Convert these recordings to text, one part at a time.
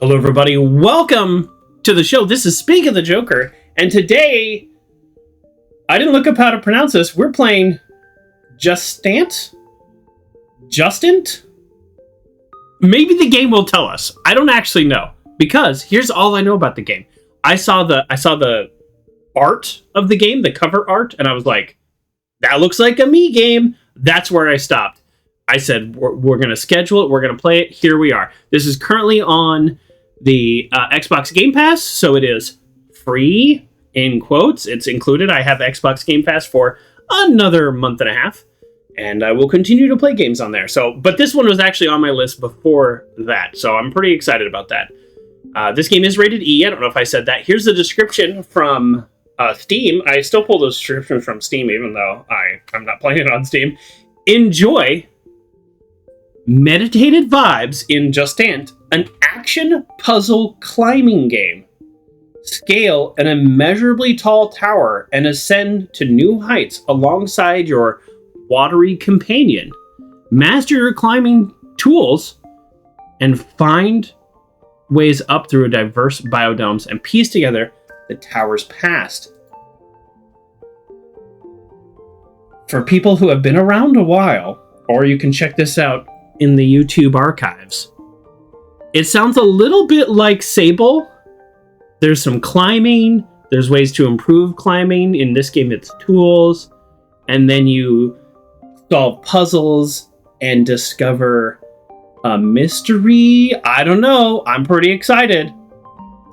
Hello, everybody. Welcome to the show. This is Speak of the Joker, and today, I didn't look up how to pronounce this. We're playing Jusant? Maybe the game will tell us. I don't actually know, because here's all I know about the game. I saw the art of the game, the cover art, and I was like, that looks like a me game. That's where I stopped. I said, we're going to schedule it. We're going to play it. Here we are. This is currently on the Xbox Game Pass, so it is free, in quotes. It's included. I have Xbox Game Pass for another month and a half, and I will continue to play games on there. But this one was actually on my list before that, so I'm pretty excited about that. This game is rated E. I don't know if I said that. Here's the description from Steam. I still pull those descriptions from Steam, even though I'm not playing it on Steam. Enjoy meditative vibes in Jusant, an action puzzle climbing game. Scale an immeasurably tall tower and ascend to new heights alongside your watery companion. Master your climbing tools and find ways up through diverse biomes and piece together the tower's past. For people who have been around a while, or you can check this out in the YouTube archives. It sounds a little bit like Sable. There's some climbing. There's ways to improve climbing. In this game, it's tools. And then you solve puzzles and discover a mystery. I don't know. I'm pretty excited.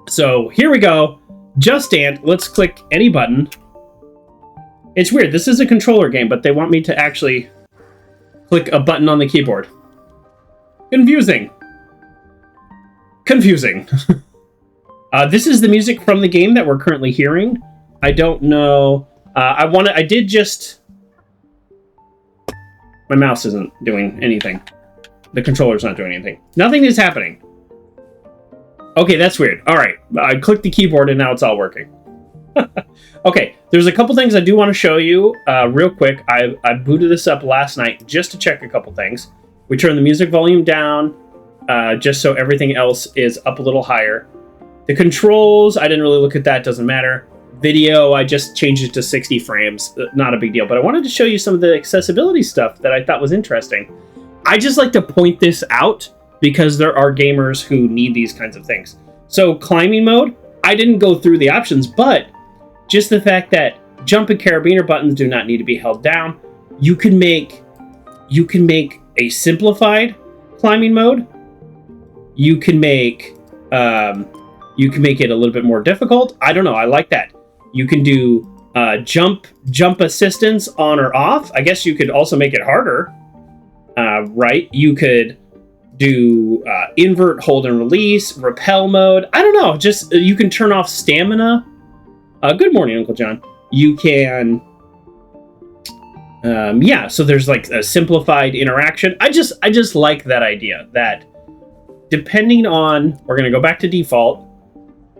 So here we go. Jusant. Let's click any button. It's weird. This is a controller game, but they want me to actually click a button on the keyboard. Confusing. This is the music from the game that we're currently hearing. I don't know. I did just... My mouse isn't doing anything. The controller's not doing anything. Nothing is happening. Okay, that's weird. All right. I clicked the keyboard and now it's all working. Okay, there's a couple things I do want to show you real quick. I booted this up last night just to check a couple things. We turned the music volume down just so everything else is up a little higher. The controls, I didn't really look at that. Doesn't matter. Video, I just changed it to 60 frames. Not a big deal. But I wanted to show you some of the accessibility stuff that I thought was interesting. I just like to point this out because there are gamers who need these kinds of things. So climbing mode, I didn't go through the options, but just the fact that jump and carabiner buttons do not need to be held down. You can make a simplified climbing mode. You can make it a little bit more difficult. I don't know. I like that. You can do jump assistance on or off. I guess you could also make it harder. Right? You could do invert, hold, and release, rappel mode. I don't know. Just you can turn off stamina. Good morning, Uncle John. You can. So there's like a simplified interaction. I just like that idea that depending on, we're going to go back to default,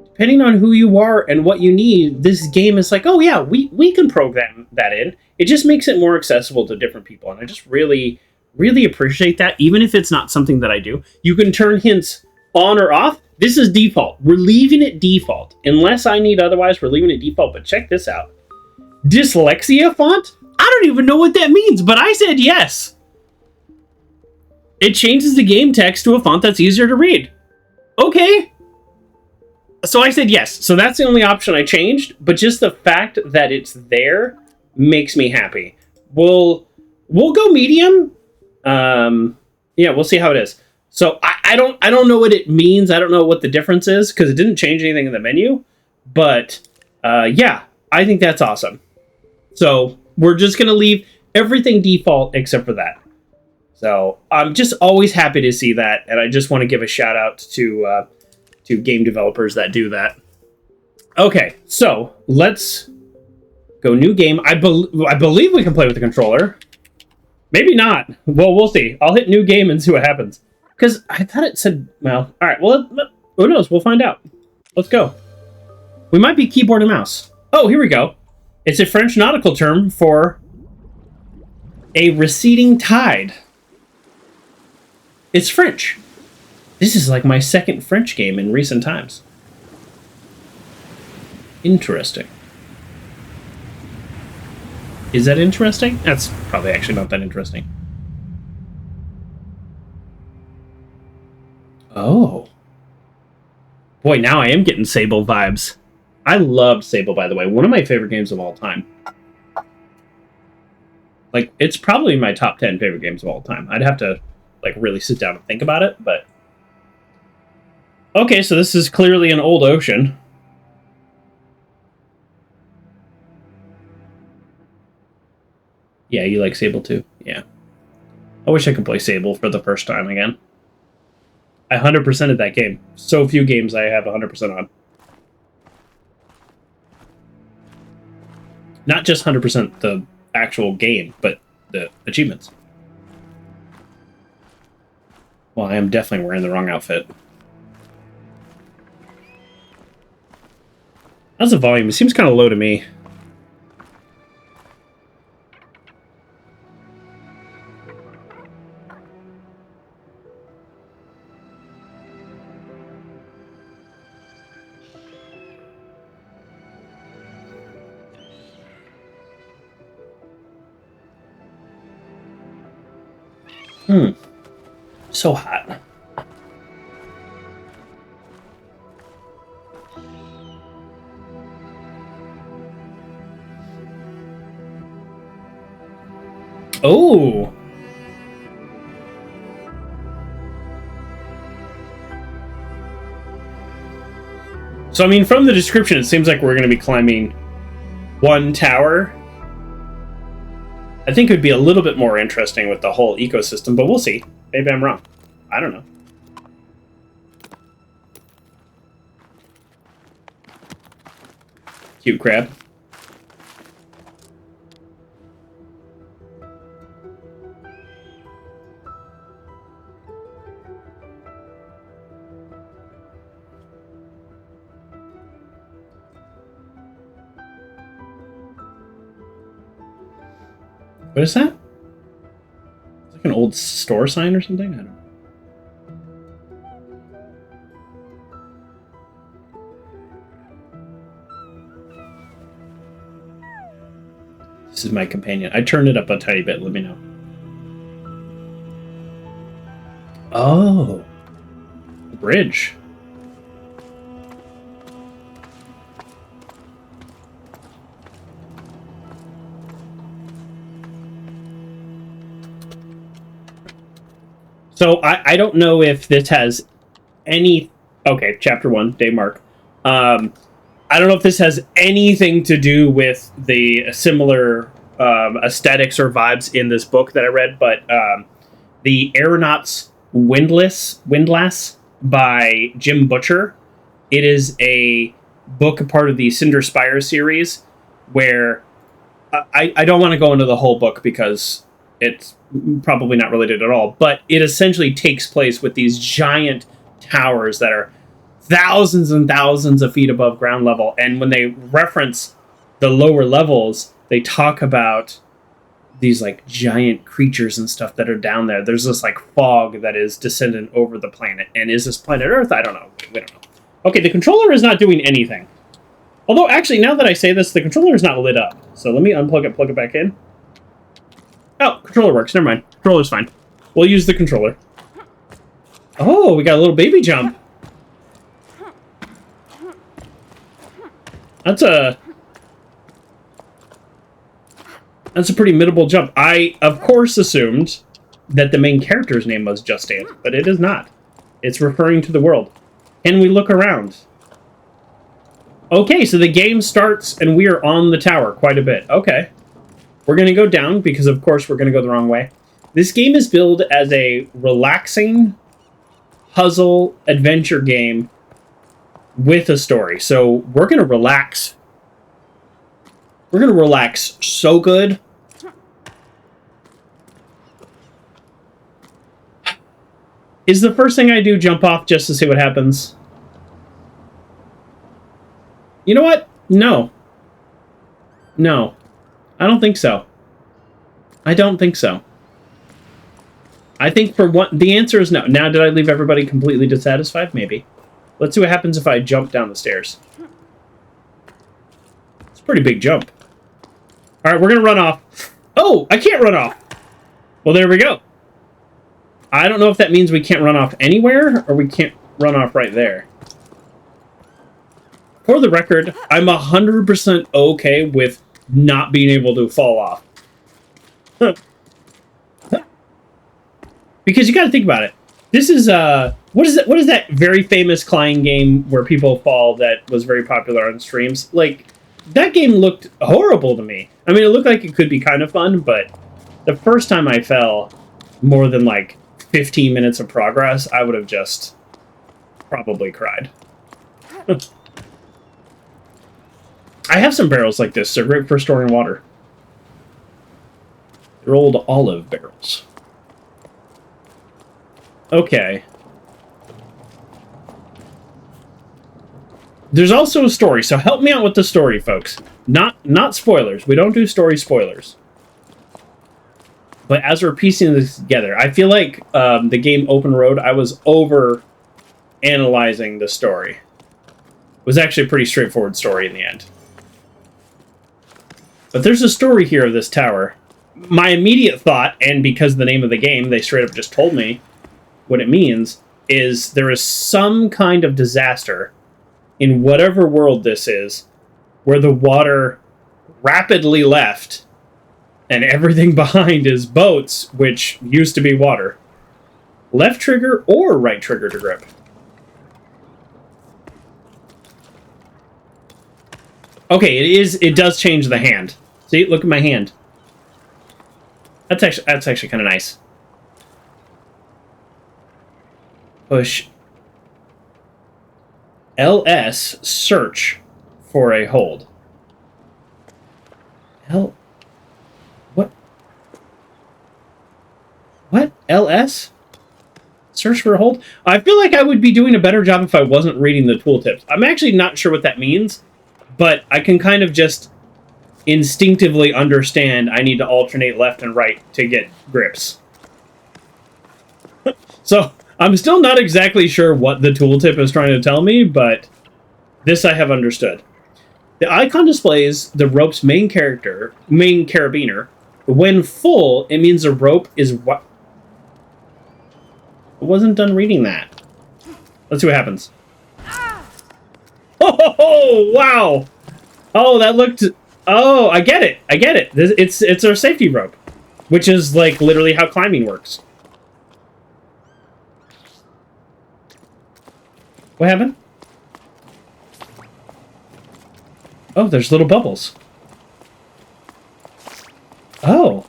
depending on who you are and what you need, this game is like, oh yeah, we can program that in. It just makes it more accessible to different people. And I just really, really appreciate that. Even if it's not something that I do, you can turn hints on or off. This is default. We're leaving it default. Unless I need otherwise, we're leaving it default. But check this out. Dyslexia font? I don't even know what that means, but I said yes. It changes the game text to a font that's easier to read. Okay. So I said yes. So that's the only option I changed, but just the fact that it's there makes me happy. We'll go medium. We'll see how it is. So I don't know what it means. I don't know what the difference is because it didn't change anything in the menu. But I think that's awesome. So we're just going to leave everything default except for that. So I'm just always happy to see that. And I just want to give a shout out to game developers that do that. Okay, so let's go new game. I believe we can play with the controller. Maybe not. Well, we'll see. I'll hit new game and see what happens. Because I thought it said, well, all right. Well, who knows? We'll find out. Let's go. We might be keyboard and mouse. Oh, here we go. It's a French nautical term for a receding tide. It's French. This is like my second French game in recent times. Interesting. Is that interesting? That's probably actually not that interesting. Oh. Boy, now I am getting Sable vibes. I loved Sable, by the way. One of my favorite games of all time. Like, it's probably my top 10 favorite games of all time. I'd have to, like, really sit down and think about it, but... Okay, so this is clearly an old ocean. Yeah, you like Sable too? Yeah. I wish I could play Sable for the first time again. I 100%ed that game. So few games I have 100% on. Not just 100% the actual game, but the achievements. Well, I am definitely wearing the wrong outfit. How's the volume? It seems kind of low to me. So hot. Oh! So, I mean, from the description, it seems like we're going to be climbing one tower. I think it would be a little bit more interesting with the whole ecosystem, but we'll see. Maybe I'm wrong. I don't know. Cute crab. What is that? It's like an old store sign or something? I don't know. This is my companion. I turned it up a tiny bit. Let me know. Oh. Bridge. So I don't know if this has any... Okay, chapter 1, Daymark. I don't know if this has anything to do with the similar aesthetics or vibes in this book that I read, but the Aeronaut's Windlass by Jim Butcher. It is a book, a part of the Cinder Spire series, where I don't want to go into the whole book because it's probably not related at all, but it essentially takes place with these giant towers that are thousands and thousands of feet above ground level. And when they reference the lower levels, they talk about these like giant creatures and stuff that are down there. There's this like fog that is descendant over the planet. And is this planet Earth? I don't know. We don't know. Okay, the controller is not doing anything. Although, actually, now that I say this, the controller is not lit up. So let me unplug it, plug it back in. Oh, controller works. Never mind. Controller's fine. We'll use the controller. Oh, we got a little baby jump. That's a pretty middable jump. I, of course, assumed that the main character's name was Jusant, but it is not. It's referring to the world. Can we look around? Okay, so the game starts and we are on the tower quite a bit. Okay. We're going to go down because, of course, we're going to go the wrong way. This game is billed as a relaxing puzzle adventure game with a story. So we're going to relax. We're going to relax so good. Is the first thing I do jump off just to see what happens? You know what? No. No. I don't think so. I don't think so. I think for one, the answer is no. Now, did I leave everybody completely dissatisfied? Maybe. Let's see what happens if I jump down the stairs. It's a pretty big jump. All right, we're going to run off. Oh, I can't run off. Well, there we go. I don't know if that means we can't run off anywhere or we can't run off right there. For the record, I'm 100% okay with not being able to fall off. Because you got to think about it. This is what is that very famous climbing game where people fall that was very popular on streams? Like, that game looked horrible to me. I mean, it looked like it could be kind of fun, but the first time I fell more than like 15 minutes of progress, I would have just probably cried. I have some barrels like this. They're great for storing water. They're old olive barrels. Okay. There's also a story, so help me out with the story, folks. Not spoilers. We don't do story spoilers. But as we're piecing this together, I feel like the game Open Road, I was over-analyzing the story. It was actually a pretty straightforward story in the end. But there's a story here of this tower. My immediate thought, and because of the name of the game, they straight up just told me what it means, is there is some kind of disaster in whatever world this is, where the water rapidly left, and everything behind is boats, which used to be water. Left trigger or right trigger to grip. Okay, it does change the hand. See, look at my hand. That's actually kind of nice. Push LS, search for a hold. What? What? LS? Search for a hold? I feel like I would be doing a better job if I wasn't reading the tooltips. I'm actually not sure what that means, but I can kind of just instinctively understand I need to alternate left and right to get grips. So, I'm still not exactly sure what the tooltip is trying to tell me, but this I have understood. The icon displays the rope's main carabiner. When full, it means the rope is what? I wasn't done reading that. Let's see what happens. Oh, wow! Oh, that looked... Oh, I get it. I get it. It's our safety rope, which is like literally how climbing works. What happened? Oh, there's little bubbles. Oh.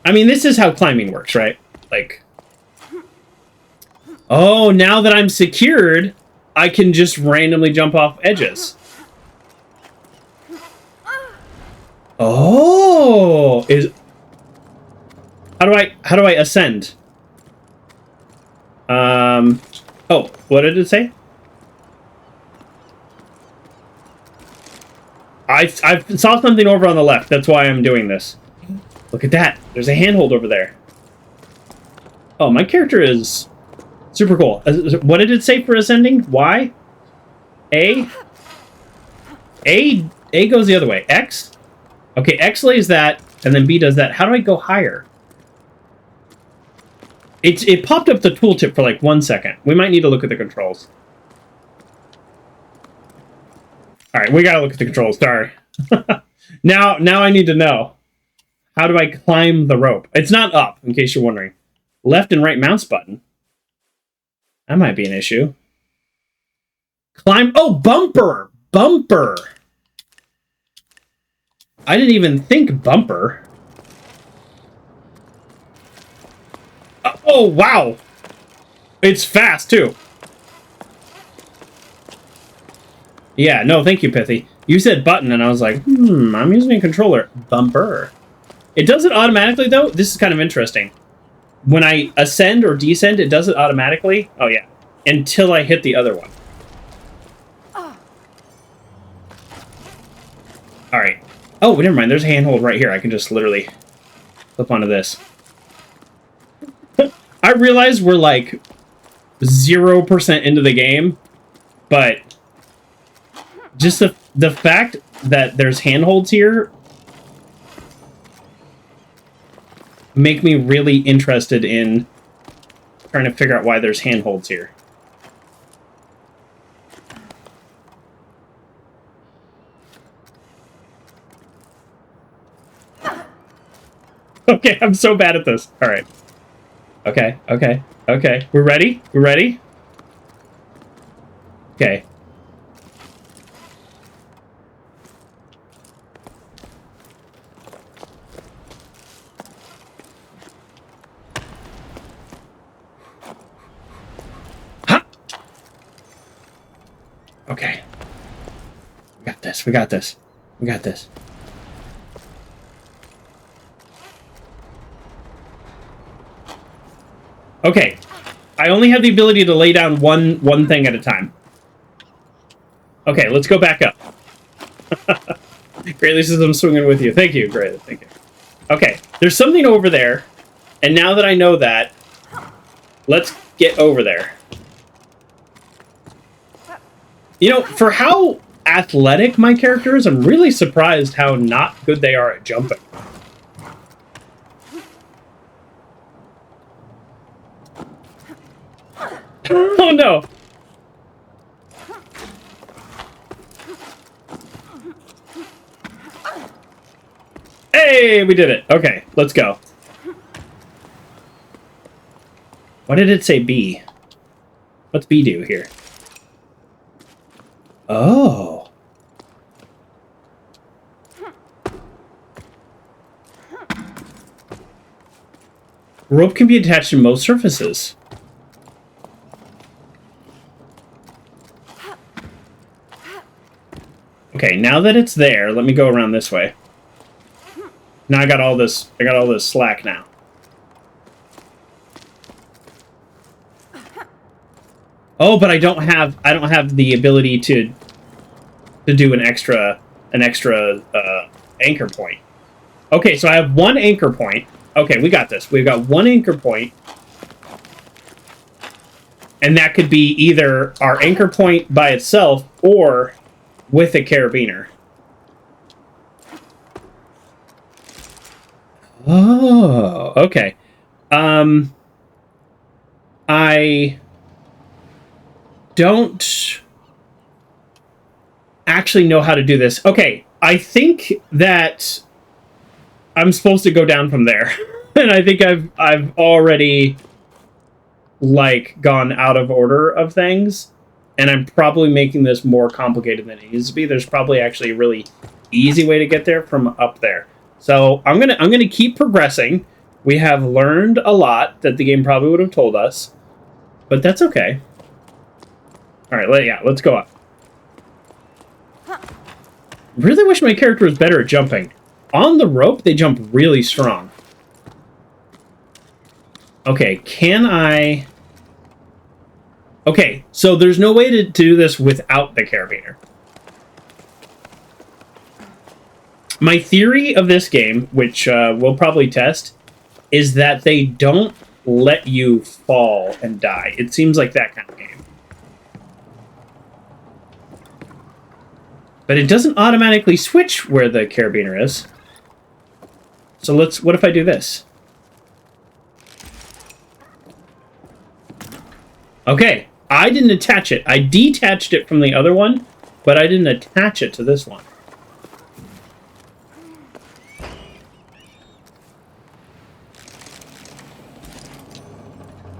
I mean, this is how climbing works, right? Like... Oh, now that I'm secured, I can just randomly jump off edges. Oh, how do I ascend? Oh, what did it say? I saw something over on the left. That's why I'm doing this. Look at that. There's a handhold over there. Oh, my character is super cool. What did it say for ascending? Y? A? A goes the other way. X? Okay, X lays that, and then B does that. How do I go higher? It popped up the tooltip for like 1 second. We might need to look at the controls. Alright, we gotta look at the controls, sorry. Now I need to know. How do I climb the rope? It's not up, in case you're wondering. Left and right mouse button. That might be an issue. Climb... Oh, bumper! Bumper! I didn't even think bumper. Oh, wow! It's fast, too. Yeah, no, thank you, Pithy. You said button, and I was like, I'm using a controller. Bumper. It does it automatically, though? This is kind of interesting. When I ascend or descend, it does it automatically. Oh, yeah. Until I hit the other one. Alright. Oh, never mind. There's a handhold right here. I can just literally flip onto this. I realize we're like 0% into the game, but just the fact that there's handholds here make me really interested in trying to figure out why there's handholds here. Okay, I'm so bad at this. All right. Okay, okay, okay. We're ready? We're ready? Okay. Ha! Okay. We got this. We got this. We got this. Okay, I only have the ability to lay down one thing at a time. Okay, let's go back up. Greatly says I'm swinging with you. Thank you, Greatly. Thank you. Okay, there's something over there, and now that I know that, let's get over there. You know, for how athletic my character is, I'm really surprised how not good they are at jumping. Oh no! Hey, we did it. Okay, let's go. Why did it say B? What's B do here? Oh. Rope can be attached to most surfaces. Okay, now that it's there, let me go around this way. Now I got all this slack now. Oh, but I don't have the ability to do an extra anchor point. Okay, so I have one anchor point. Okay, we got this. We've got one anchor point. And that could be either our anchor point by itself or with a carabiner. Oh, okay. I don't actually know how to do this. Okay, I think that I'm supposed to go down from there. And I think I've already like gone out of order of things. And I'm probably making this more complicated than it needs to be. There's probably actually a really easy way to get there from up there. So I'm gonna keep progressing. We have learned a lot that the game probably would have told us, but that's okay. All right, let's go up. Really wish my character was better at jumping. On the rope, they jump really strong. Okay, can I? Okay, so there's no way to do this without the carabiner. My theory of this game, which we'll probably test, is that they don't let you fall and die. It seems like that kind of game. But it doesn't automatically switch where the carabiner is. So what if I do this? Okay, I didn't attach it. I detached it from the other one, but I didn't attach it to this one.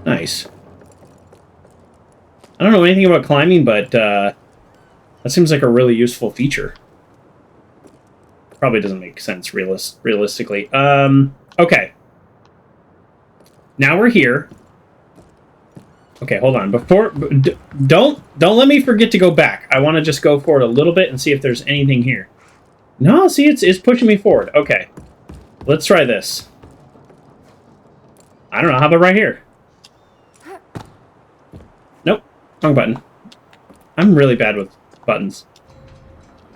Nice. I don't know anything about climbing, but that seems like a really useful feature. Probably doesn't make sense realistically. Okay. Now we're here. Okay, hold on. Don't let me forget to go back. I want to just go forward a little bit and see if there's anything here. No, see, it's pushing me forward. Okay. Let's try this. I don't know. How about right here? Nope. Wrong button. I'm really bad with buttons.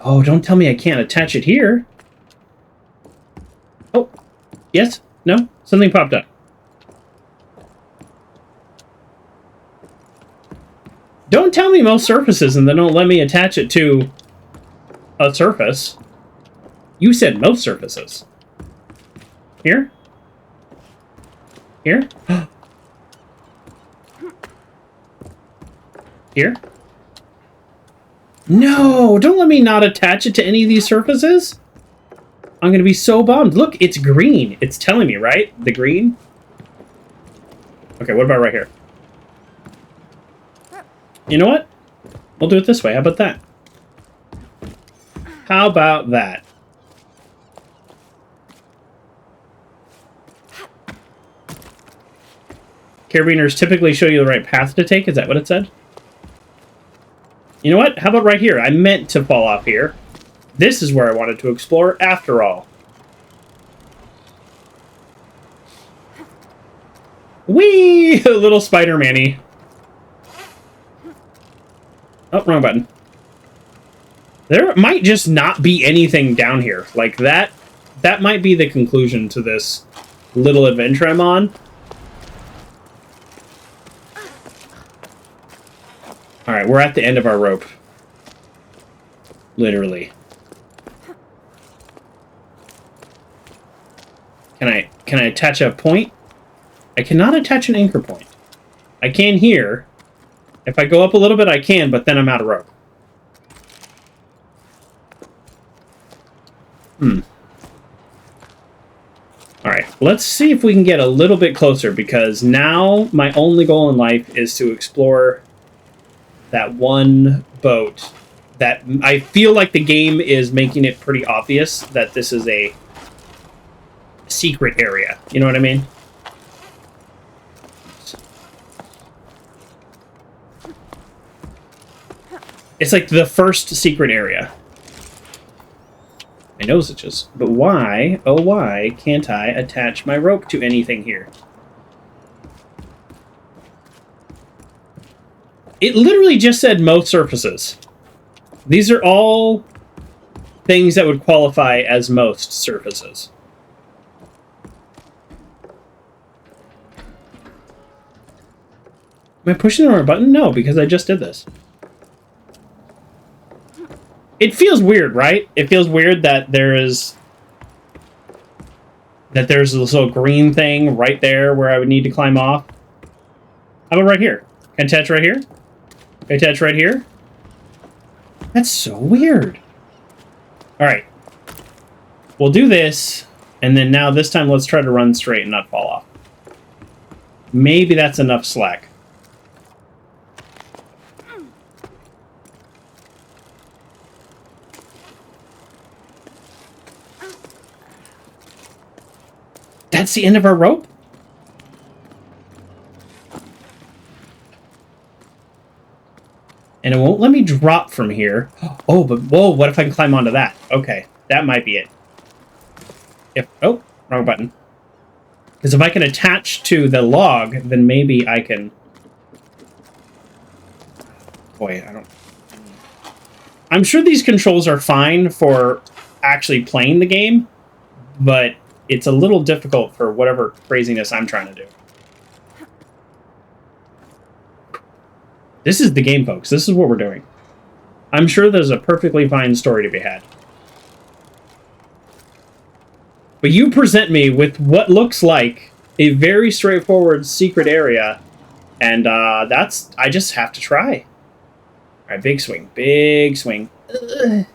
Oh, don't tell me I can't attach it here. Oh. Yes? No? Something popped up. Don't tell me most surfaces and then don't let me attach it to a surface. You said most surfaces. Here? Here? Here? No! Don't let me not attach it to any of these surfaces. I'm gonna be so bummed. Look, it's green. It's telling me, right? The green? Okay, what about right here? You know what? We'll do it this way. How about that? How about that? Carabiners typically show you the right path to take. Is that what it said? You know what? How about right here? I meant to fall off here. This is where I wanted to explore after all. Whee! A little Spider-Man-y. Oh, wrong button. There might just not be anything down here. Like, that might be the conclusion to this little adventure I'm on. Alright, we're at the end of our rope. Literally. Can I attach a point? I cannot attach an anchor point. I can here. If I go up a little bit, I can, but then I'm out of rope. Alright, let's see if we can get a little bit closer, because now my only goal in life is to explore that one boat that I feel like the game is making it pretty obvious that this is a secret area. You know what I mean? It's like the first secret area. My nose itches. But why, oh why, can't I attach my rope to anything here? It literally just said most surfaces. These are all things that would qualify as most surfaces. Am I pushing the wrong button? No, because I just did this. It feels weird, right? It feels weird that there's this little green thing right there where I would need to climb off. How about right here? Can I attach right here? Can I attach right here? That's so weird. Alright. We'll do this, and then now this time let's try to run straight and not fall off. Maybe that's enough slack. That's the end of our rope? And it won't let me drop from here. Oh, but whoa, what if I can climb onto that? Okay, that might be it. Oh, wrong button. Because if I can attach to the log, then maybe I can... Boy, I don't... I'm sure these controls are fine for actually playing the game, but it's a little difficult for whatever craziness I'm trying to do. This is the game, folks. This is what we're doing. I'm sure there's a perfectly fine story to be had. But you present me with what looks like a very straightforward secret area, and I just have to try. All right, big swing, big swing. Ugh.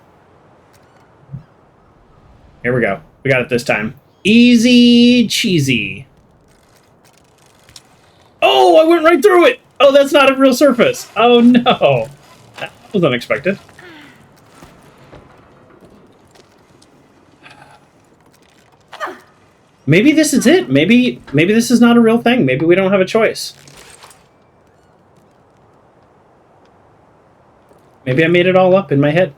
Here we go. We got it this time. Easy cheesy. Oh, I went right through it. Oh, that's not a real surface. Oh, no. That was unexpected. Maybe this is it. Maybe this is not a real thing. Maybe we don't have a choice. Maybe I made it all up in my head.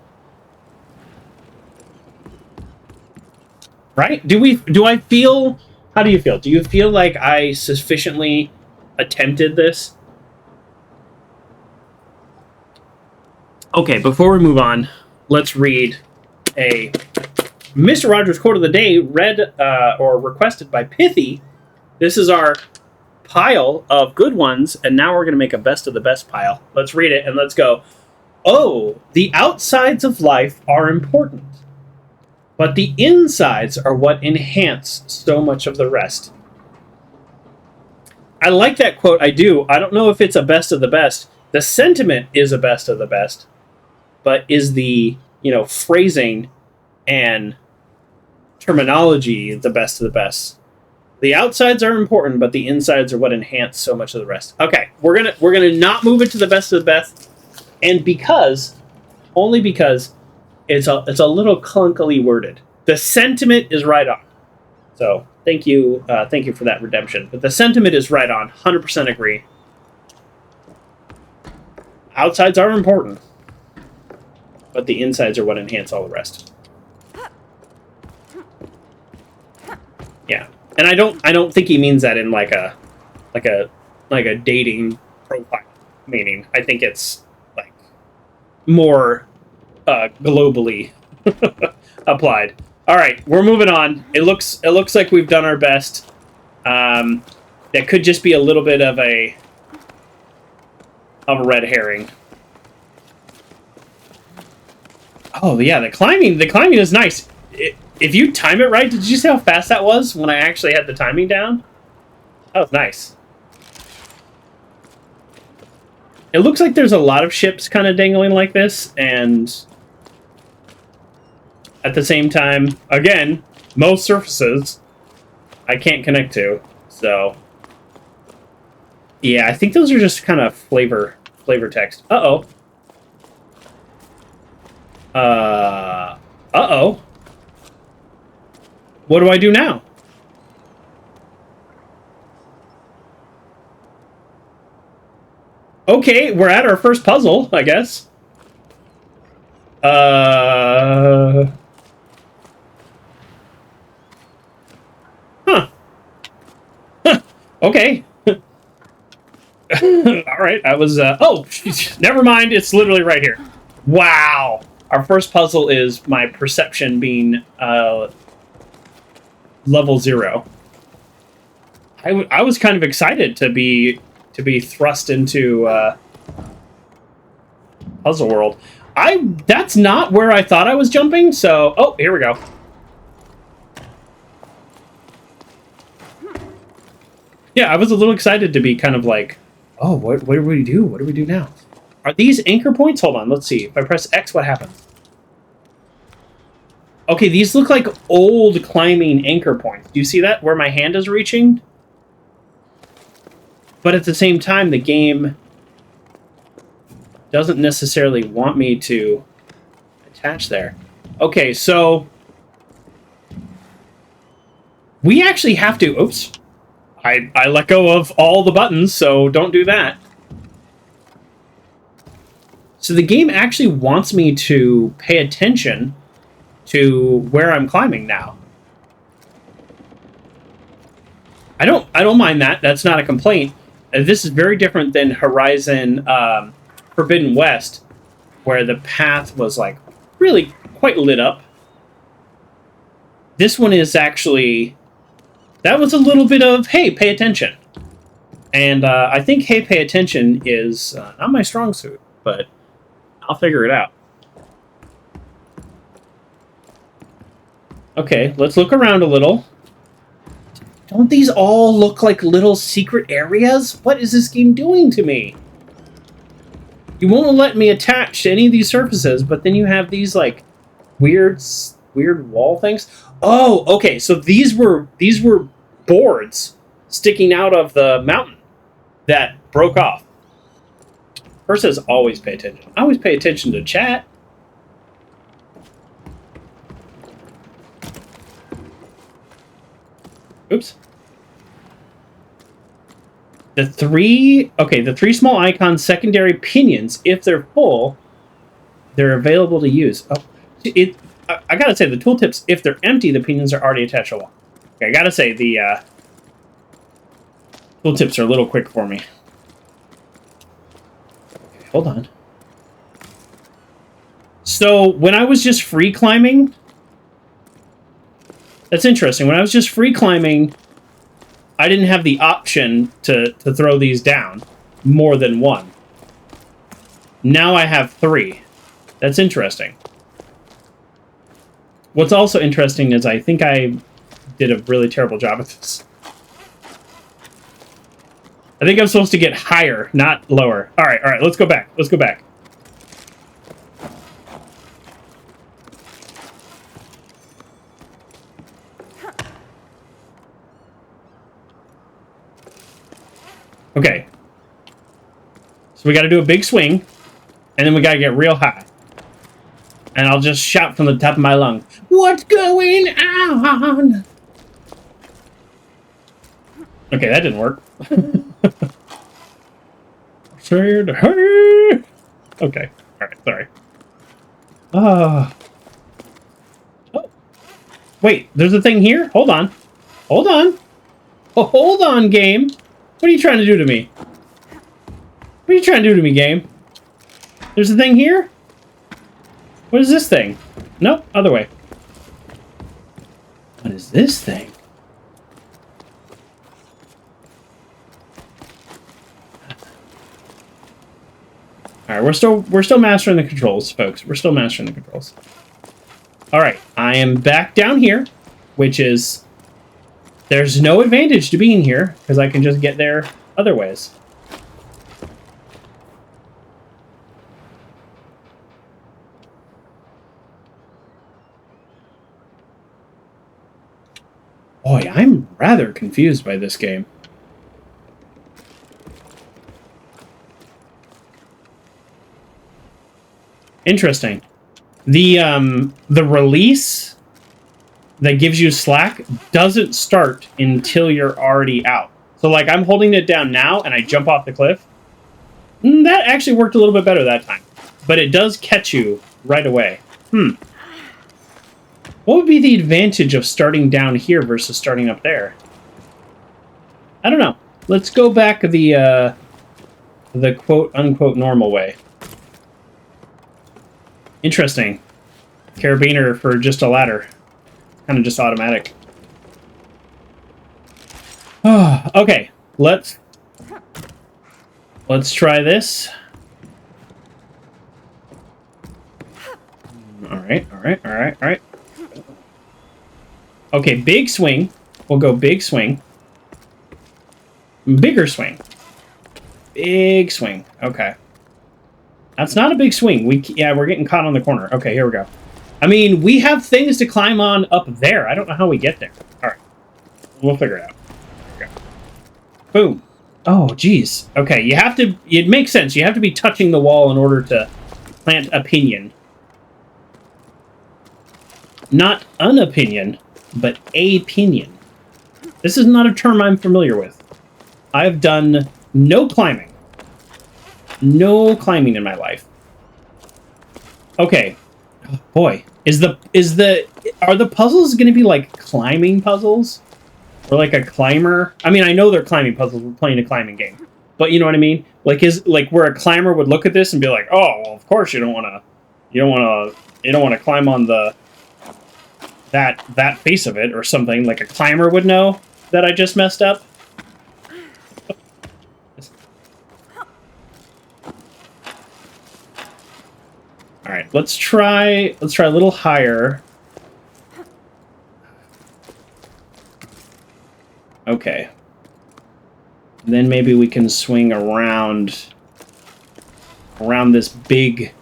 Right? Do I feel... How do you feel? Do you feel like I sufficiently attempted this? Okay, before we move on, let's read a Mr. Rogers quote of the day read or requested by Pithy. This is our pile of good ones, and now we're going to make a best of the best pile. Let's read it and let's go. Oh, the outsides of life are important, but the insides are what enhance so much of the rest. I like that quote. I do. I don't know if it's a best of the best. The sentiment is a best of the best, but is the, phrasing and terminology the best of the best? The outsides are important, but the insides are what enhance so much of the rest. Okay, we're gonna not move it to the best of the best, and only because it's a little clunkily worded. The sentiment is right on. So thank you for that redemption. But the sentiment is right on. 100% agree. Outsides are important, but the insides are what enhance all the rest. Yeah, and I don't think he means that in like a dating profile meaning. I think it's like more globally applied. All right, we're moving on. It looks like we've done our best. That could just be a little bit of a red herring. Oh yeah, the climbing is nice. If you time it right, did you see how fast that was when I actually had the timing down? That was nice. It looks like there's a lot of ships kind of dangling like this, and at the same time, again, most surfaces I can't connect to, so yeah, I think those are just kind of flavor text. Uh-oh. Uh-oh. What do I do now? Okay, we're at our first puzzle, I guess. Huh. Okay. Alright, I was, oh, never mind, it's literally right here. Wow! Our first puzzle is my perception being, level 0. I was kind of excited to be thrust into puzzle world. That's not where I thought I was jumping, so oh, here we go. Yeah, I was a little excited to be kind of like, oh, what do we do? What do we do now? Are these anchor points? Hold on, let's see. If I press X, what happens? Okay, these look like old climbing anchor points. Do you see that? Where my hand is reaching? But at the same time, the game doesn't necessarily want me to attach there. Okay, so we actually have to... Oops. I let go of all the buttons, so don't do that. So the game actually wants me to pay attention to where I'm climbing now. I don't mind that. That's not a complaint. This is very different than Horizon Forbidden West, where the path was like really quite lit up. This one is actually, that was a little bit of, hey, pay attention. And I think, hey, pay attention is not my strong suit, but I'll figure it out. Okay, let's look around a little. Don't these all look like little secret areas? What is this game doing to me? You won't let me attach to any of these surfaces, but then you have these like weird wall things. Oh, okay. So these were boards sticking out of the mountain that broke off. First says always pay attention. I always pay attention to chat. Oops. The three small icons, secondary pinions, if they're full, they're available to use. Oh, I gotta say, the tooltips, if they're empty, the pinions are already attached to one. Okay, I gotta say, the tooltips are a little quick for me. Okay, hold on. So, when I was just free climbing... That's interesting. When I was just free climbing, I didn't have the option to throw these down more than one. Now I have 3. That's interesting. What's also interesting is I think I did a really terrible job at this. I think I'm supposed to get higher, not lower. All right, let's go back. Let's go back. Okay. So we got to do a big swing, and then we got to get real high. And I'll just shout from the top of my lungs, "What's going on?" Okay, that didn't work. Okay. Alright, sorry. Oh. Wait, there's a thing here? Hold on. Hold on. Oh, hold on, game. What are you trying to do to me? What are you trying to do to me, game? There's a thing here? What is this thing? Nope, other way. What is this thing? All right, we're still mastering the controls, folks. We're still mastering the controls. All right, I am back down here, which is there's no advantage to being here because I can just get there other ways. Boy, I'm rather confused by this game. Interesting. The release that gives you slack doesn't start until you're already out. So like I'm holding it down now and I jump off the cliff. That actually worked a little bit better that time. But it does catch you right away. What would be the advantage of starting down here versus starting up there? I don't know. Let's go back the quote-unquote normal way. Interesting. Carabiner for just a ladder. Kind of just automatic. Oh, okay. Let's try this. Alright. Okay, big swing. We'll go big swing. Bigger swing. Big swing. Okay. That's not a big swing. We're getting caught on the corner. Okay, here we go. I mean, we have things to climb on up there. I don't know how we get there. All right. We'll figure it out. Okay. Boom. Oh, geez. Okay, you have to... It makes sense. You have to be touching the wall in order to plant a pinion. Not an opinion, but a pinion. This is not a term I'm familiar with. I've done no climbing. No climbing in my life. Okay. Oh, boy. Are the puzzles going to be like climbing puzzles? Or like a climber? I mean, I know they're climbing puzzles. We're playing a climbing game. But you know what I mean? Like where a climber would look at this and be like, "Oh, well, of course you don't want to climb on that face of it or something." Like a climber would know that I just messed up. All right, let's try a little higher. Okay. Then maybe we can swing around this big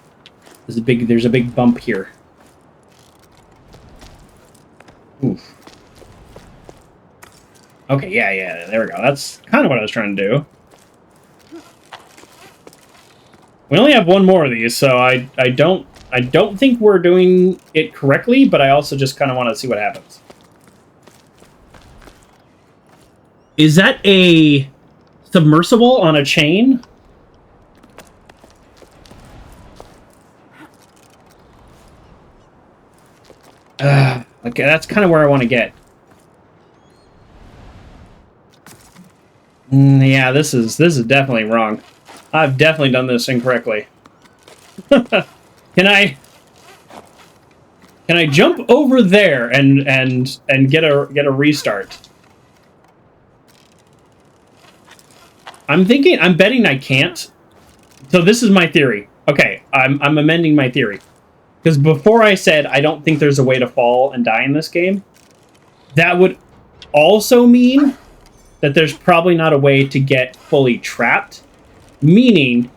there's a big bump here. Oof. Okay, yeah, there we go. That's kind of what I was trying to do. We only have one more of these, so I don't think we're doing it correctly, but I also just kind of want to see what happens. Is that a submersible on a chain? Okay, that's kind of where I want to get. Yeah, this is definitely wrong. I've definitely done this incorrectly. Can I jump over there and get a restart? I'm betting I can't. So this is my theory. Okay, I'm amending my theory. Because before I said I don't think there's a way to fall and die in this game, that would also mean that there's probably not a way to get fully trapped. Meaning,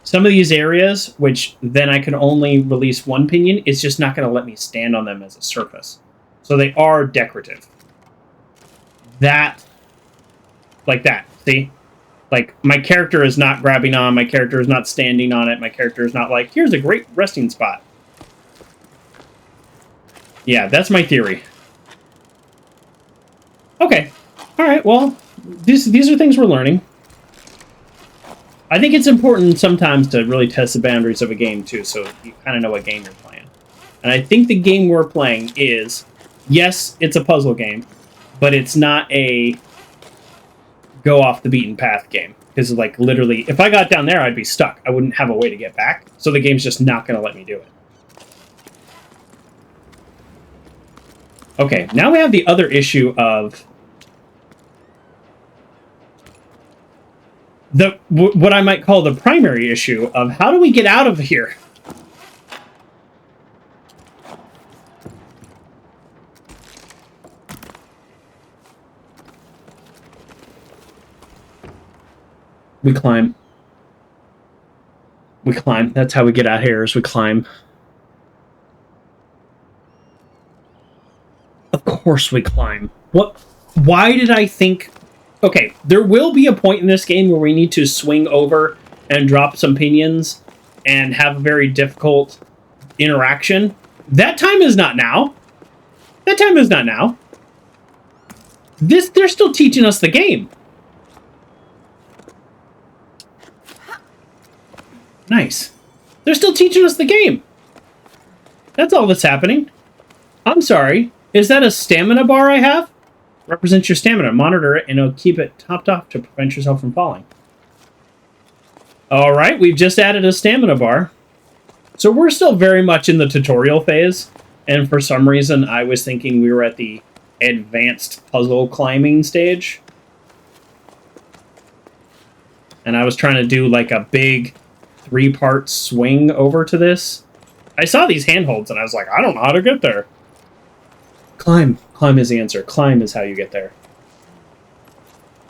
some of these areas, which then I can only release one pinion, it's just not going to let me stand on them as a surface. So they are decorative. That, like that, see? Like, my character is not grabbing on, my character is not standing on it, my character is not like, here's a great resting spot. Yeah, that's my theory. Okay. Alright, well, these are things we're learning. I think it's important sometimes to really test the boundaries of a game, too, so you kind of know what game you're playing. And I think the game we're playing is, yes, it's a puzzle game, but it's not a go off the beaten path game. Because, like, literally, if I got down there, I'd be stuck. I wouldn't have a way to get back, so the game's just not going to let me do it. Okay, now we have the other issue of what I might call the primary issue of how do we get out of here? We climb. We climb. That's how we get out here, is we climb. Of course we climb. What? Why did I think... Okay, there will be a point in this game where we need to swing over and drop some pinions and have a very difficult interaction. That time is not now. That time is not now. They're still teaching us the game. Nice. They're still teaching us the game. That's all that's happening. I'm sorry. Is that a stamina bar I have? Represents your stamina. Monitor it, and it'll keep it topped off to prevent yourself from falling. Alright, we've just added a stamina bar. So we're still very much in the tutorial phase, and for some reason I was thinking we were at the advanced puzzle climbing stage. And I was trying to do like a big 3-part swing over to this. I saw these handholds, and I was like, I don't know how to get there. Climb. Climb is the answer. Climb is how you get there.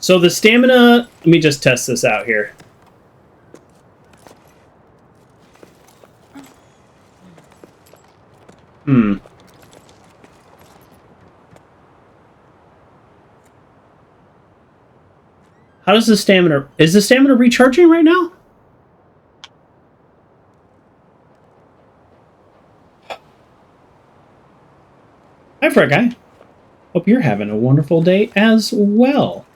So the stamina... Let me just test this out here. How does the stamina... Is the stamina recharging right now? Hi, Fred Guy. Hope you're having a wonderful day as well.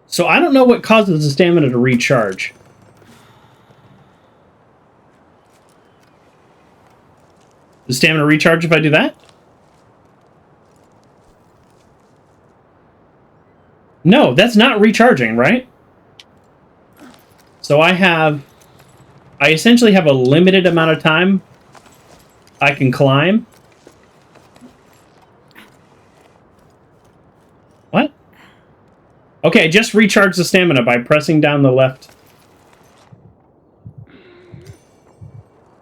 So I don't know what causes the stamina to recharge. Does stamina recharge if I do that? No, that's not recharging, right? So I essentially have a limited amount of time I can climb. What? Okay, just recharge the stamina by pressing down the left.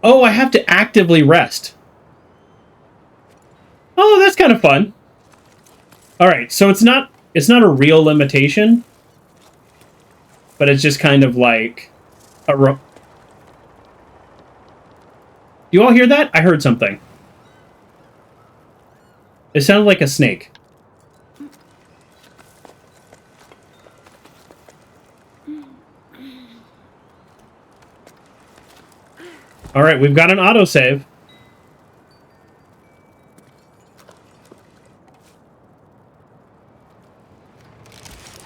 Oh, I have to actively rest. Oh, that's kind of fun. Alright, so it's not a real limitation, but it's just kind of like a... Do you all hear that? I heard something. It sounded like a snake. Alright, we've got an autosave.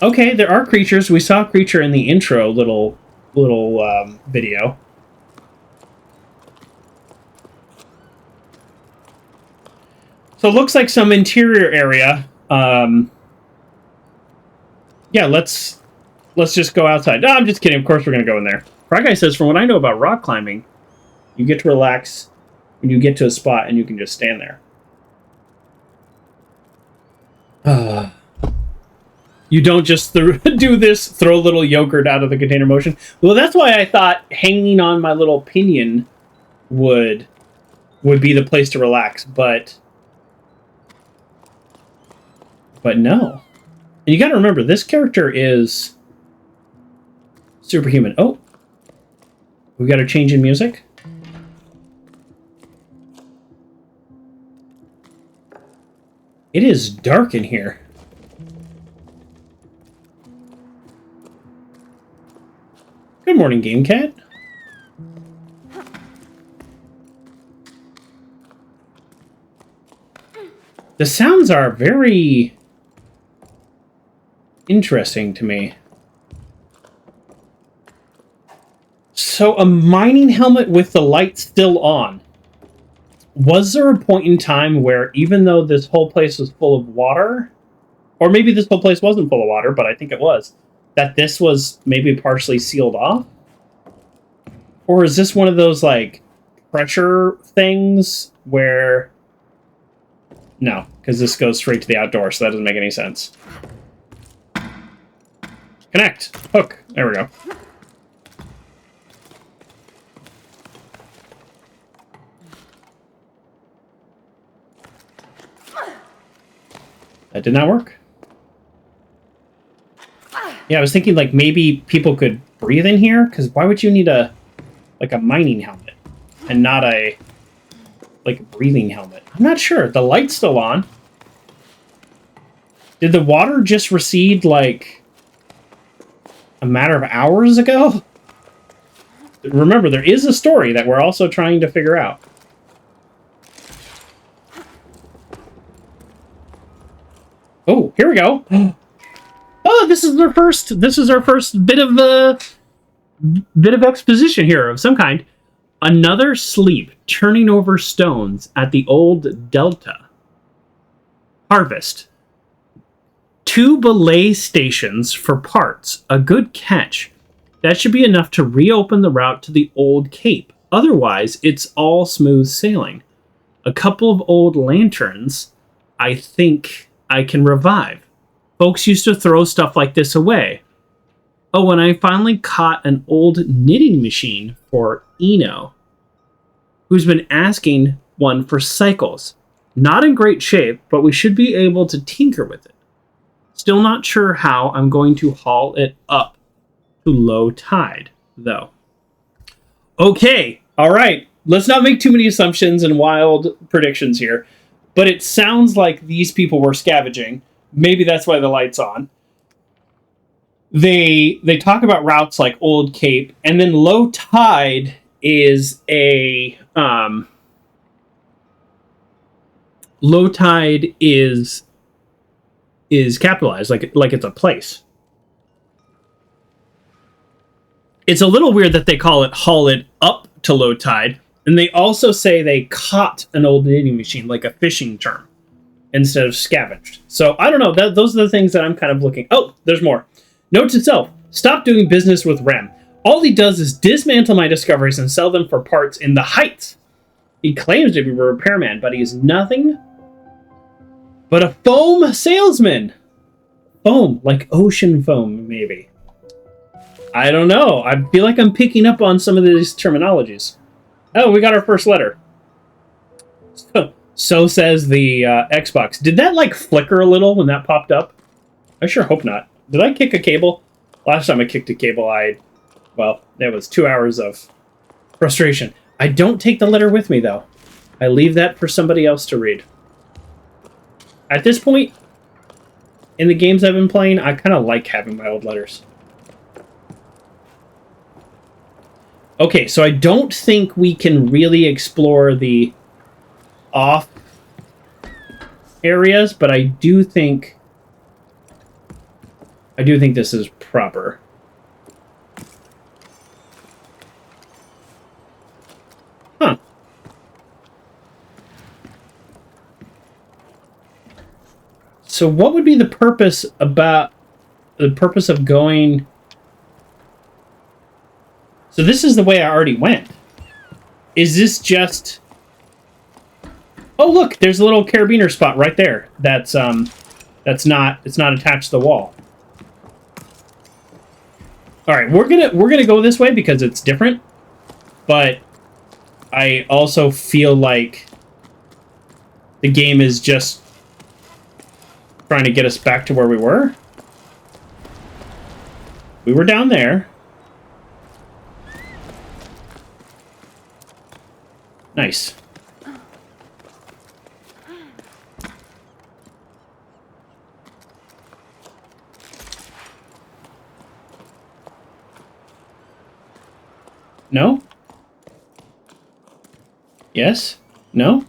Okay, there are creatures. We saw a creature in the intro little video. So it looks like some interior area. Yeah, let's just go outside. No, I'm just kidding. Of course we're going to go in there. Frog Guy says, from what I know about rock climbing, you get to relax when you get to a spot and you can just stand there. You don't just do this, throw a little yogurt out of the container motion. Well, that's why I thought hanging on my little pinion would be the place to relax, but no. And you got to remember, this character is superhuman. Oh, we got a change in music. It is dark in here. Good morning, Game Cat. The sounds are very interesting to me. So, a mining helmet with the light still on. Was there a point in time where, even though this whole place was full of water, or maybe this whole place wasn't full of water, but I think it was, that this was maybe partially sealed off? Or is this one of those, like, pressure things where... No, because this goes straight to the outdoor, so that doesn't make any sense. Connect! Hook! There we go. That did not work. Yeah, I was thinking, like, maybe people could breathe in here, because why would you need a mining helmet and not a, like, a breathing helmet? I'm not sure. The light's still on. Did the water just recede, like, a matter of hours ago? Remember, there is a story that we're also trying to figure out. Oh, here we go. Oh, this is our first bit of exposition here of some kind. Another sleep, turning over stones at the old Delta. Harvest. 2 belay stations for parts. A good catch. That should be enough to reopen the route to the old Cape. Otherwise, it's all smooth sailing. A couple of old lanterns, I think I can revive. Folks used to throw stuff like this away. Oh, and I finally caught an old knitting machine for Eno, who's been asking one for cycles. Not in great shape, but we should be able to tinker with it. Still not sure how I'm going to haul it up to low tide, though. Okay, all right. Let's not make too many assumptions and wild predictions here, but it sounds like these people were scavenging. Maybe that's why the light's on. They talk about routes like Old Cape, and then low tide is a low tide is capitalized, like it's a place. It's a little weird that they call it haul it up to low tide, and they also say they caught an old knitting machine, like a fishing term, instead of scavenged. So I don't know. Those are the things that I'm kind of looking. Oh, there's more. Note to self: stop doing business with Rem. All he does is dismantle my discoveries and sell them for parts in the Heights. He claims to be a repairman, but he is nothing but a foam salesman. Foam, like ocean foam, maybe. I don't know. I feel like I'm picking up on some of these terminologies. Oh, we got our first letter. So says the Xbox. Did that, like, flicker a little when that popped up? I sure hope not. Did I kick a cable? Last time I kicked a cable, well, it was 2 hours of frustration. I don't take the letter with me, though. I leave that for somebody else to read. At this point, in the games I've been playing, I kind of like having my old letters. Okay, so I don't think we can really explore the off areas, but I do think this is proper. Huh. So what would be the purpose of going? So this is the way I already went. Is this just... Oh, look, there's a little carabiner spot right there. It's not attached to the wall. All right, we're gonna go this way because it's different, but I also feel like the game is just trying to get us back to where we were. We were down there. Nice. No? Yes? No?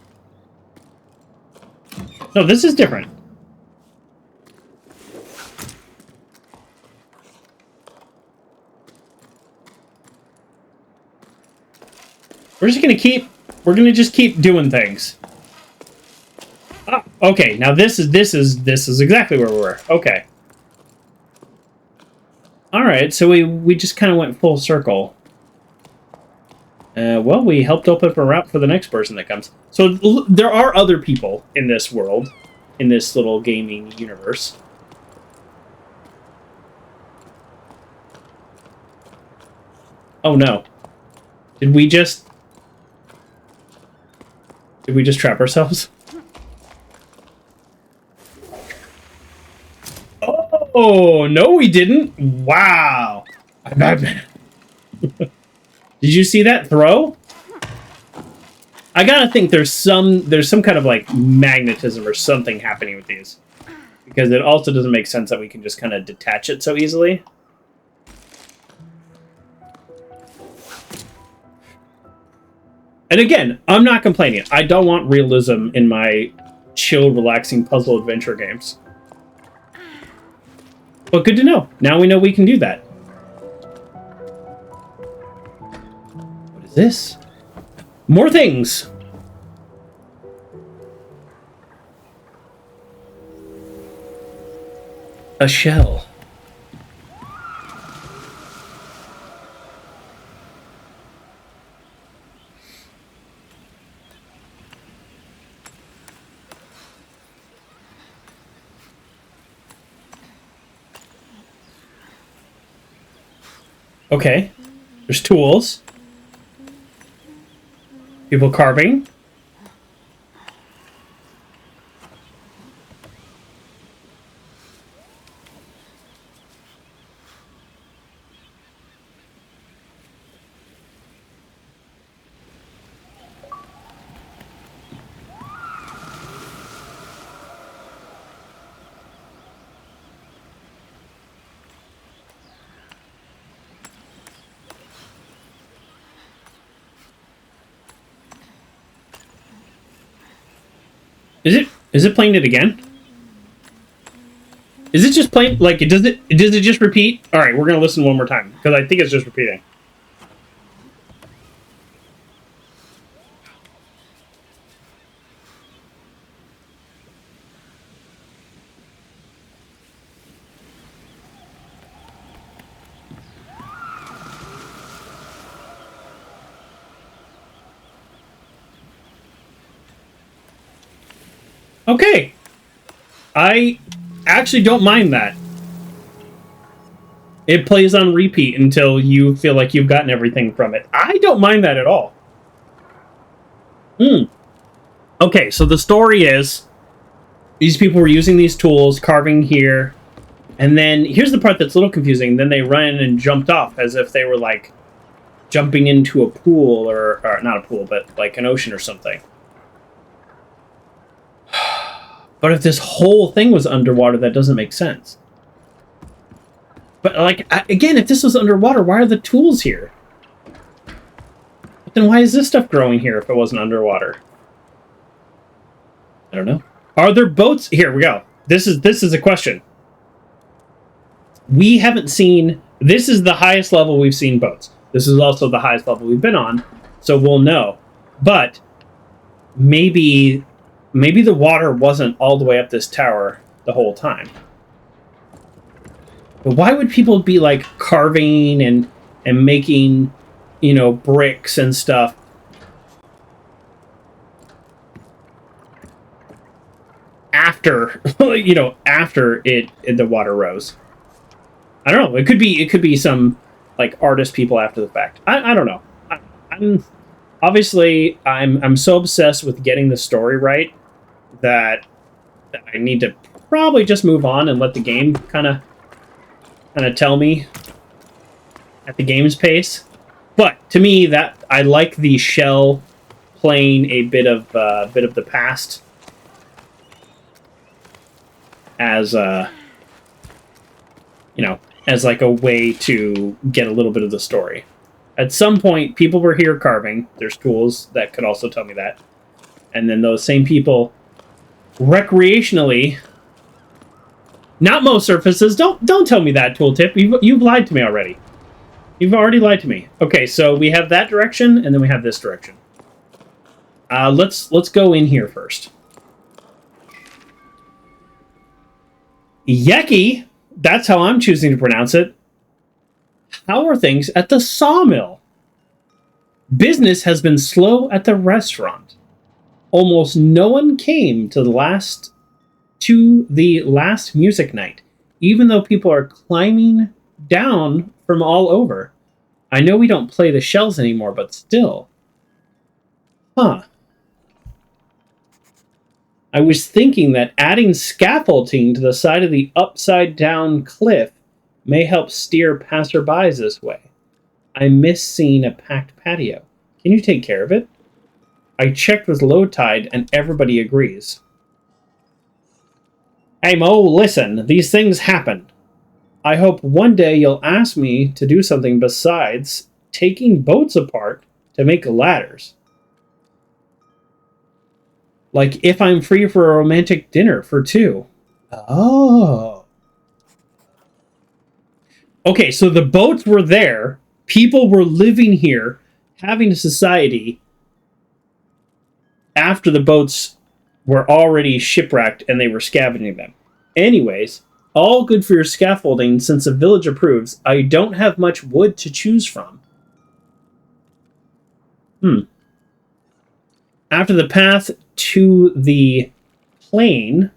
No, this is different. We're gonna just keep doing things. Ah, okay, now this is exactly where we were. Okay. Alright, so we just kind of went full circle. Well, we helped open up a route for the next person that comes. So there are other people in this world, in this little gaming universe. Oh no. Did we just trap ourselves? Oh, no we didn't. Wow. Did you see that throw? I gotta think there's some kind of like magnetism or something happening with these, because it also doesn't make sense that we can just kind of detach it so easily. And again, I'm not complaining. I don't want realism in my chill, relaxing puzzle adventure games. But good to know. Now we know we can do that. What is this? More things! A shell. Okay. There's tools. People carving. Is it playing it again? Is it just playing, like, does it just repeat? Alright, we're gonna listen one more time, because I think it's just repeating. Okay. I actually don't mind that. It plays on repeat until you feel like you've gotten everything from it. I don't mind that at all. Okay, so the story is these people were using these tools, carving here, and then here's the part that's a little confusing. Then they ran and jumped off as if they were like jumping into a pool or not a pool, but like an ocean or something. But if this whole thing was underwater, that doesn't make sense. But, like, again, if this was underwater, why are the tools here? But then why is this stuff growing here if it wasn't underwater? I don't know. Are there boats? Here we go. This is a question. We haven't seen... This is the highest level we've seen boats. This is also the highest level we've been on, so we'll know. But maybe the water wasn't all the way up this tower the whole time. But why would people be like carving and making, you know, bricks and stuff after, you know, after the water rose? I don't know. It could be some like artist people after the fact. I don't know. I'm so obsessed with getting the story right that I need to probably just move on and let the game kind of tell me at the game's pace. But to me, that I like the shell playing a bit of the past as as like a way to get a little bit of the story. At some point, people were here carving. There's tools that could also tell me that. And then those same people recreationally, not most surfaces. Don't tell me that, tooltip. You've lied to me already. You've already lied to me. Okay, so we have that direction, and then we have this direction. Let's go in here first. Yeki, that's how I'm choosing to pronounce it. How are things at the sawmill? Business has been slow at the restaurant. Almost no one came to the last music night, even though people are climbing down from all over. I know we don't play the shells anymore, but still. Huh. I was thinking that adding scaffolding to the side of the upside-down cliff may help steer passerbys this way. I miss seeing a packed patio. Can you take care of it? I checked with low tide and everybody agrees. Hey Mo, listen, these things happen. I hope one day you'll ask me to do something besides taking boats apart to make ladders. Like if I'm free for a romantic dinner for two. Oh. Okay, so the boats were there. People were living here, having a society after the boats were already shipwrecked and they were scavenging them. Anyways, all good for your scaffolding since the village approves. I don't have much wood to choose from. After the path to the plane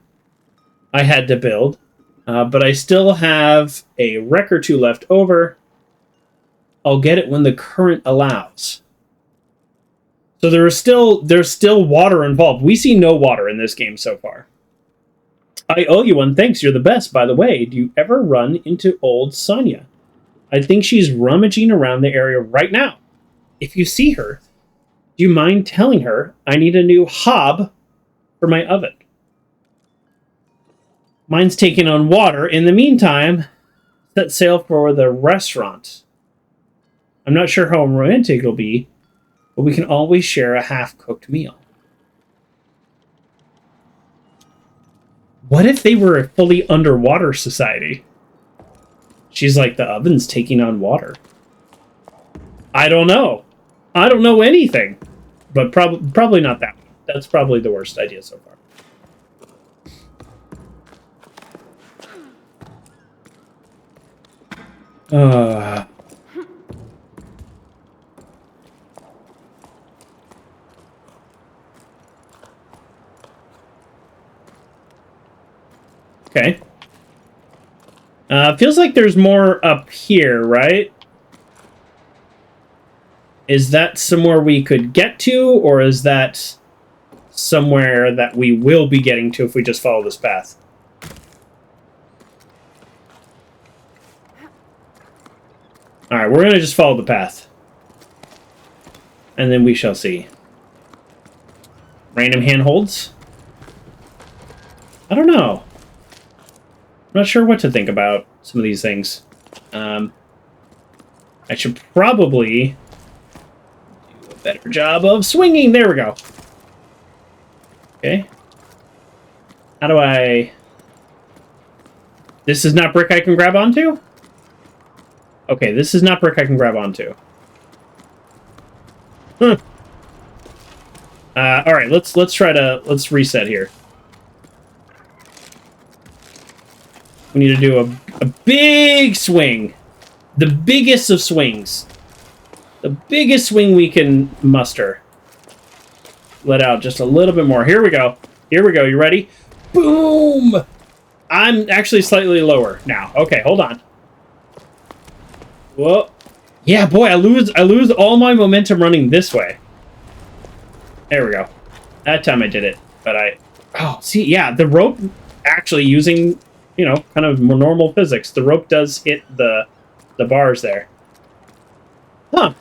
I had to build, but I still have a wreck or two left over. I'll get it when the current allows. So there's still water involved. We see no water in this game so far. I owe you one, thanks. You're the best. By the way, do you ever run into old Sonia? I think she's rummaging around the area right now. If you see her, do you mind telling her I need a new hob for my oven? Mine's taking on water. In the meantime, set sail for the restaurant. I'm not sure how romantic it'll be, but we can always share a half-cooked meal. What if they were a fully underwater society? She's like, the oven's taking on water. I don't know. I don't know anything. But probably not that one. That's probably the worst idea so far. Okay. Feels like there's more up here, right? Is that somewhere we could get to, or is that somewhere that we will be getting to if we just follow this path? Alright, we're going to just follow the path. And then we shall see. Random handholds? I don't know. I'm not sure what to think about some of these things. I should probably do a better job of swinging. There we go. Okay. How do I... This is not brick I can grab onto? Okay, this is not brick I can grab onto. Huh. Alright, let's reset here. We need to do a big swing. The biggest of swings. The biggest swing we can muster. Let out just a little bit more. Here we go. Here we go. You ready? Boom! I'm actually slightly lower now. Okay, hold on. Whoa. Yeah, boy, I lose all my momentum running this way. There we go. That time I did it, but oh, see, yeah, the rope actually using, you know, kind of more normal physics. The rope does hit the bars there. Huh.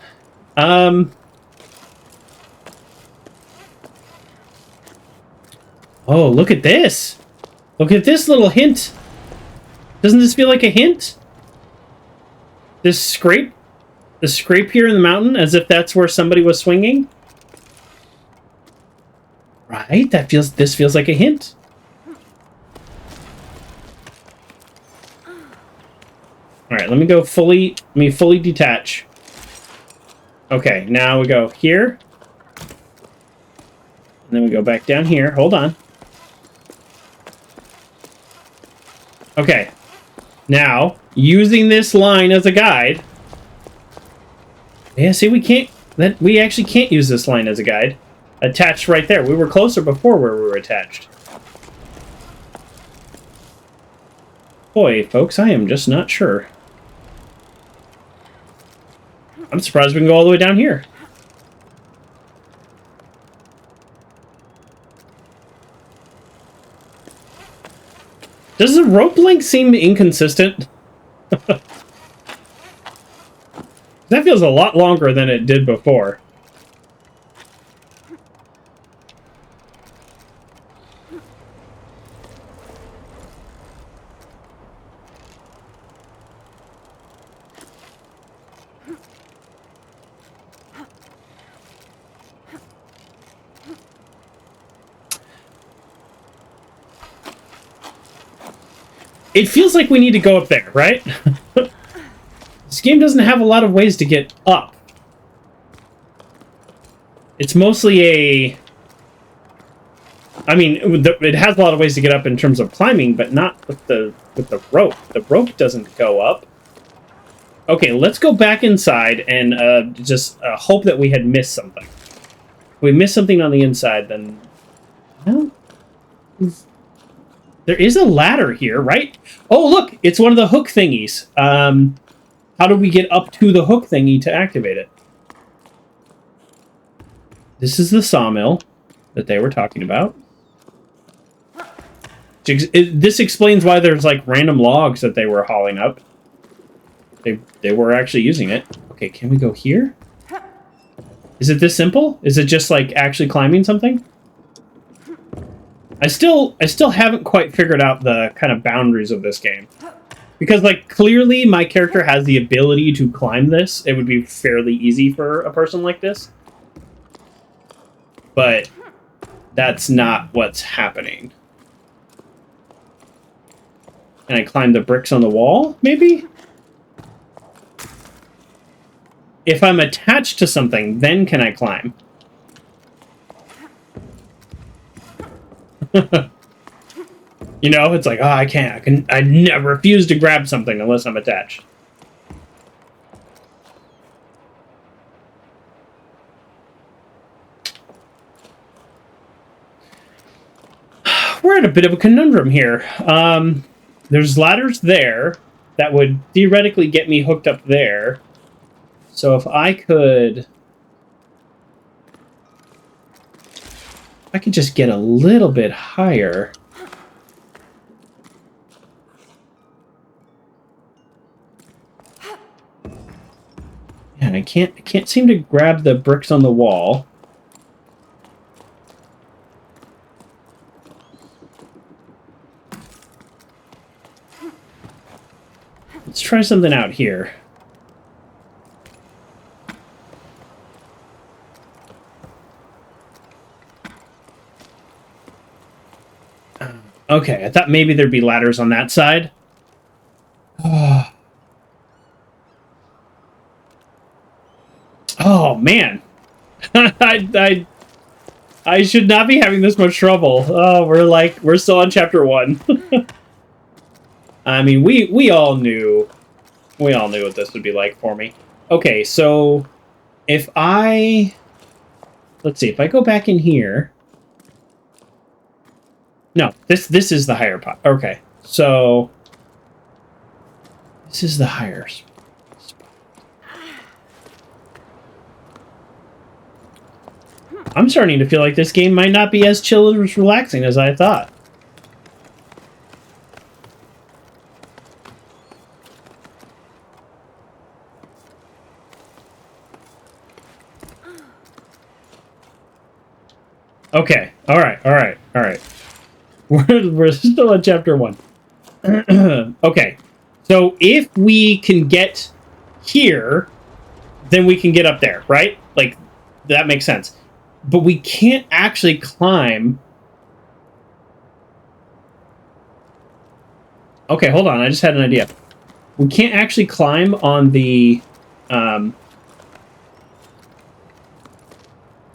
Oh, look at this. Look at this little hint. Doesn't this feel like a hint? This scrape? The scrape here in the mountain, as if that's where somebody was swinging? Right? This feels like a hint. Alright, let me fully detach. Okay, now we go here. And then we go back down here. Hold on. Okay. Now, using this line as a guide. Yeah, see, we actually can't use this line as a guide. Attached right there. We were closer before where we were attached. Boy, folks, I am just not sure. I'm surprised we can go all the way down here. Does the rope length seem inconsistent? That feels a lot longer than it did before. It feels like we need to go up there, right? This game doesn't have a lot of ways to get up. It's mostly a... I mean, it has a lot of ways to get up in terms of climbing, but not with the rope. The rope doesn't go up. Okay, let's go back inside and just hope that we had missed something. If we missed something on the inside, then... Well... There is a ladder here, right? Oh, look! It's one of the hook thingies. How do we get up to the hook thingy to activate it? This is the sawmill that they were talking about. This explains why there's, like, random logs that they were hauling up. They were actually using it. Okay, can we go here? Is it this simple? Is it just, like, actually climbing something? I still haven't quite figured out the kind of boundaries of this game. Because, like, clearly my character has the ability to climb this. It would be fairly easy for a person like this. But that's not what's happening. Can I climb the bricks on the wall, maybe? If I'm attached to something, then can I climb? You know, it's like, oh, I can't. I never refuse to grab something unless I'm attached. We're at a bit of a conundrum here. There's ladders there that would theoretically get me hooked up there. So if I could just get a little bit higher. Yeah, I can't seem to grab the bricks on the wall. Let's try something out here. Okay, I thought maybe there'd be ladders on that side. Oh, man. I should not be having this much trouble. Oh, we're still on chapter 1. I mean, we all knew what this would be like for me. Okay, so if let's see, if I go back in here. No, this is the higher pot. Okay, so this is the higher spot. I'm starting to feel like this game might not be as chill and relaxing as I thought. Okay, alright. We're still at chapter 1. Okay, so if we can get here, then we can get up there, right? Like, that makes sense. But we can't actually climb. Okay, hold on, I just had an idea. We can't actually climb on the...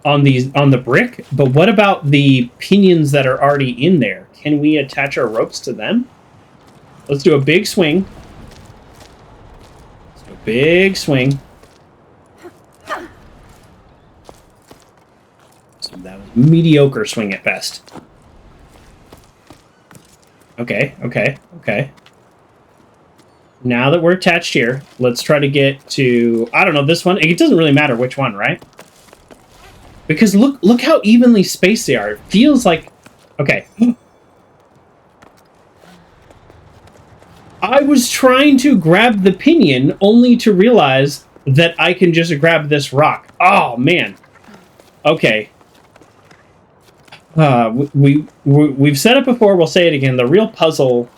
on the brick, but what about the pinions that are already in there? Can we attach our ropes to them? Let's do a big swing. Let's do a big swing. So that was mediocre swing at best. Okay. Now that we're attached here, let's try to get to, I don't know, this one. It doesn't really matter which one, right? Because look how evenly spaced they are. It feels like... Okay. I was trying to grab the pinion only to realize that I can just grab this rock. Oh, man. Okay. We've said it before, we'll say it again. The real puzzle,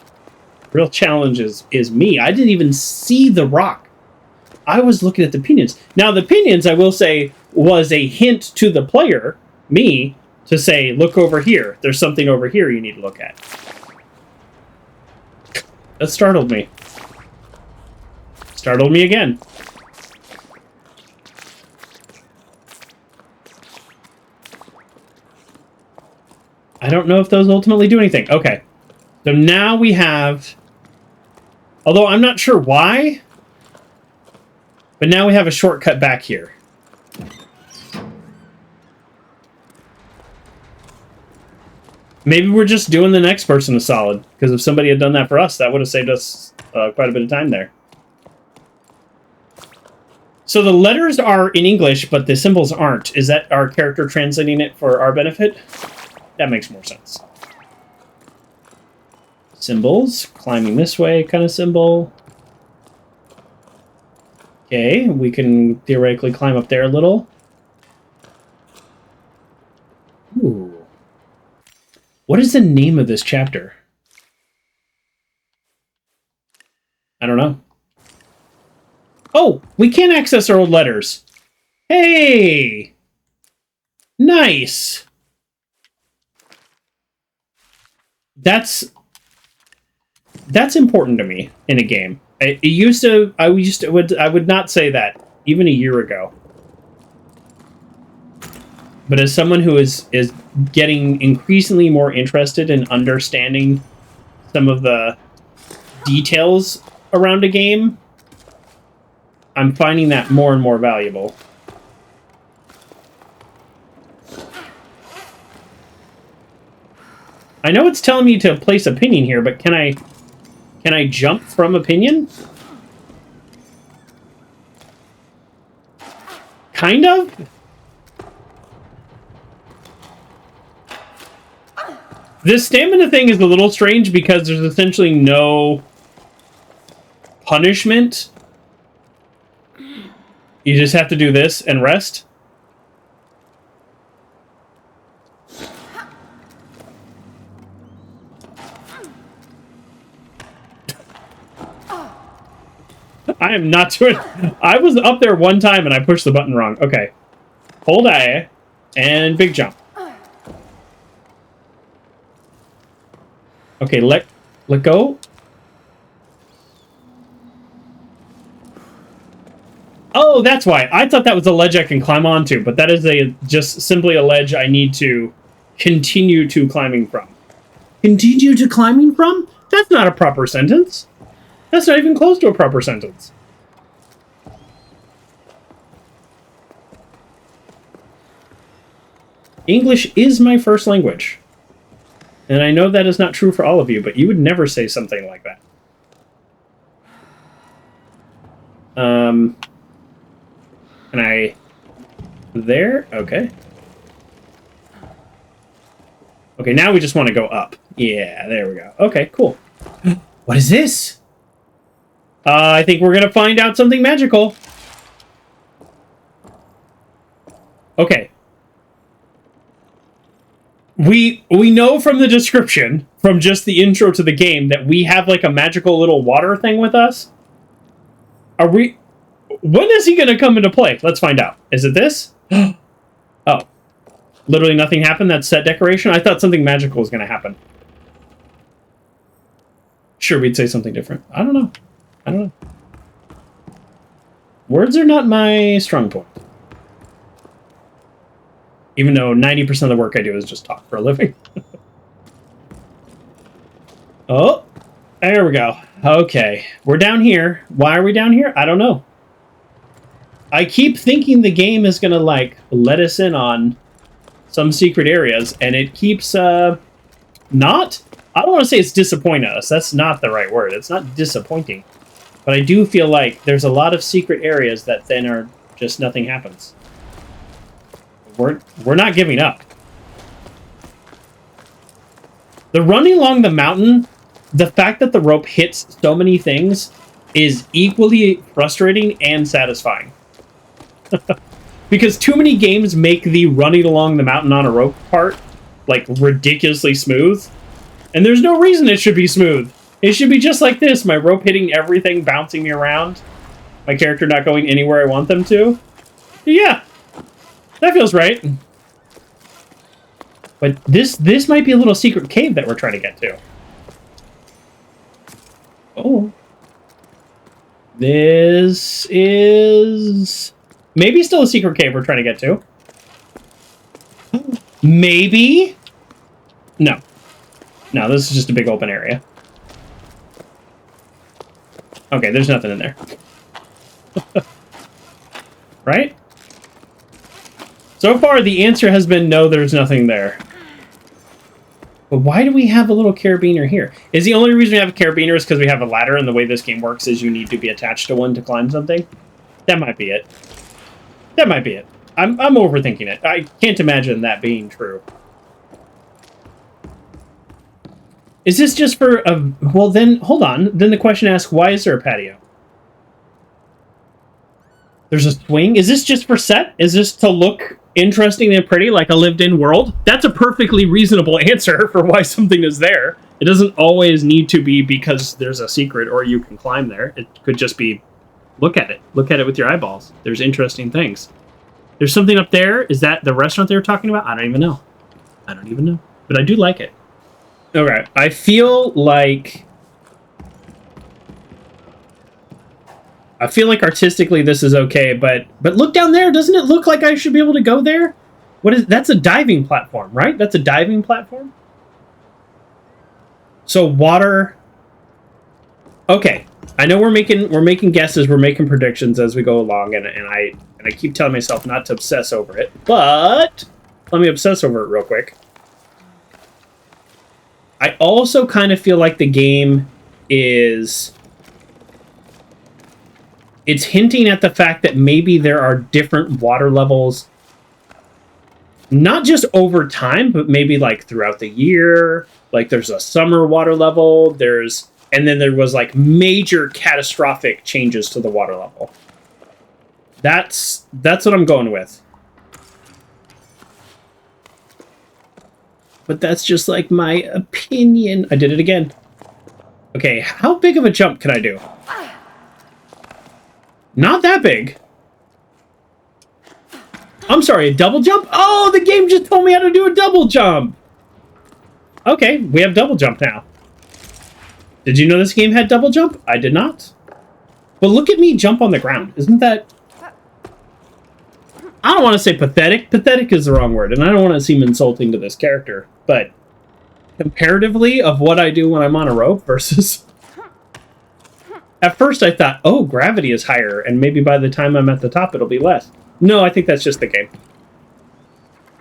real challenge is me. I didn't even see the rock. I was looking at the pinions. Now, the pinions, I will say, was a hint to the player, me, to say, look over here. There's something over here you need to look at. That startled me. Startled me again. I don't know if those ultimately do anything. Okay. So now we have... Although I'm not sure why, but now we have a shortcut back here. Maybe we're just doing the next person a solid, because if somebody had done that for us, that would have saved us quite a bit of time there. So the letters are in English, but the symbols aren't. Is that our character translating it for our benefit? That makes more sense. Symbols, climbing this way kind of symbol. Okay, we can theoretically climb up there a little. Ooh. What is the name of this chapter? I don't know. Oh, we can access our old letters. Hey! Nice! That's important to me in a game. I would not say that even a year ago. But as someone who is getting increasingly more interested in understanding some of the details around a game, I'm finding that more and more valuable. I know it's telling me to place a pinion here, but can I jump from a pinion? Kind of? This stamina thing is a little strange because there's essentially no punishment. You just have to do this and rest. I am not doing... I was up there one time and I pushed the button wrong. Okay. Hold I and big jump. Okay, let go. Oh, that's why. I thought that was a ledge I can climb onto, but that is just simply a ledge I need to continue to climbing from. Continue to climbing from? That's not a proper sentence. That's not even close to a proper sentence. English is my first language. And I know that is not true for all of you, but you would never say something like that. Can I... There? Okay. Okay, now we just want to go up. Yeah, there we go. Okay, cool. What is this? I think we're going to find out something magical. Okay. We know from the description, from just the intro to the game, that we have like a magical little water thing with us. Are we... When is he going to come into play? Let's find out. Is it this? Oh. Literally nothing happened? That's set decoration? I thought something magical was going to happen. Sure, we'd say something different. I don't know. I don't know. Words are not my strong point. Even though 90% of the work I do is just talk for a living. Oh, there we go. Okay, we're down here. Why are we down here? I don't know. I keep thinking the game is going to, like, let us in on some secret areas, and it keeps, not... I don't want to say it's disappointing us. That's not the right word. It's not disappointing. But I do feel like there's a lot of secret areas that then are just nothing happens. We're not giving up. The running along the mountain, the fact that the rope hits so many things is equally frustrating and satisfying. Because too many games make the running along the mountain on a rope part, like, ridiculously smooth. And there's no reason it should be smooth. It should be just like this. My rope hitting everything, bouncing me around. My character not going anywhere I want them to. Yeah. That feels right. But this might be a little secret cave that we're trying to get to. Oh. This is... maybe still a secret cave we're trying to get to. Maybe? No. No, this is just a big open area. Okay, there's nothing in there. Right? So far, the answer has been no, there's nothing there. But why do we have a little carabiner here? Is the only reason we have a carabiner is because we have a ladder, and the way this game works is you need to be attached to one to climb something? That might be it. That might be it. I'm overthinking it. I can't imagine that being true. Is this just for a... well, then, hold on. Then the question asks, why is there a patio? There's a swing? Is this just for set? Is this to look interesting and pretty, like a lived-in world? That's a perfectly reasonable answer for why something is there. It doesn't always need to be because there's a secret or you can climb there. It could just be, look at it. Look at it with your eyeballs. There's interesting things. There's something up there. Is that the restaurant they were talking about? I don't even know. I don't even know. But I do like it. Okay, I feel like artistically this is okay, but look down there. Doesn't it look like I should be able to go there? What is that's a diving platform, right? That's a diving platform. So water. Okay, I know we're making guesses, we're making predictions as we go along, and I keep telling myself not to obsess over it, but let me obsess over it real quick. I also kind of feel like the game is... it's hinting at the fact that maybe there are different water levels, not just over time, but maybe like throughout the year. Like there's a summer water level, and then there was like major catastrophic changes to the water level. That's what I'm going with. But that's just like my opinion. I did it again. Okay, how big of a jump can I do? Not that big. I'm sorry, a double jump? Oh, the game just told me how to do a double jump. Okay, we have double jump now. Did you know this game had double jump? I did not. But look at me jump on the ground. Isn't that... I don't want to say pathetic. Pathetic is the wrong word, and I don't want to seem insulting to this character. But comparatively of what I do when I'm on a rope versus... At first I thought, oh, gravity is higher, and maybe by the time I'm at the top it'll be less. No, I think that's just the game.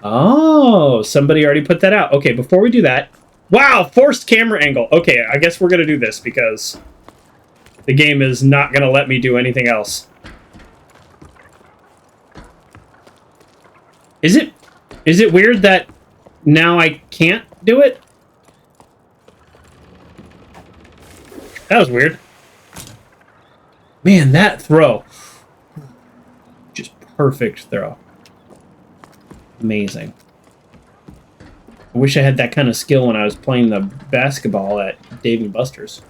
Oh, somebody already put that out. Okay, before we do that... Wow, forced camera angle. Okay, I guess we're going to do this because the game is not going to let me do anything else. Is it weird that now I can't do it? That was weird. Man, that throw. Just perfect throw. Amazing. I wish I had that kind of skill when I was playing the basketball at Dave & Buster's.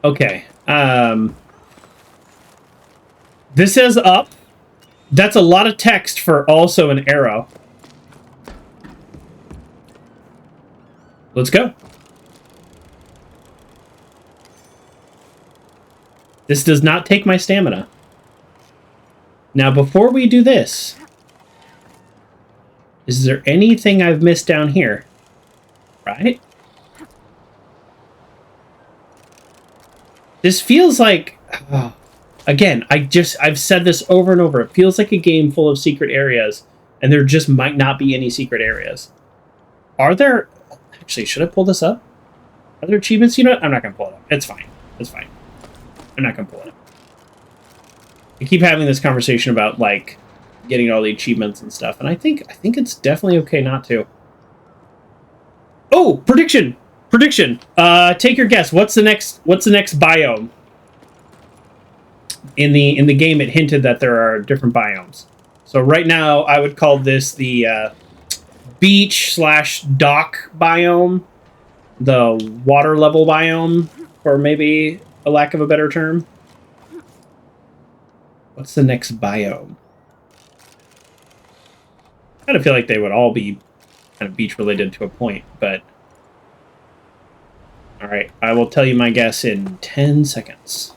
Okay. This says up. That's a lot of text for also an arrow. Let's go. This does not take my stamina. Now, before we do this, is there anything I've missed down here? Right? This feels like... Oh, again, I've said this over and over. It feels like a game full of secret areas, and there just might not be any secret areas. Are there... Actually, should I pull this up? Are there achievements? You know what? I'm not going to pull it up. It's fine. It's fine. I'm not going to pull it up. I keep having this conversation about, like, getting all the achievements and stuff, and I think it's definitely okay not to. Oh, prediction! Prediction! Take your guess. What's the next biome? In the game, it hinted that there are different biomes. So right now, I would call this the beach/dock biome, the water level biome, or maybe a lack of a better term. What's the next biome? I kind of feel like they would all be kind of beach related to a point, but all right, I will tell you my guess in 10 seconds.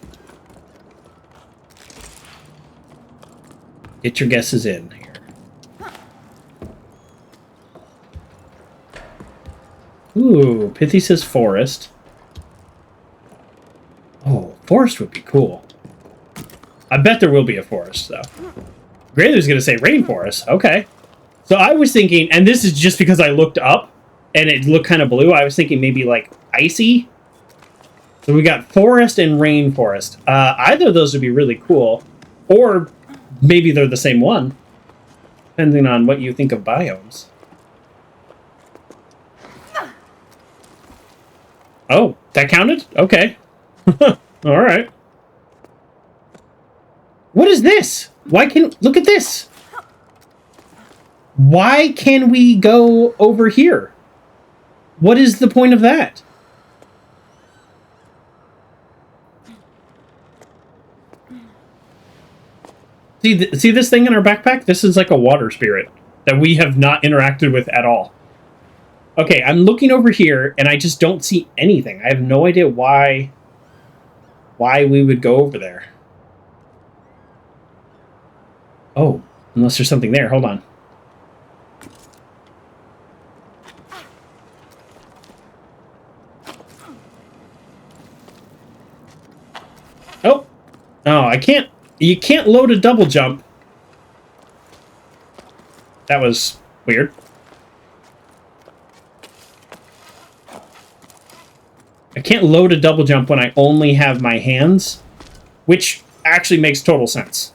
Get your guesses in here. Ooh, Pithy says forest. Oh, forest would be cool. I bet there will be a forest, though. Grayler's going to say rainforest. Okay. So I was thinking, and this is just because I looked up, and it looked kind of blue, I was thinking maybe, like, icy. So we got forest and rainforest. Either of those would be really cool, or maybe they're the same one, depending on what you think of biomes. Oh, that counted? Okay. All right. What is this? Why can... Look at this. Why can we go over here? What is the point of that? See this thing in our backpack? This is like a water spirit that we have not interacted with at all. Okay, I'm looking over here, and I just don't see anything. I have no idea why we would go over there. Oh, unless there's something there. Hold on. Oh. No, I can't. You can't load a double jump. That was weird. I can't load a double jump when I only have my hands, which actually makes total sense.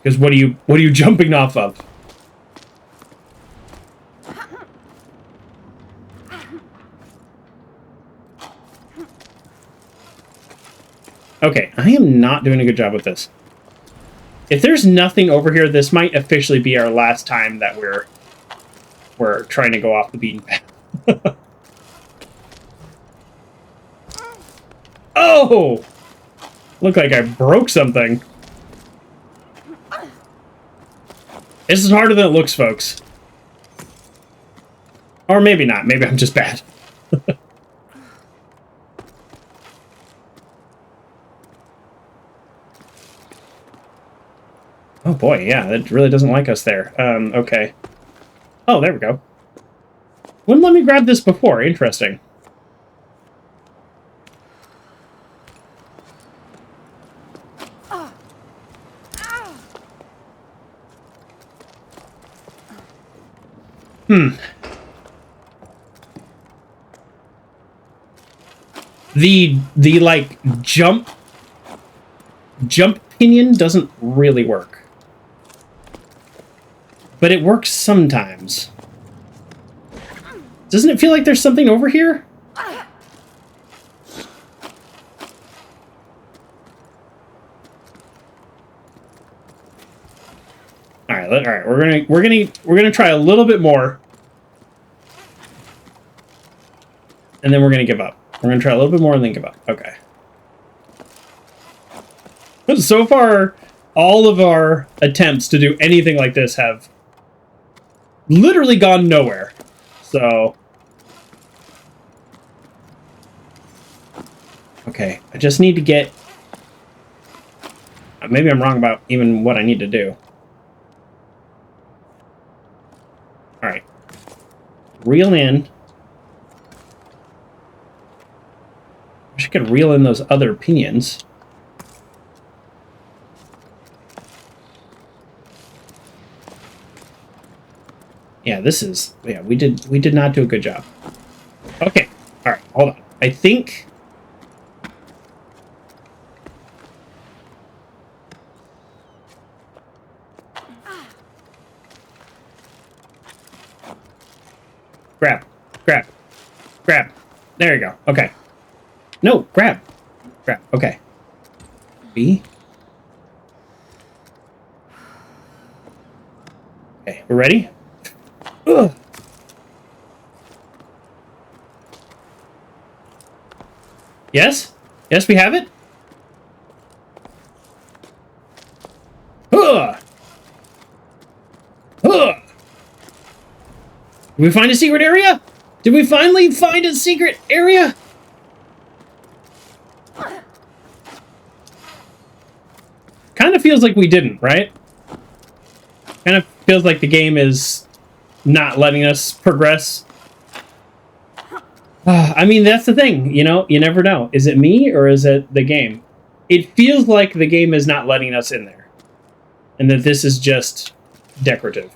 Because what are you jumping off of? Okay, I am not doing a good job with this. If there's nothing over here, this might officially be our last time that we're trying to go off the beaten path. Oh! Looked like I broke something. This is harder than it looks, folks. Or maybe not. Maybe I'm just bad. Oh boy, yeah, it really doesn't like us there. Okay. Oh, there we go. Wouldn't let me grab this before. Interesting. The like jump pinion doesn't really work. but it works sometimes. Doesn't it feel like there's something over here? All right. We're gonna try a little bit more, and then we're gonna give up. We're gonna try a little bit more and then give up. Okay. So far, all of our attempts to do anything like this have literally gone nowhere. So, okay, I just need to get. Maybe I'm wrong about even what I need to do. All right, reel in. I wish I could reel in those other pinions. Yeah, we did not do a good job. Okay. All right, hold on. I think grab. There you go. Okay. No, grab. Okay. B. Okay, we're ready? Ugh. Yes? Yes, we have it? Ugh. Ugh. Did we find a secret area? Did we finally find a secret area? Kind of feels like we didn't, right? Kind of feels like the game is not letting us progress. I mean, that's the thing, you know? You never know. Is it me or is it the game? It feels like the game is not letting us in there. And that this is just decorative.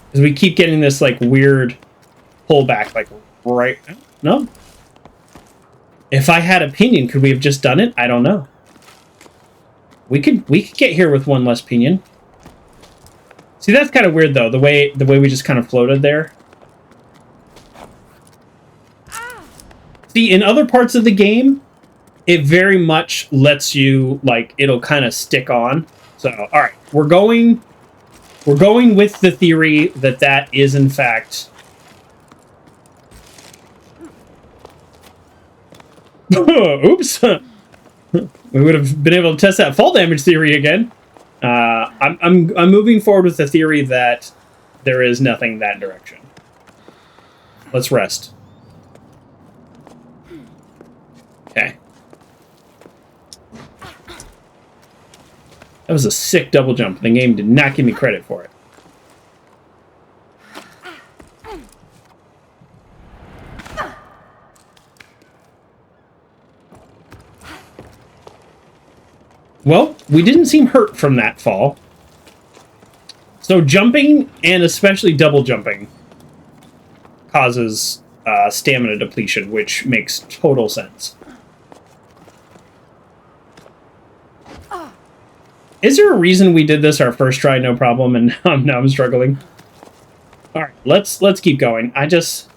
Because we keep getting this, like, weird pullback, like, right... No? If I had opinion, could we have just done it? I don't know. We could get here with one less pinion. See, that's kind of weird, though, the way we just kind of floated there. See, in other parts of the game, it very much lets you, like, it'll kind of stick on. So, all right, we're going with the theory that that is, in fact... Oops! We would have been able to test that fall damage theory again. I'm moving forward with the theory that there is nothing that direction. Let's rest. Okay. That was a sick double jump. The game did not give me credit for it. Well, we didn't seem hurt from that fall. So jumping, and especially double jumping, causes stamina depletion, which makes total sense. Is there a reason we did this our first try, no problem, and now I'm struggling? All right, let's keep going. I just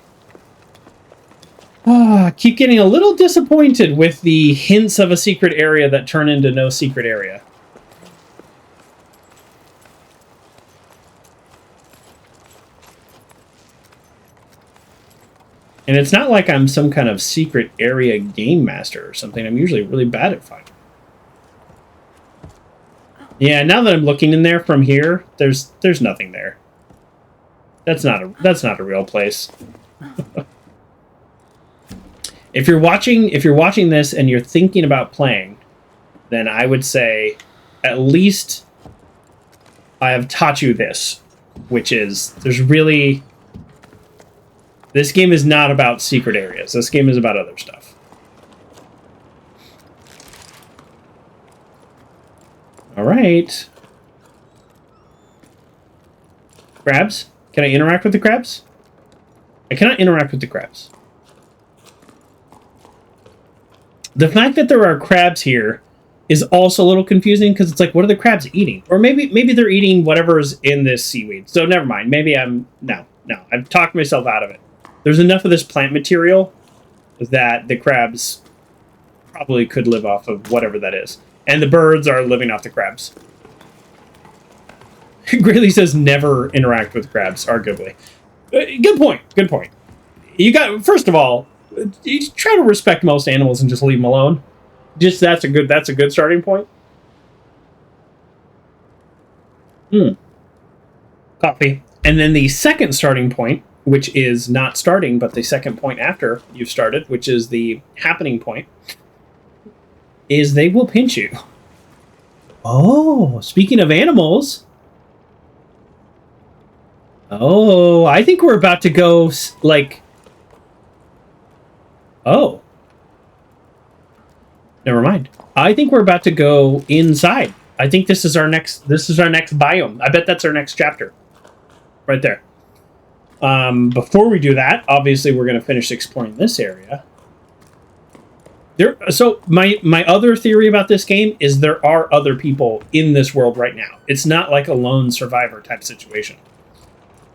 keep getting a little disappointed with the hints of a secret area that turn into no secret area. And it's not like I'm some kind of secret area game master or something. I'm usually really bad at finding. Yeah, now that I'm looking in there from here, there's nothing there. That's not a real place. If you're watching this and you're thinking about playing, then I would say at least I have taught you this, which is this game is not about secret areas. This game is about other stuff. All right. Crabs? Can I interact with the crabs? I cannot interact with the crabs. The fact that there are crabs here is also a little confusing because it's like, what are the crabs eating? Or maybe they're eating whatever's in this seaweed. So never mind. Maybe no. I've talked myself out of it. There's enough of this plant material that the crabs probably could live off of whatever that is. And the birds are living off the crabs. Grayley says never interact with crabs, arguably. Good point. Good point. You got, first of all, you try to respect most animals and just leave them alone. Just that's a good starting point. Coffee. And then the second starting point, which is not starting, but the second point after you've started, which is the happening point, is they will pinch you. Oh, speaking of animals. Oh, I think we're about to go, like... Oh. Never mind. I think we're about to go inside. I think this is our next biome. I bet that's our next chapter. Right there. Before we do that, obviously we're going to finish exploring this area. So my other theory about this game is there are other people in this world right now. It's not like a lone survivor type situation.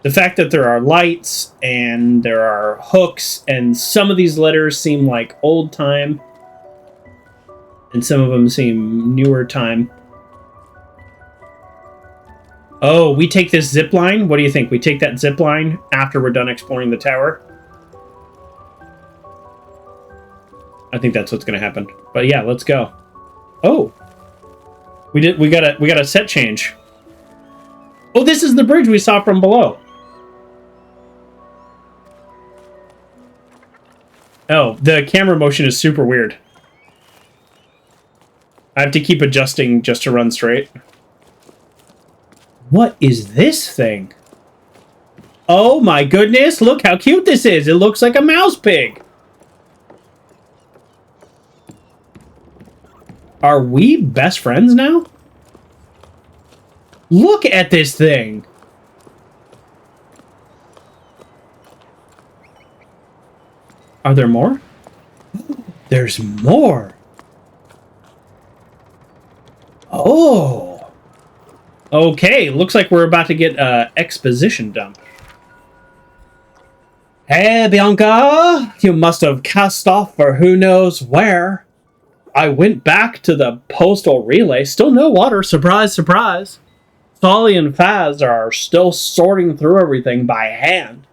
The fact that there are lights and there are hooks and some of these letters seem like old time and some of them seem newer time. Oh, we take this zip line? What do you think? We take that zip line after we're done exploring the tower? I think that's what's going to happen. But yeah, let's go. Oh. We got a set change. Oh, this is the bridge we saw from below. Oh, the camera motion is super weird. I have to keep adjusting just to run straight. What is this thing? Oh my goodness, look how cute this is. It looks like a mouse pig. Are we best friends now? Look at this thing. Are there more? There's more. Oh. Okay, looks like we're about to get an exposition dump. Hey, Bianca, you must have cast off for who knows where. I went back to the postal relay. Still no water. Surprise, surprise. Solly and Faz are still sorting through everything by hand.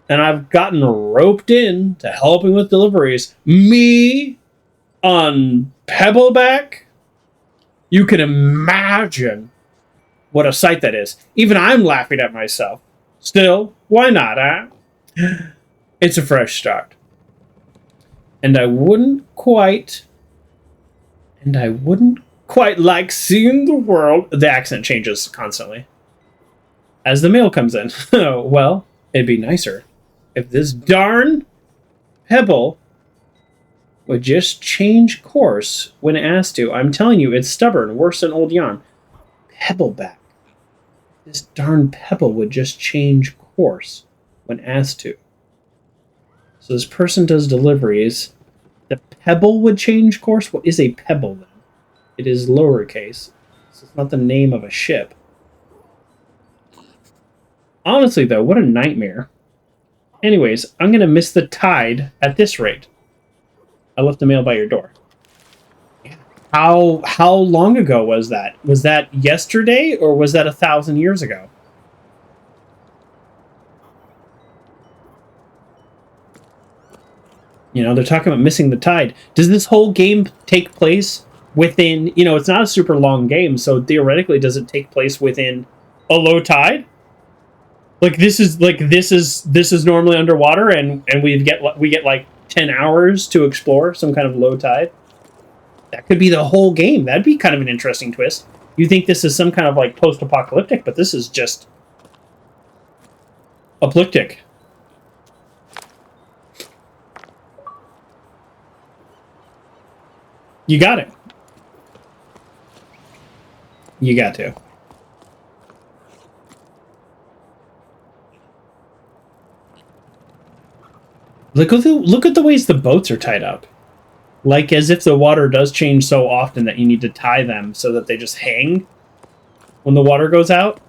And I've gotten roped in to helping with deliveries. Me on Pebbleback? You can imagine what a sight that is. Even I'm laughing at myself. Still, why not, huh? It's a fresh start. And I wouldn't quite like seeing the world. The accent changes constantly as the mail comes in. Well, it'd be nicer if this darn pebble would just change course when asked to. I'm telling you, it's stubborn, worse than old yarn. Pebbleback. This darn pebble would just change course when asked to. So this person does deliveries. The pebble would change course? What is a pebble then? It is lowercase. So it's not the name of a ship. Honestly though, what a nightmare. Anyways, I'm going to miss the tide at this rate. I left the mail by your door. How long ago was that? Was that yesterday or was that 1,000 years ago? You know, they're talking about missing the tide. Does this whole game take place within, you know, it's not a super long game, so theoretically does it take place within a low tide? Like this is normally underwater and we get like 10 hours to explore some kind of low tide. That could be the whole game. That'd be kind of an interesting twist. You think this is some kind of like post-apocalyptic, but this is just apoplectic. You got it. You got to. Look at the ways the boats are tied up. Like as if the water does change so often that you need to tie them so that they just hang when the water goes out.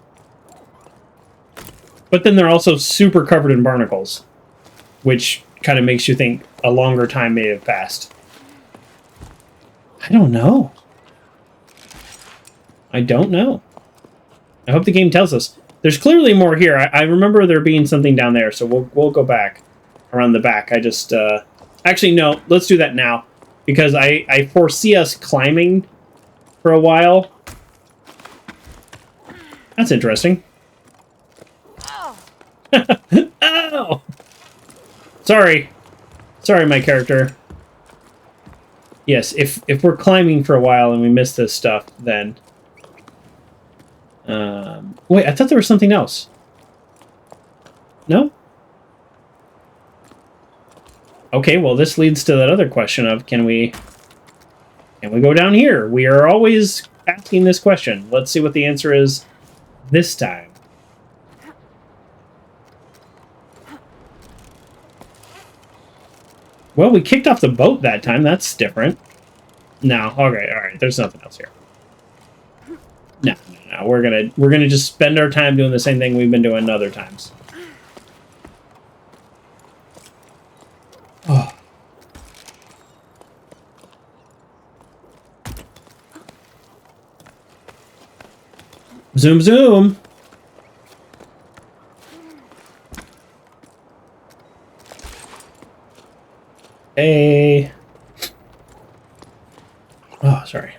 But then they're also super covered in barnacles, which kind of makes you think a longer time may have passed. I don't know. I don't know. I hope the game tells us. There's clearly more here. I remember there being something down there, so we'll go back around the back. I just actually no. Let's do that now because I foresee us climbing for a while. That's interesting. Oh! Sorry, my character. Yes, if we're climbing for a while and we miss this stuff, then wait, I thought there was something else. No? Okay, well this leads to that other question of can we go down here? We are always asking this question. Let's see what the answer is this time. Well, we kicked off the boat that time. That's different. No, okay, all right. There's nothing else here. No. We're gonna just spend our time doing the same thing we've been doing other times. Oh. Zoom, zoom. Hey. Oh, sorry.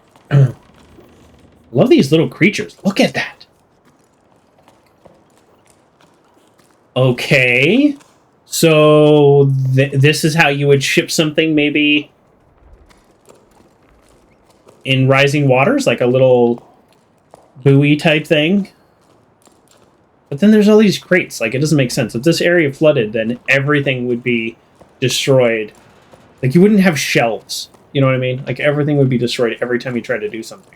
Love these little creatures. Look at that. Okay. So this is how you would ship something maybe in rising waters, like a little buoy type thing. But then there's all these crates. Like, it doesn't make sense. If this area flooded, then everything would be destroyed. Like, you wouldn't have shelves. You know what I mean? Like, everything would be destroyed every time you tried to do something.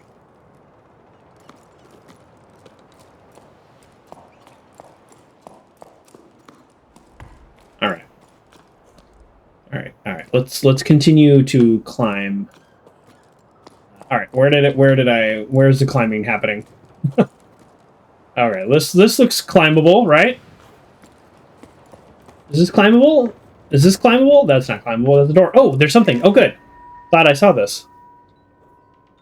All right. Let's continue to climb. All right, where's the climbing happening? All right, this looks climbable, right? Is this climbable? Is this climbable? That's not climbable. That's the door. Oh, there's something. Oh, good. Glad I saw this.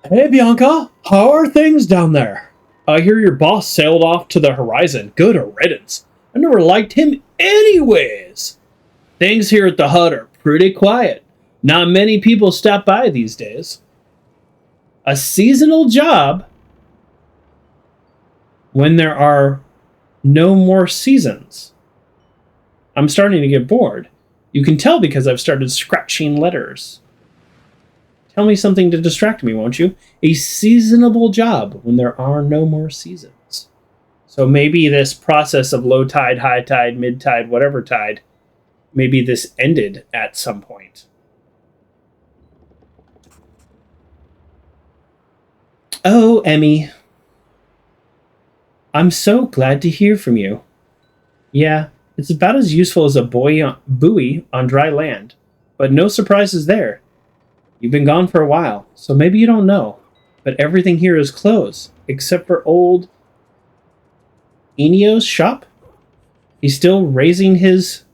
Hey, Bianca. How are things down there? I hear your boss sailed off to the horizon. Good riddance. I never liked him anyways. Things here at the hut are pretty quiet. Not many people stop by these days. A seasonal job when there are no more seasons. I'm starting to get bored. You can tell because I've started scratching letters. Tell me something to distract me, won't you? A seasonable job when there are no more seasons. So maybe this process of low tide, high tide, mid tide, whatever tide, maybe this ended at some point. Oh, Emmy. I'm so glad to hear from you. Yeah, it's about as useful as a buoy on dry land. But no surprises there. You've been gone for a while, so maybe you don't know. But everything here is closed, except for old Enio's shop. He's still raising his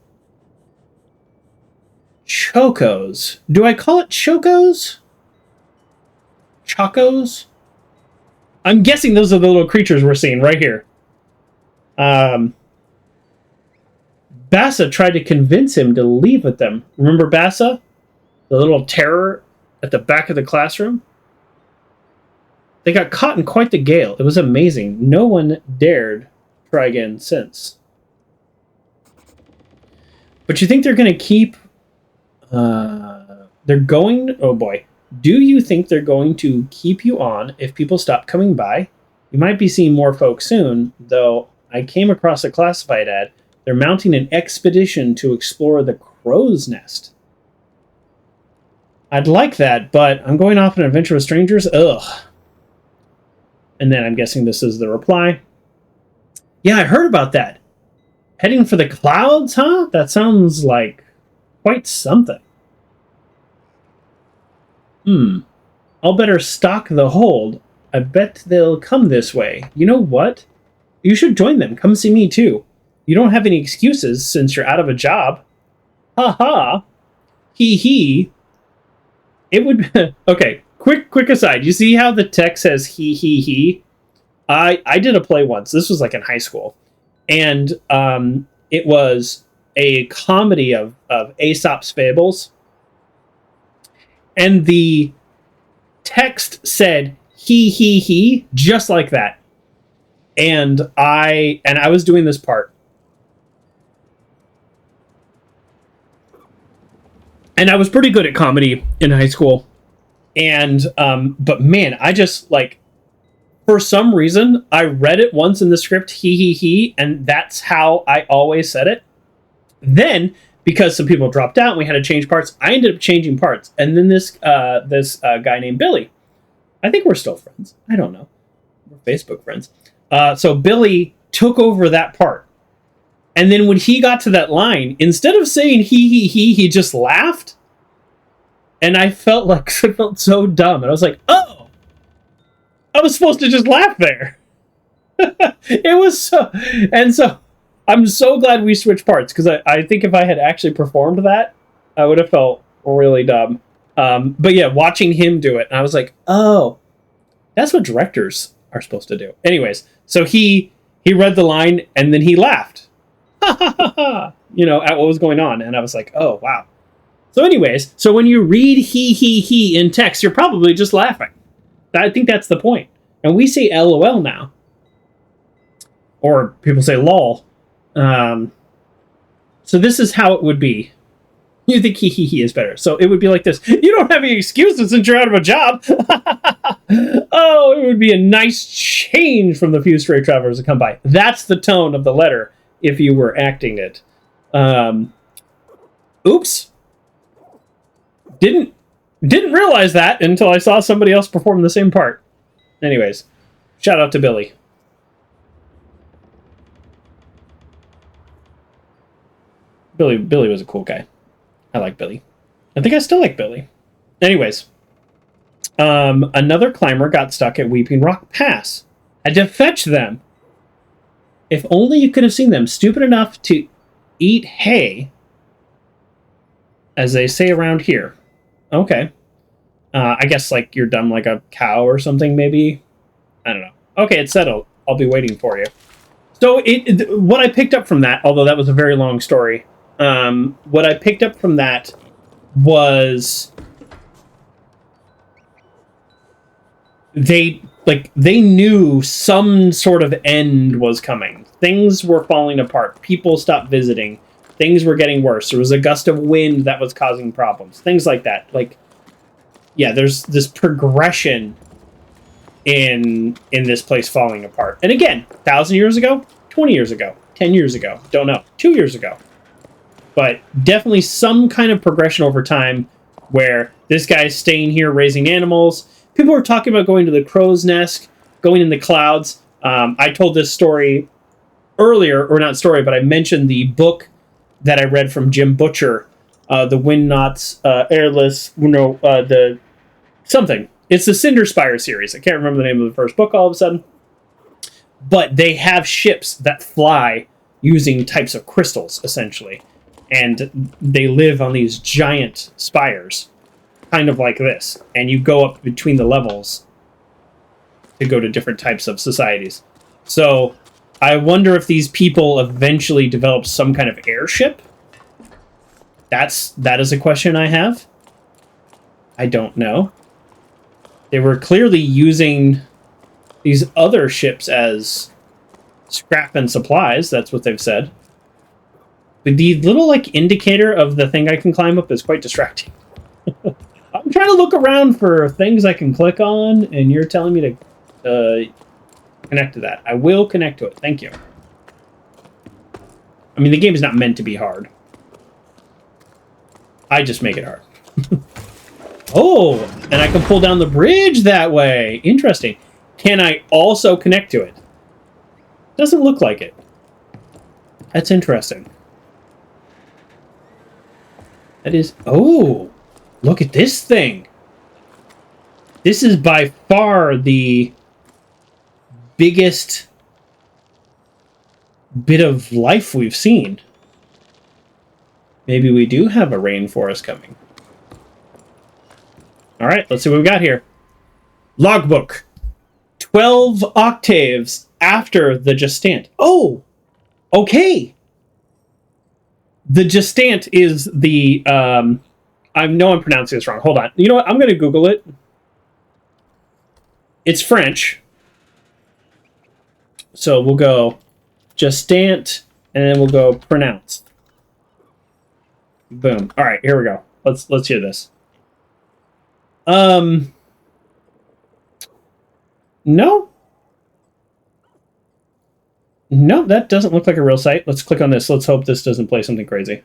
chocos. Do I call it chocos? Chocos? I'm guessing those are the little creatures we're seeing right here. Bassa tried to convince him to leave with them. Remember Bassa? The little terror at the back of the classroom? They got caught in quite the gale. It was amazing. No one dared try again since. But you think they're going to keep... they're going... Oh boy. Do you think they're going to keep you on if people stop coming by? You might be seeing more folks soon, though I came across a classified ad. They're mounting an expedition to explore the crow's nest. I'd like that, but I'm going off on an adventure with strangers? Ugh. And then I'm guessing this is the reply. Yeah, I heard about that. Heading for the clouds, huh? That sounds like quite something. I'll better stock the hold. I bet they'll come this way. You know what? You should join them. Come see me too. You don't have any excuses since you're out of a job. Ha ha. Hee hee. It would... Okay, quick aside. You see how the text says he, he? I did a play once. This was like in high school. And it was a comedy of Aesop's Fables. And the text said he, just like that. And I was doing this part. And I was pretty good at comedy in high school. And but man, I just like, for some reason, I read it once in the script, he, and that's how I always said it. Then, because some people dropped out and we had to change parts, I ended up changing parts. And then this guy named Billy, I think we're still friends. I don't know. We're Facebook friends. So Billy took over that part. And then when he got to that line, instead of saying he just laughed. And I felt so dumb. And I was like, oh, I was supposed to just laugh there. It was so, and so I'm so glad we switched parts, because I think if I had actually performed that, I would have felt really dumb. But yeah, watching him do it, and I was like, oh, that's what directors are supposed to do. Anyways, so he read the line and then he laughed. You know, at what was going on. And I was like, oh, wow. So anyways, so when you read he in text, you're probably just laughing. I think that's the point. And we say LOL now. Or people say lol. So this is how it would be. You think he is better. So it would be like this. You don't have any excuses since you're out of a job. Oh, it would be a nice change from the few stray travelers that come by. That's the tone of the letter if you were acting it. Oops. Didn't realize that until I saw somebody else perform the same part. Anyways, shout out to Billy. Billy was a cool guy. I like Billy. I think I still like Billy. Anyways, another climber got stuck at Weeping Rock Pass. Had to fetch them. If only you could have seen them, stupid enough to eat hay, as they say around here. Okay. I guess like you're dumb like a cow or something, maybe. I don't know. Okay, it's settled. I'll be waiting for you. So what I picked up from that, although that was a very long story, what I picked up from that was they knew some sort of end was coming. Things were falling apart. People stopped visiting. Things were getting worse. There was a gust of wind that was causing problems. Things like that. Like, yeah, there's this progression in this place falling apart. And again, 1,000 years ago, 20 years ago, 10 years ago, don't know, 2 years ago. But definitely some kind of progression over time where this guy's staying here raising animals. People were talking about going to the crow's nest, going in the clouds. I told this story earlier, or not story, but I mentioned the book that I read from Jim Butcher, the Wind Knots, Airless, the something. It's the Cinder Spire series. I can't remember the name of the first book all of a sudden. But they have ships that fly using types of crystals, essentially. And they live on these giant spires, kind of like this. And you go up between the levels to go to different types of societies. So I wonder if these people eventually develop some kind of airship. That is a question I have. I don't know. They were clearly using these other ships as scrap and supplies. That's what they've said. But the little like indicator of the thing I can climb up is quite distracting. I'm trying to look around for things I can click on, and you're telling me to connect to that. I will connect to it. Thank you. I mean, the game is not meant to be hard. I just make it hard. Oh, and I can pull down the bridge that way. Interesting. Can I also connect to it? Doesn't look like it. That's interesting. That is... Oh, look at this thing. This is by far the biggest bit of life we've seen. Maybe we do have a rainforest coming. All right, let's see what we got here. Logbook. 12 octaves after the Jusant. Oh, okay. The Jusant is the... I know I'm pronouncing this wrong. Hold on. You know what? I'm going to Google it. It's French. So we'll go Jusant, and then we'll go pronounced. Boom. All right, here we go. Let's hear this. No. No, that doesn't look like a real site. Let's click on this. Let's hope this doesn't play something crazy.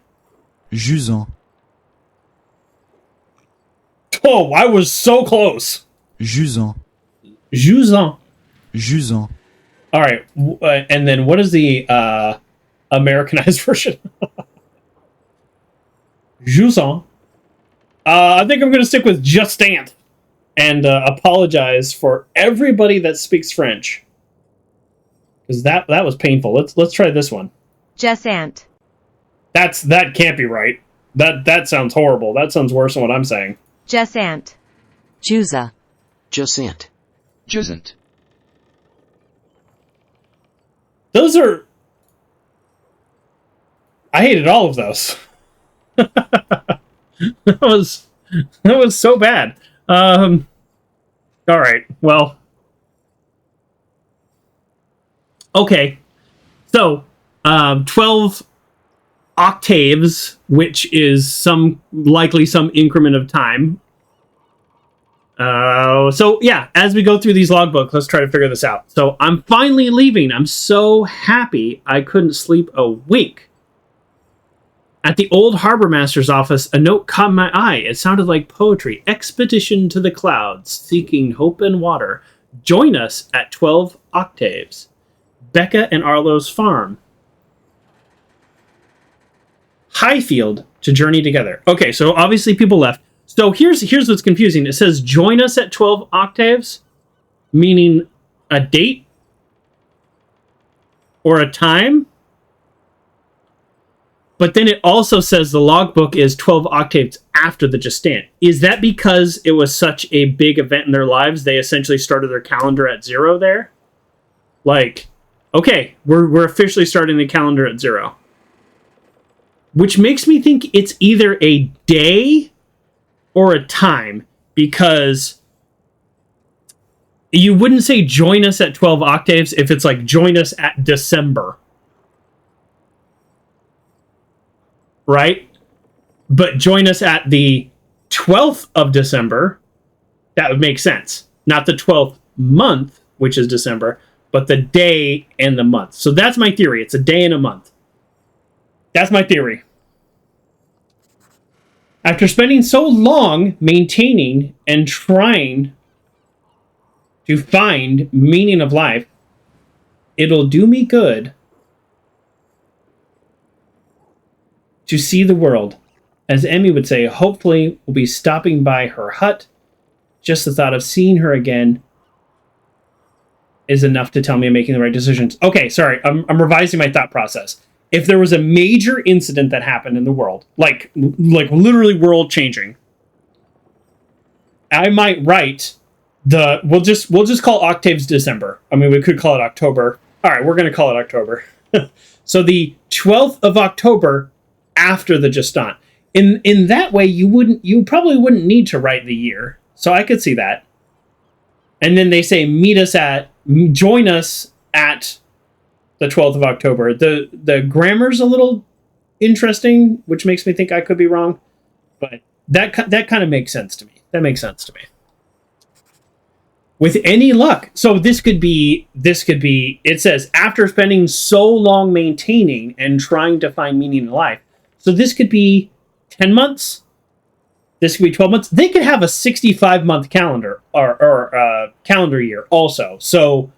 Jusant. Oh, I was so close. Jusant. Jusant. Jusant. All right, and then what is the Americanized version? Jusant. I think I'm going to stick with Jusant and apologize for everybody that speaks French, because that was painful. Let's try this one. Jusant. That can't be right. That sounds horrible. That sounds worse than what I'm saying. Jusant. Jusa. Jusant. Jusant. Those are... I hated all of those. that was so bad. All right. Well. Okay. So, 12 octaves, which is likely some increment of time. So yeah, as we go through these logbooks, let's try to figure this out. So I'm finally leaving. I'm so happy I couldn't sleep a wink. At the old harbor master's office, a note caught my eye. It sounded like poetry. Expedition to the clouds, seeking hope and water. Join us at 12 octaves. Becca and Arlo's farm. Highfield to journey together. Okay, so obviously people left. So here's what's confusing. It says join us at 12 octaves, meaning a date or a time. But then it also says the logbook is 12 octaves after the Jusant. Is that because it was such a big event in their lives, they essentially started their calendar at 0 there? Like, okay, we're officially starting the calendar at 0. Which makes me think it's either a day or a time, because you wouldn't say join us at 12 octaves if it's like join us at December. Right? But join us at the 12th of December, that would make sense. Not the 12th month, which is December, but the day and the month. So that's my theory. It's a day and a month. That's my theory. After spending so long maintaining and trying to find meaning of life, it'll do me good to see the world. As Emmy would say, hopefully we'll be stopping by her hut. Just the thought of seeing her again is enough to tell me I'm making the right decisions. Okay, sorry, I'm revising my thought process. If there was a major incident that happened in the world, like literally world changing, I might write we'll just call octaves December. I mean, we could call it October. All right, we're going to call it October. So the 12th of October after the Jusant. In that way, you probably wouldn't need to write the year. So I could see that. And then they say join us at the 12th of October. The grammar's a little interesting, which makes me think I could be wrong, but that kind of makes sense to me. That makes sense to me. With any luck. So this could be, it says, after spending so long maintaining and trying to find meaning in life. So this could be 10 months. This could be 12 months. They could have a 65-month calendar or calendar year also. So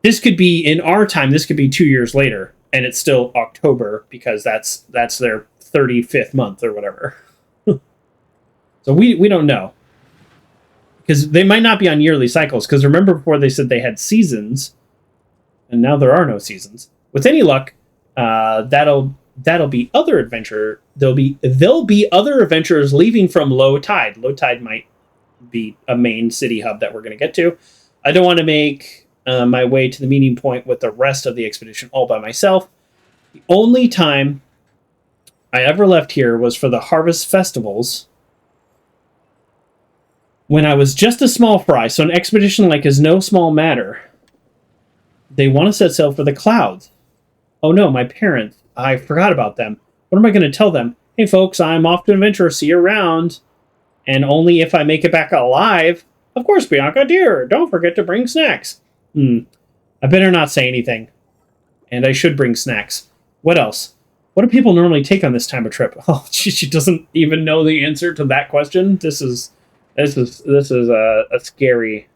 this could be, in our time, this could be 2 years later, and it's still October because that's their 35th month or whatever. So we don't know. because they might not be on yearly cycles. Because remember before they said they had seasons, and now there are no seasons. With any luck, that'll be other adventure. There'll be other adventurers leaving from low tide. Low tide might be a main city hub that we're going to get to. I don't want to make my way to the meeting point with the rest of the expedition all by myself. The only time I ever left here was for the harvest festivals when I was just a small fry. So an expedition like is no small matter. They want to set sail for the clouds. Oh no, my parents. I forgot about them. What am I going to tell them? Hey folks, I'm off to adventure. See you around. And only if I make it back alive. Of course, Bianca, dear. Don't forget to bring snacks. I better not say anything. And I should bring snacks. What else? What do people normally take on this time of trip? Oh, she doesn't even know the answer to that question. This is a scary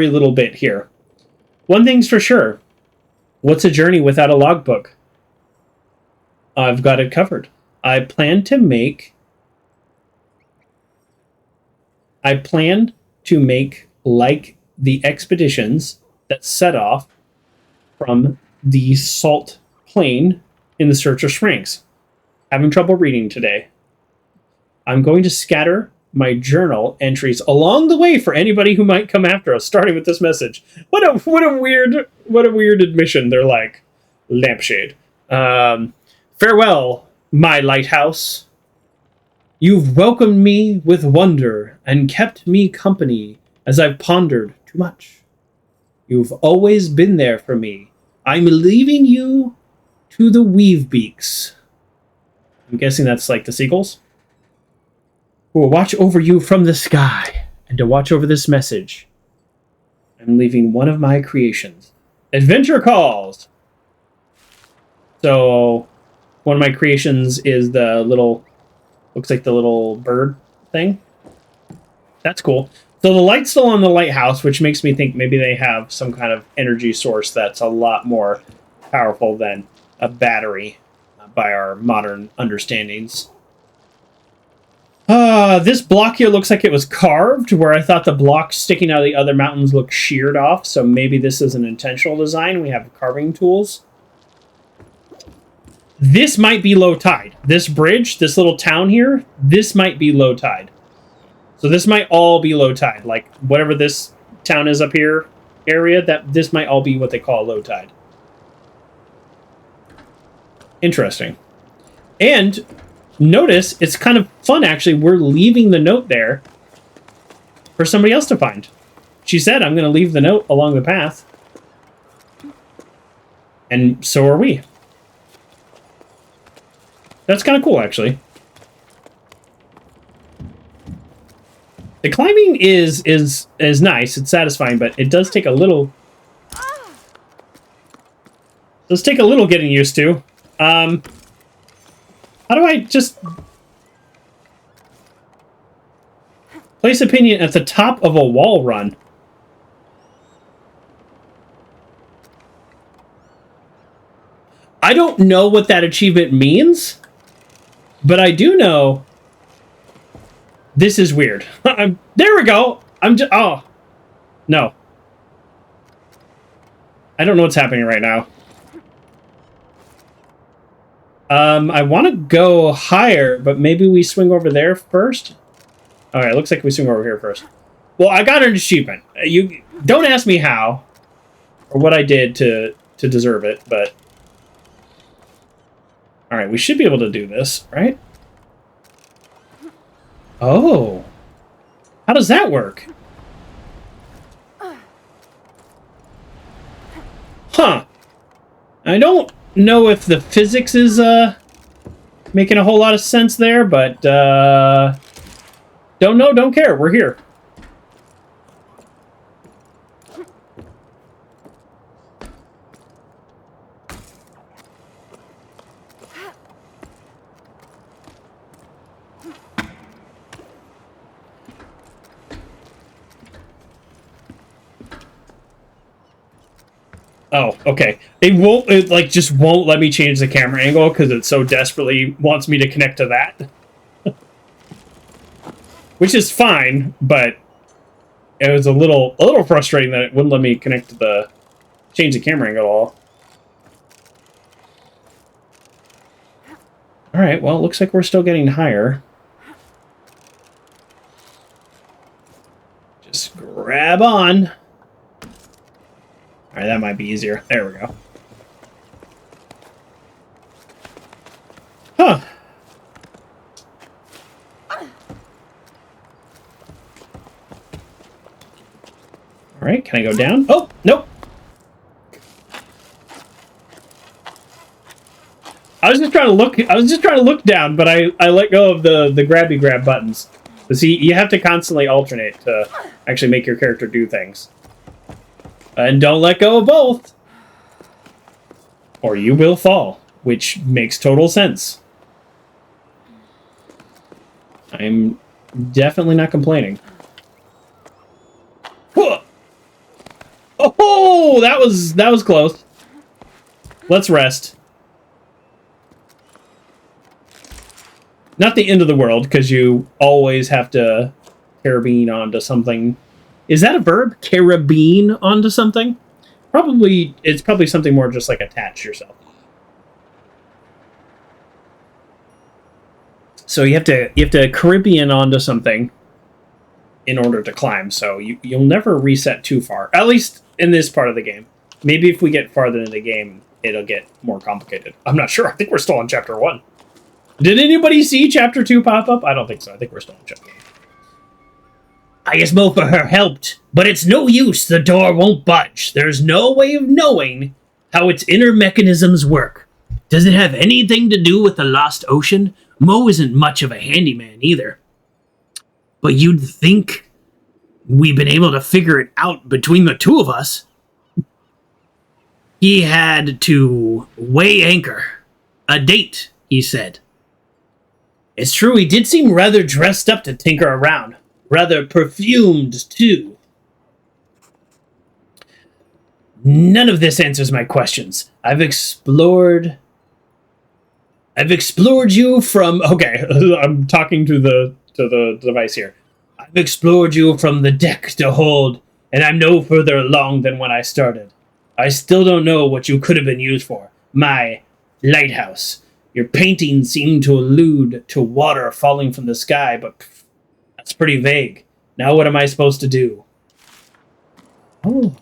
little bit here. One thing's for sure. What's a journey without a logbook? I've got it covered. I plan to make like the expeditions that set off from the salt plain in the search of shrinks. Having trouble reading today. I'm going to scatter my journal entries along the way for anybody who might come after us, starting with this message. What a weird admission. They're like, lampshade. Farewell, my lighthouse. You've welcomed me with wonder and kept me company as I've pondered too much. You've always been there for me. I'm leaving you to the weave beaks. I'm guessing that's like the seagulls. Who will watch over you from the sky and to watch over this message. I'm leaving one of my creations. Adventure calls. So one of my creations is the little, looks like the little bird thing. That's cool. So the light's still on the lighthouse, which makes me think maybe they have some kind of energy source that's a lot more powerful than a battery by our modern understandings. This block here looks like it was carved, where I thought the blocks sticking out of the other mountains look sheared off, so maybe this is an intentional design. We have carving tools. This might be low tide. This bridge, this little town here, this might be low tide. So this might all be low tide. Like, whatever this town is up here, area, that this might all be what they call low tide. Interesting. And notice, it's kind of fun, actually. We're leaving the note there for somebody else to find. She said, I'm going to leave the note along the path. And so are we. That's kind of cool, actually. The climbing is nice. It's satisfying, but it does take a little... getting used to. How do I just... place opinion at the top of a wall run? I don't know what that achievement means, but I do know this is weird. There we go. Oh. No. I don't know what's happening right now. I want to go higher, but maybe we swing over there first. Alright, looks like we swing over here first. Well, I got an achievement. You don't ask me how or what I did to deserve it, but alright, we should be able to do this, right? Oh. How does that work? Huh. I don't know if the physics is making a whole lot of sense there, but don't know, don't care. We're here. Oh, okay. It like just won't let me change the camera angle because it so desperately wants me to connect to that. which is fine, but it was a little frustrating that it wouldn't let me connect to the change the camera angle at all. All right, well, it looks like we're still getting higher. Just grab on. All right, that might be easier. There we go. Huh. All right, can I go down? Oh, nope. I was just trying to look down, but I let go of the grabby grab buttons. But see, you have to constantly alternate to actually make your character do things. And don't let go of both, or you will fall, which makes total sense. I'm definitely not complaining. Oh, that was close. Let's rest. Not the end of the world, because you always have to carabine onto something. Is that a verb? Carabine onto something? Probably, it's probably something more just like attach yourself. So you have to Caribbean onto something in order to climb. So you'll never reset too far, at least in this part of the game. Maybe if we get farther into the game, it'll get more complicated. I'm not sure. I think we're still on chapter 1. Did anybody see chapter 2 pop up? I don't think so. I think we're still on chapter 1. I guess both of her helped, but it's no use. The door won't budge. There's no way of knowing how its inner mechanisms work. Does it have anything to do with the lost ocean? Mo isn't much of a handyman either. But you'd think we've been able to figure it out between the two of us. He had to weigh anchor. A date, he said. It's true, he did seem rather dressed up to tinker around. Rather perfumed, too. None of this answers my questions. I've explored you from... Okay, I'm talking to the device here. I've explored you from the deck to hold, and I'm no further along than when I started. I still don't know what you could have been used for. My lighthouse. Your paintings seem to allude to water falling from the sky, but that's pretty vague. Now what am I supposed to do? Oh.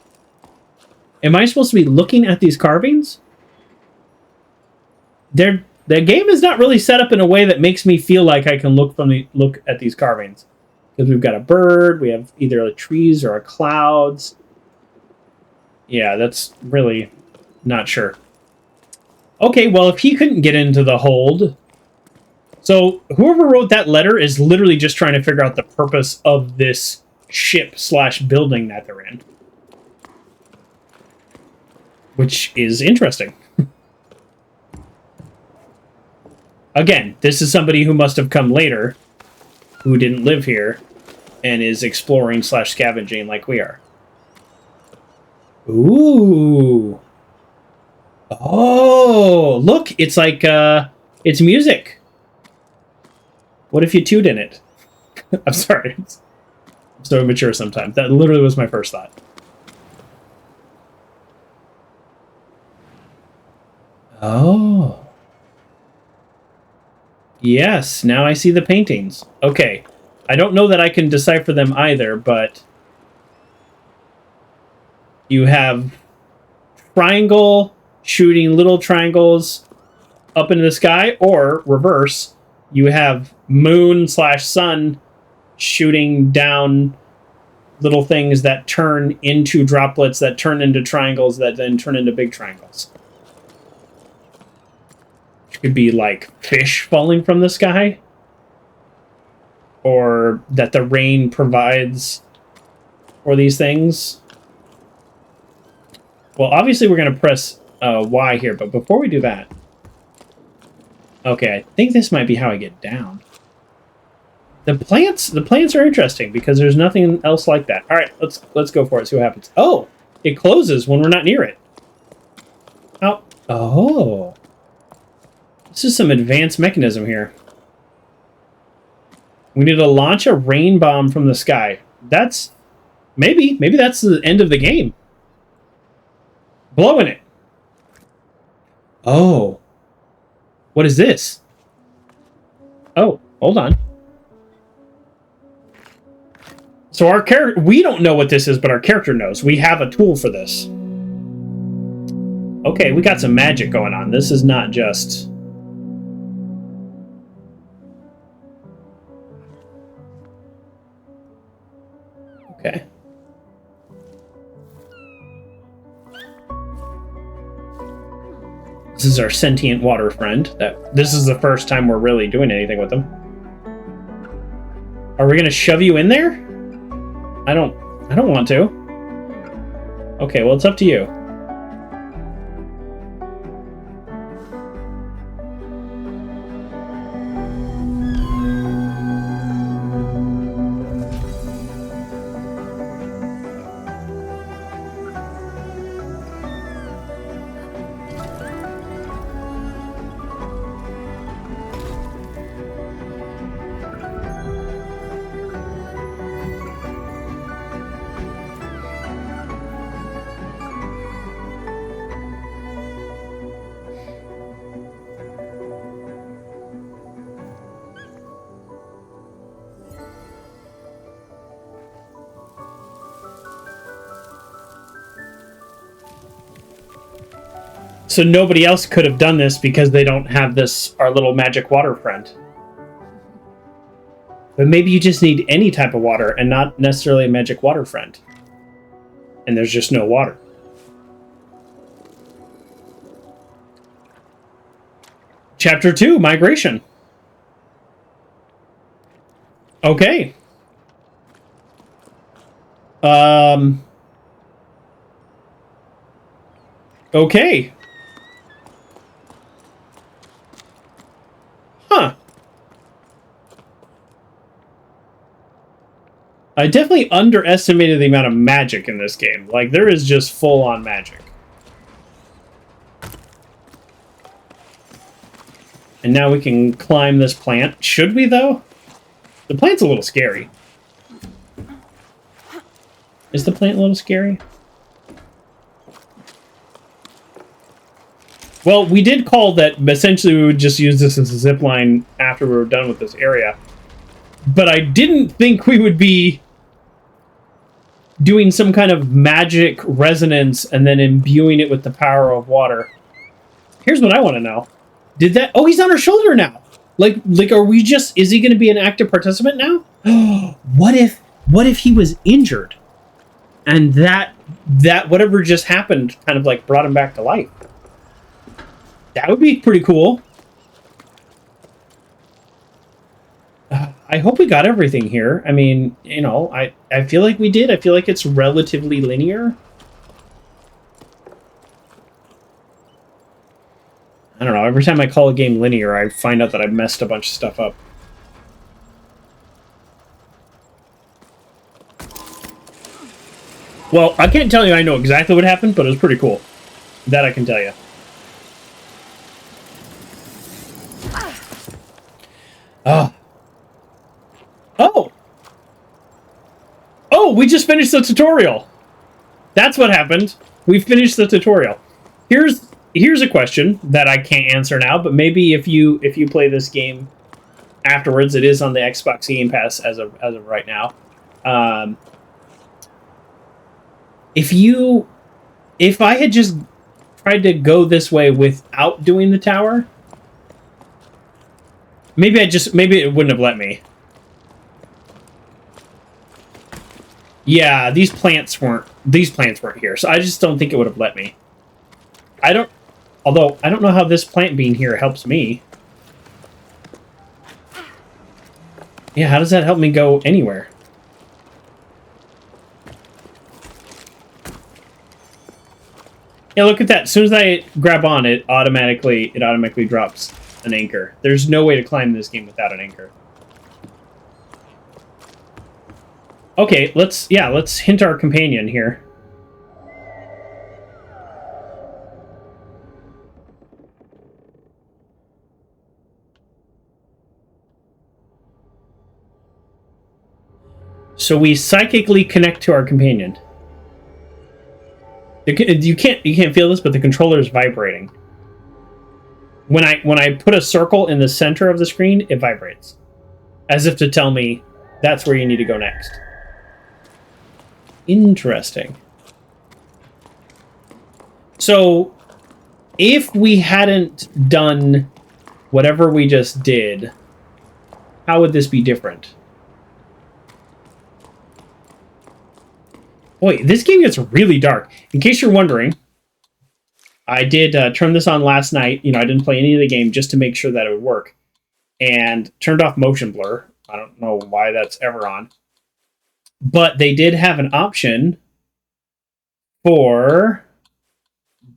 Am I supposed to be looking at these carvings? The game is not really set up in a way that makes me feel like I can look at these carvings. Because we've got a bird, we have either a trees or a clouds. Yeah, that's really not sure. Okay, well, if he couldn't get into the hold... So, whoever wrote that letter is literally just trying to figure out the purpose of this ship/building that they're in. Which is interesting. Again, this is somebody who must have come later, who didn't live here, and is exploring/scavenging like we are. Ooh. Oh, look, it's like, it's music. What if you toot in it? I'm sorry. I'm so immature sometimes. That literally was my first thought. Oh. Yes, now I see the paintings. Okay. I don't know that I can decipher them either, but... You have triangle shooting little triangles up into the sky, or reverse, you have moon/sun shooting down little things that turn into droplets that turn into triangles that then turn into big triangles. Which could be like fish falling from the sky, or that the rain provides for these things. Well, obviously we're going to press Y here, but before we do that... Okay, I think this might be how I get down. The plants are interesting because there's nothing else like that. All right, let's go for it. See what happens. Oh, it closes when we're not near it. Oh, this is some advanced mechanism here. We need to launch a rain bomb from the sky. That's... Maybe that's the end of the game. Blowing it. Oh. What is this? Oh, hold on. So our character... We don't know what this is, but our character knows. We have a tool for this. Okay, we got some magic going on. This is not just... Okay. This is our sentient water friend. This is the first time we're really doing anything with him. Are we gonna shove you in there? I don't want to. Okay, well, it's up to you. So nobody else could have done this because they don't have this, our little magic water friend. But maybe you just need any type of water and not necessarily a magic water friend. And there's just no water. Chapter 2, Migration. Okay. Okay. Huh. I definitely underestimated the amount of magic in this game. Like, there is just full-on magic. And now we can climb this plant. Should we, though? The plant's a little scary. Is the plant a little scary? Well, we did call that essentially we would just use this as a zip line after we were done with this area. But I didn't think we would be doing some kind of magic resonance and then imbuing it with the power of water. Here's what I want to know. Did that... Oh, he's on our shoulder now. Like, are we just... Is he going to be an active participant now? What if he was injured? And that whatever just happened kind of like brought him back to life. That would be pretty cool. I hope we got everything here. I mean, you know, I feel like we did. I feel like it's relatively linear. I don't know. Every time I call a game linear, I find out that I've messed a bunch of stuff up. Well, I can't tell you I know exactly what happened, but it was pretty cool. That I can tell you. Oh! Oh, we just finished the tutorial. That's what happened. We finished the tutorial. Here's a question that I can't answer now, but maybe if you play this game afterwards, it is on the Xbox Game Pass as of right now. If I had just tried to go this way without doing the tower, maybe it wouldn't have let me. Yeah, these plants weren't here, so I just don't think it would have let me. Although I don't know how this plant being here helps me. Yeah, how does that help me go anywhere? Yeah, look at that. As soon as I grab on it, automatically drops an anchor. There's no way to climb this game without an anchor. Okay, let's hint our companion here. So we psychically connect to our companion. You can't feel this, but the controller is vibrating. When I put a circle in the center of the screen, it vibrates, as if to tell me that's where you need to go next. Interesting. So, if we hadn't done whatever we just did, how would this be different? Boy, this game gets really dark. In case you're wondering, I did turn this on last night. You know, I didn't play any of the game just to make sure that it would work. And turned off motion blur. I don't know why that's ever on. But they did have an option for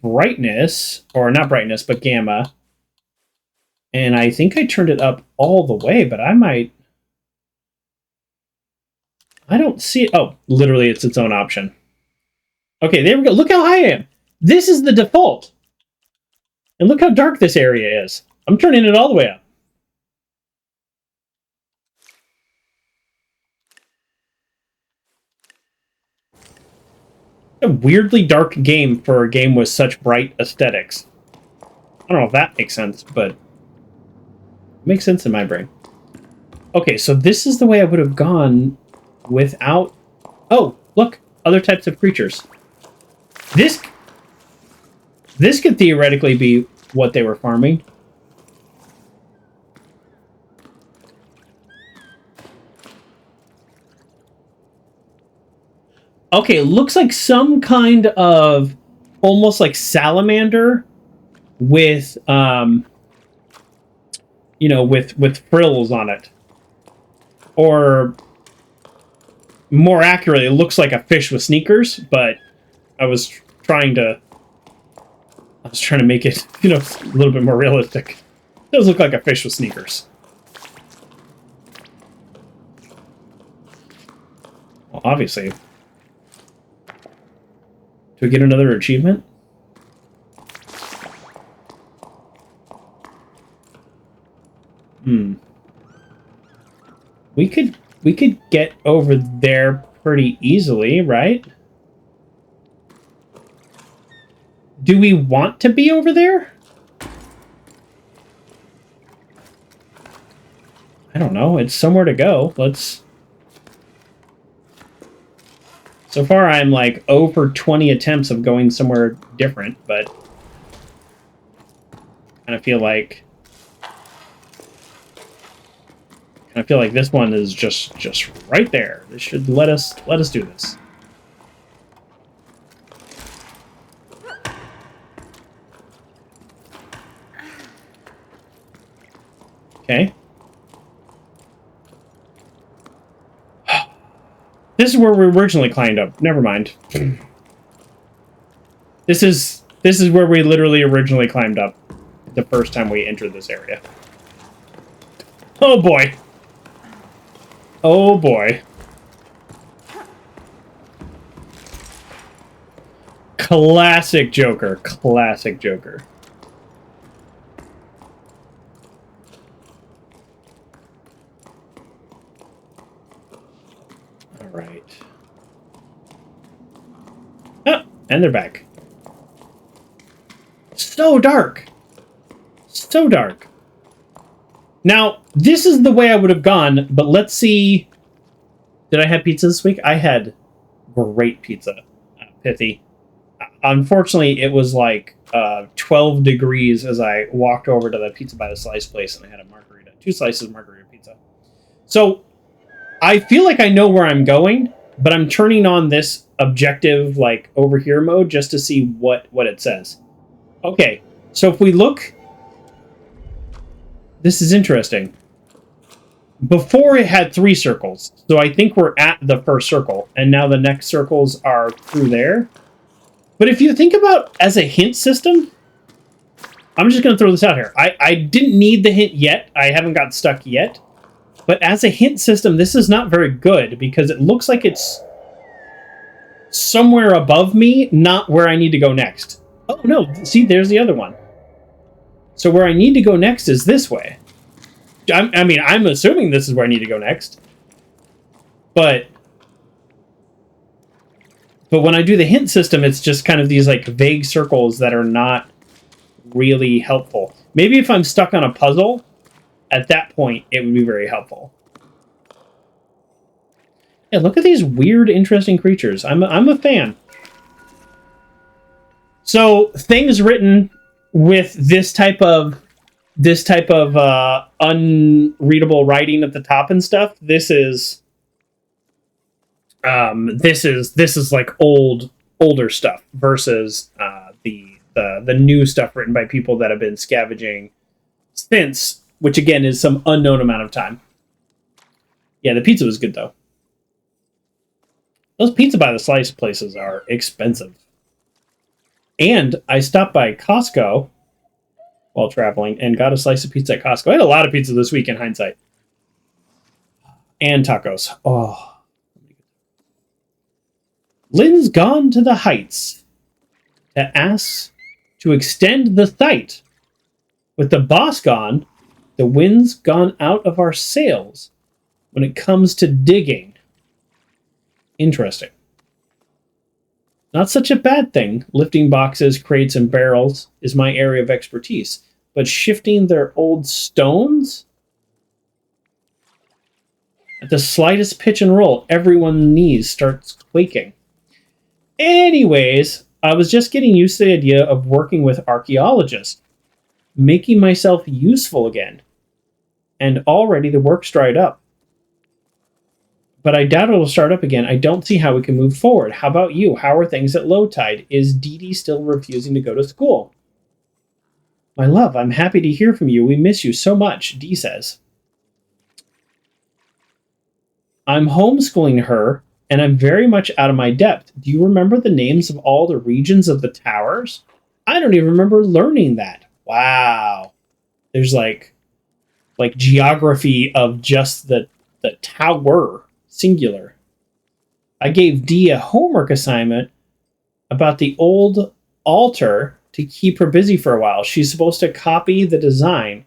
brightness, or not brightness, but gamma. And I think I turned it up all the way, but I don't see it. Oh, literally, it's its own option. Okay, there we go. Look how high I am. This is the default. And look how dark this area is. I'm turning it all the way up. A weirdly dark game for a game with such bright aesthetics. I don't know if that makes sense, but it makes sense in my brain. Okay, so this is the way I would have gone without... Oh, look! Other types of creatures. This could theoretically be what they were farming. Okay, looks like some kind of almost like salamander with you know, with frills on it. Or more accurately, it looks like a fish with sneakers, but I was trying to make it, you know, a little bit more realistic. It does look like a fish with sneakers. Well, obviously. Do we get another achievement? We could get over there pretty easily, right? Do we want to be over there? I don't know. It's somewhere to go. Let's... So far, I'm like over 20 attempts of going somewhere different, but I feel like this one is just right there. This should let us do this. Okay. This is where we originally climbed up. Never mind. This is where we literally originally climbed up the first time we entered this area. Oh boy. Oh boy. Classic Joker. Classic Joker. Alright. Oh, and they're back. So dark. So dark. Now, this is the way I would have gone, but let's see. Did I have pizza this week? I had great pizza. Pithy. Unfortunately, it was like 12 degrees as I walked over to the Pizza by the Slice place, and I had a margarita. 2 slices of margarita pizza. So, I feel like I know where I'm going, but I'm turning on this objective, like, over here mode just to see what it says. Okay, so if we look... This is interesting. Before it had 3 circles, so I think we're at the first circle, and now the next circles are through there. But if you think about as a hint system, I'm just going to throw this out here. I didn't need the hint yet. I haven't got stuck yet. But as a hint system, this is not very good because it looks like it's somewhere above me, not where I need to go next. Oh, no. See, there's the other one. So where I need to go next is this way. I mean, I'm assuming this is where I need to go next. But But when I do the hint system, it's just kind of these like vague circles that are not really helpful. Maybe if I'm stuck on a puzzle, at that point, it would be very helpful. Yeah, look at these weird, interesting creatures. I'm a fan. So things written with this type of unreadable writing at the top and stuff. This is like older stuff versus the new stuff written by people that have been scavenging since, which again is some unknown amount of time. Yeah, the pizza was good though. Those pizza by the slice places are expensive. And I stopped by Costco while traveling and got a slice of pizza at Costco. I had a lot of pizza this week in hindsight. And tacos. Oh. Lynn's gone to the heights to ask to extend the site. With the boss gone, the wind's gone out of our sails when it comes to digging. Interesting. Not such a bad thing. Lifting boxes, crates, and barrels is my area of expertise. But shifting their old stones? At the slightest pitch and roll, everyone's knees starts quaking. Anyways, I was just getting used to the idea of working with archaeologists, making myself useful again. And already the work's dried up. But I doubt it'll start up again. I don't see how we can move forward. How about you? How are things at low tide? Is Dee Dee still refusing to go to school? My love, I'm happy to hear from you. We miss you so much, Dee says. I'm homeschooling her, and I'm very much out of my depth. Do you remember the names of all the regions of the towers? I don't even remember learning that. Wow. There's like geography of just the tower, singular. I gave Dee a homework assignment about the old altar to keep her busy for a while. She's supposed to copy the design.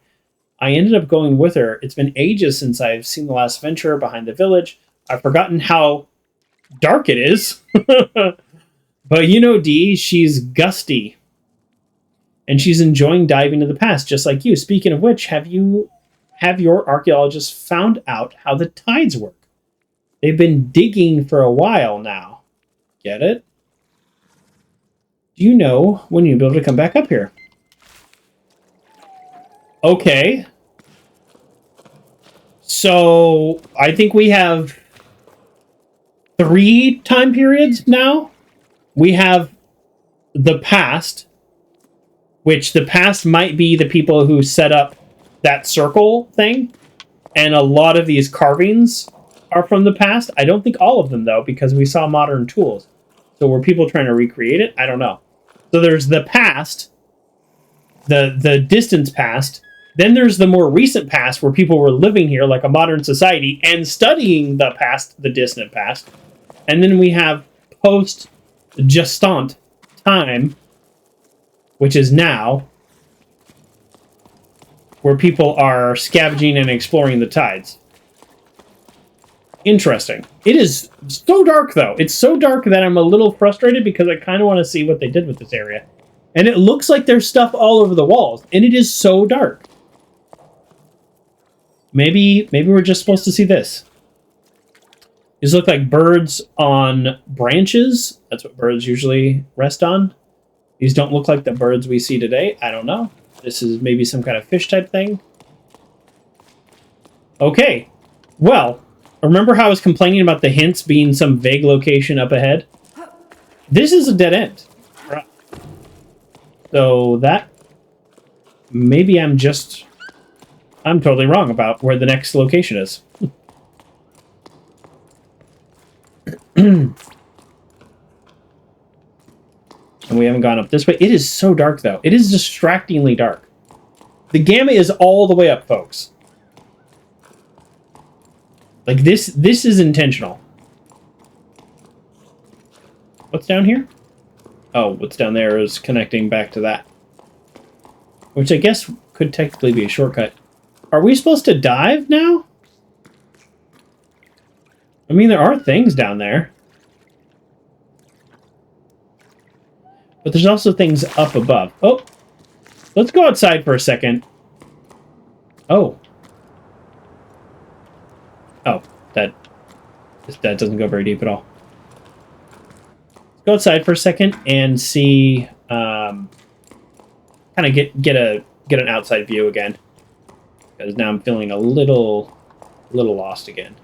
I ended up going with her. It's been ages since I've seen the last venture behind the village. I've forgotten how dark it is. But you know Dee, she's gusty. And she's enjoying diving into the past, just like you. Speaking of which, have your archaeologists found out how the tides work? They've been digging for a while now. Get it? Do you know when you'll be able to come back up here? Okay. So, I think we have 3 time periods now. We have the past, which the past might be the people who set up that circle thing. And a lot of these carvings are from the past. I don't think all of them, though, because we saw modern tools. So were people trying to recreate it? I don't know. So there's the past, the distance past. Then there's the more recent past where people were living here like a modern society and studying the past, the distant past. And then we have post-Jusant time, which is now, where people are scavenging and exploring the tides. Interesting. It is so dark, though. It's so dark that I'm a little frustrated because I kind of want to see what they did with this area. And it looks like there's stuff all over the walls, and it is so dark. Maybe we're just supposed to see this. These look like birds on branches. That's what birds usually rest on. These don't look like the birds we see today. I don't know. This is maybe some kind of fish type thing. Okay. Well, remember how I was complaining about the hints being some vague location up ahead? This is a dead end. So that... Maybe I'm totally wrong about where the next location is. And we haven't gone up this way. It is so dark, though. It is distractingly dark. The gamma is all the way up, folks. Like, this is intentional. What's down here? Oh, what's down there is connecting back to that. Which I guess could technically be a shortcut. Are we supposed to dive now? I mean, there are things down there. But there's also things up above. Oh, let's go outside for a second. Oh. Oh, that doesn't go very deep at all. Let's go outside for a second and see, kind of get an outside view again. Because now I'm feeling a little lost again.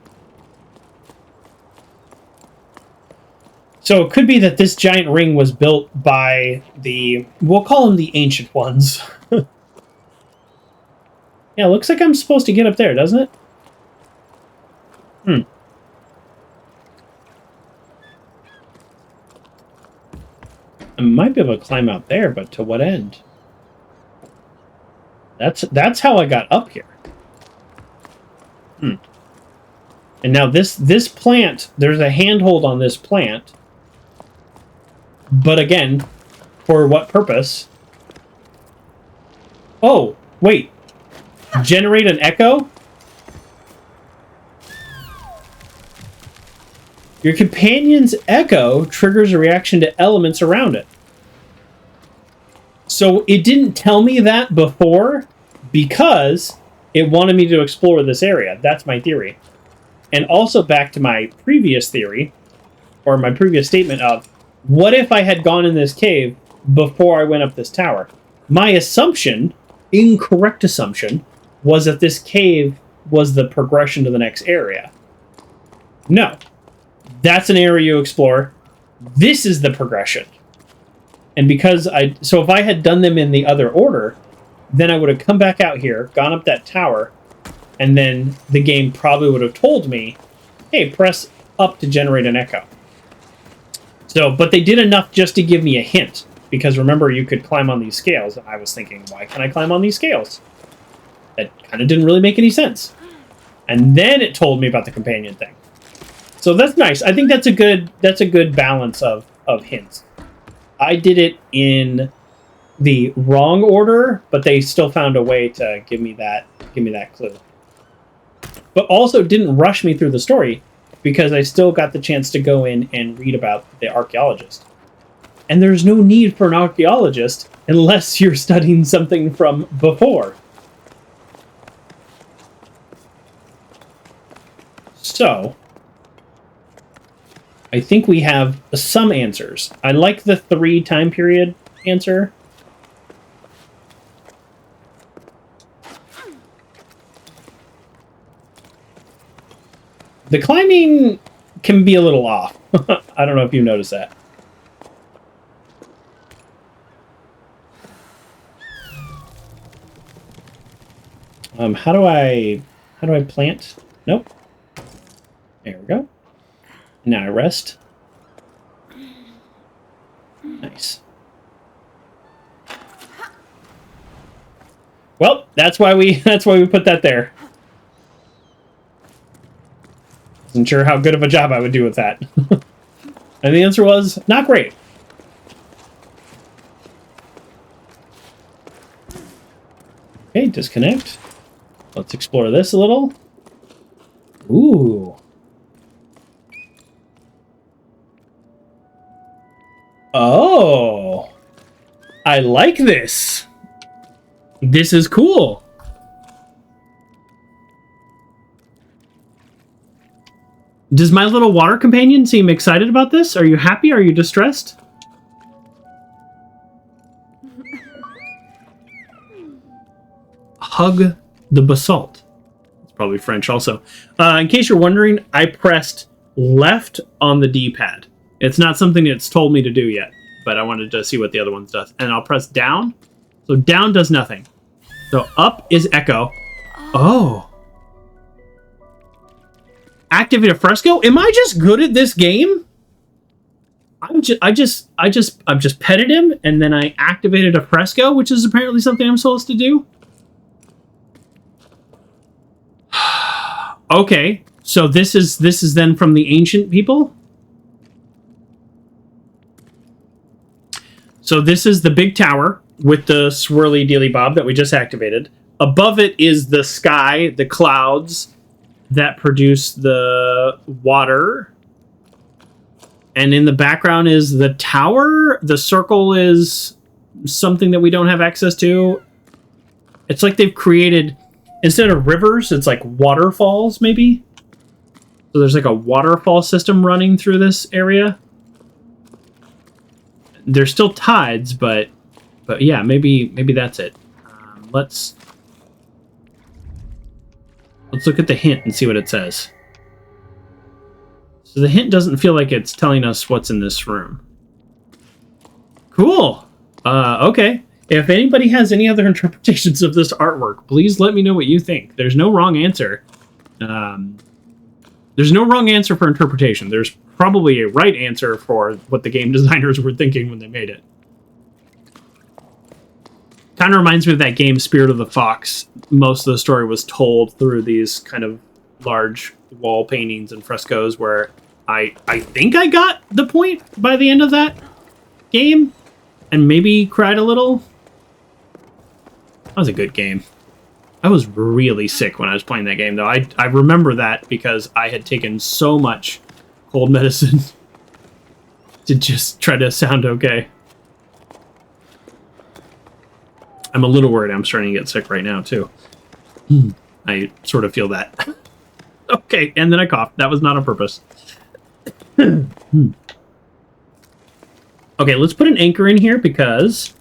So it could be that this giant ring was built by we'll call them the Ancient Ones. Yeah, it looks like I'm supposed to get up there, doesn't it? I might be able to climb out there, but to what end? That's how I got up here. And now this plant, there's a handhold on this plant. But again, for what purpose? Oh, wait. Generate an echo? Your companion's echo triggers a reaction to elements around it. So it didn't tell me that before because it wanted me to explore this area. That's my theory. And also back to my previous theory, or my previous statement of, what if I had gone in this cave before I went up this tower? My assumption, incorrect assumption, was that this cave was the progression to the next area. No. That's an area you explore. This is the progression. And because so if I had done them in the other order, then I would have come back out here, gone up that tower, and then the game probably would have told me, hey, press up to generate an echo. So, but they did enough just to give me a hint. Because remember, you could climb on these scales. And I was thinking, why can't I climb on these scales? That kind of didn't really make any sense. And then it told me about the companion thing. So that's nice. I think that's a good balance of hints. I did it in the wrong order, but they still found a way to give me that clue. But also didn't rush me through the story because I still got the chance to go in and read about the archaeologist. And there's no need for an archaeologist unless you're studying something from before. So, I think we have some answers. I like the 3 time period answer. The climbing can be a little off. I don't know if you noticed that. How do I plant? Nope. There we go. Now I rest. Nice. Well, that's why we put that there. Wasn't sure how good of a job I would do with that. And the answer was not great. Okay, disconnect. Let's explore this a little. Ooh. Oh. I like this. This is cool. Does my little water companion seem excited about this? Are you happy? Are you distressed? Hug the basalt. It's probably French also. In case you're wondering, I pressed left on the D-pad. It's not something it's told me to do yet, but I wanted to see what the other ones does. And I'll press down. So down does nothing. So up is echo. Oh. Activate a fresco? Am I just good at this game? I just petted him and then I activated a fresco, which is apparently something I'm supposed to do. Okay, so this is then from the ancient people. So this is the big tower with the swirly dealy bob that we just activated. Above it is the sky, the clouds that produce the water. And in the background is the tower. The circle is something that we don't have access to. It's like they've created, instead of rivers, it's like waterfalls, maybe? So there's like a waterfall system running through this area. There's still tides, but yeah, maybe that's it. Let's look at the hint and see what it says. So the hint doesn't feel like it's telling us what's in this room. Cool. Okay. If anybody has any other interpretations of this artwork, please let me know what you think. There's no wrong answer. There's no wrong answer for interpretation. There's probably a right answer for what the game designers were thinking when they made it. Kind of reminds me of that game Spirit of the Fox. Most of the story was told through these kind of large wall paintings and frescoes where I think I got the point by the end of that game and maybe cried a little. That was a good game. I was really sick when I was playing that game, though. I remember that because I had taken so much cold medicine to just try to sound okay. I'm a little worried I'm starting to get sick right now, too. I sort of feel that. Okay, and then I coughed. That was not on purpose. Okay, let's put an anchor in here because...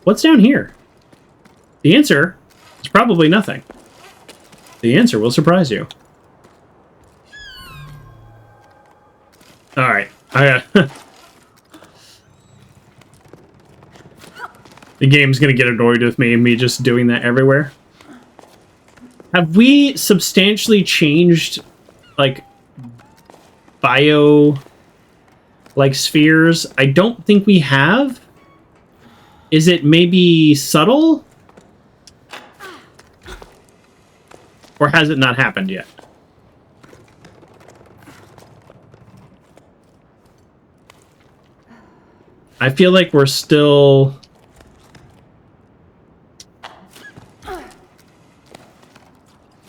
what's down here? The answer is probably nothing. The answer will surprise you. Alright. The game's gonna get annoyed with me just doing that everywhere. Have we substantially changed, like, like, spheres? I don't think we have. Is it maybe subtle? Or has it not happened yet? I feel like we're still...